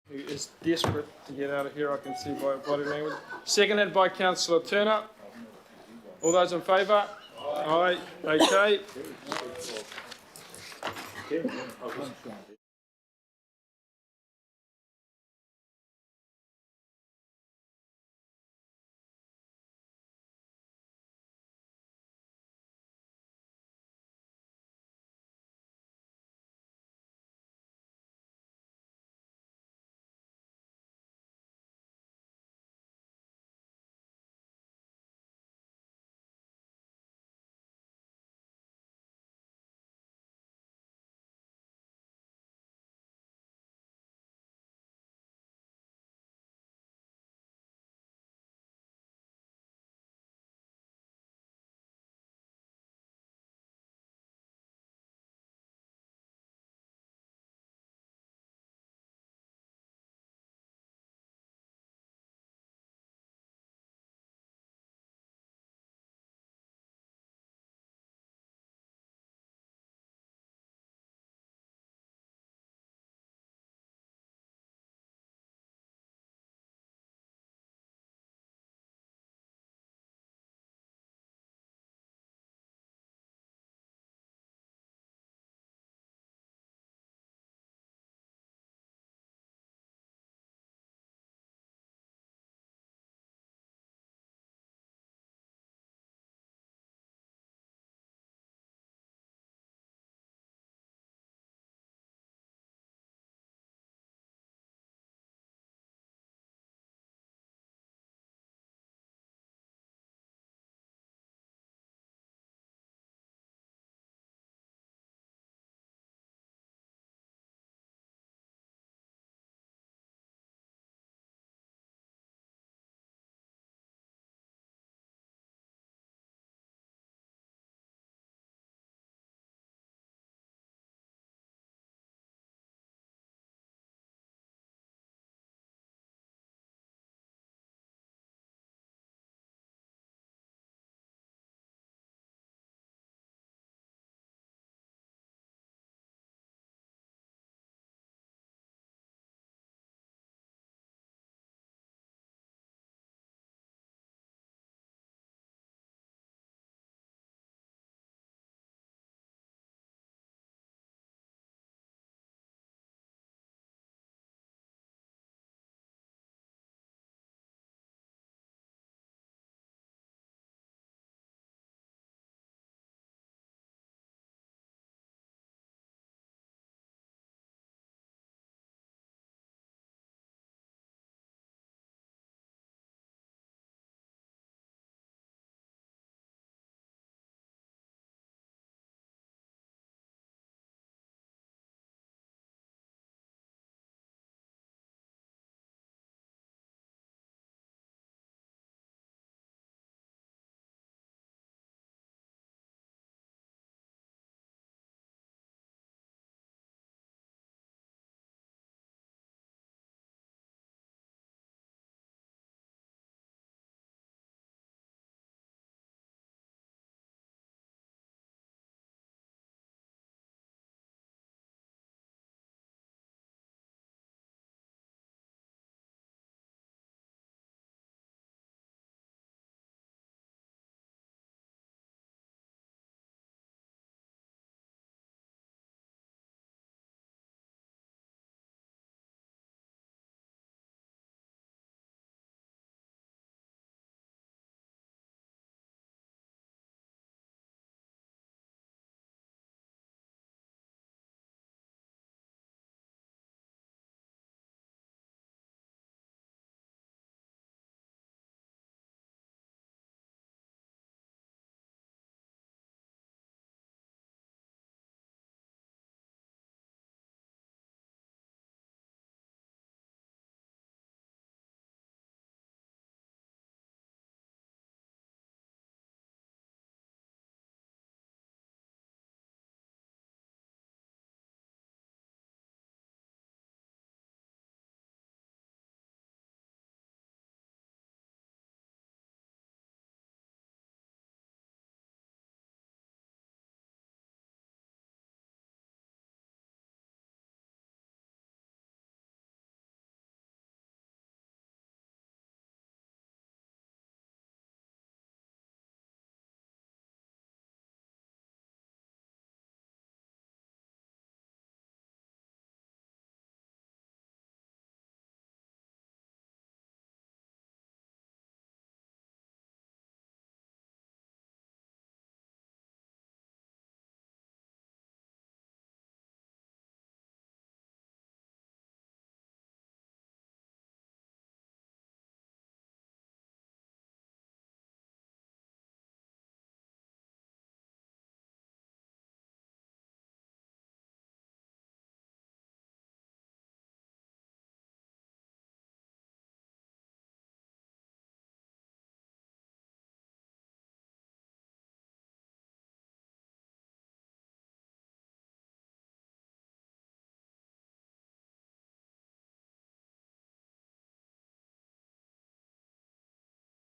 Who is desperate to get out of here, I can see by body language. Seconded by Councillor Turner. All those in favour? Aye. Okay.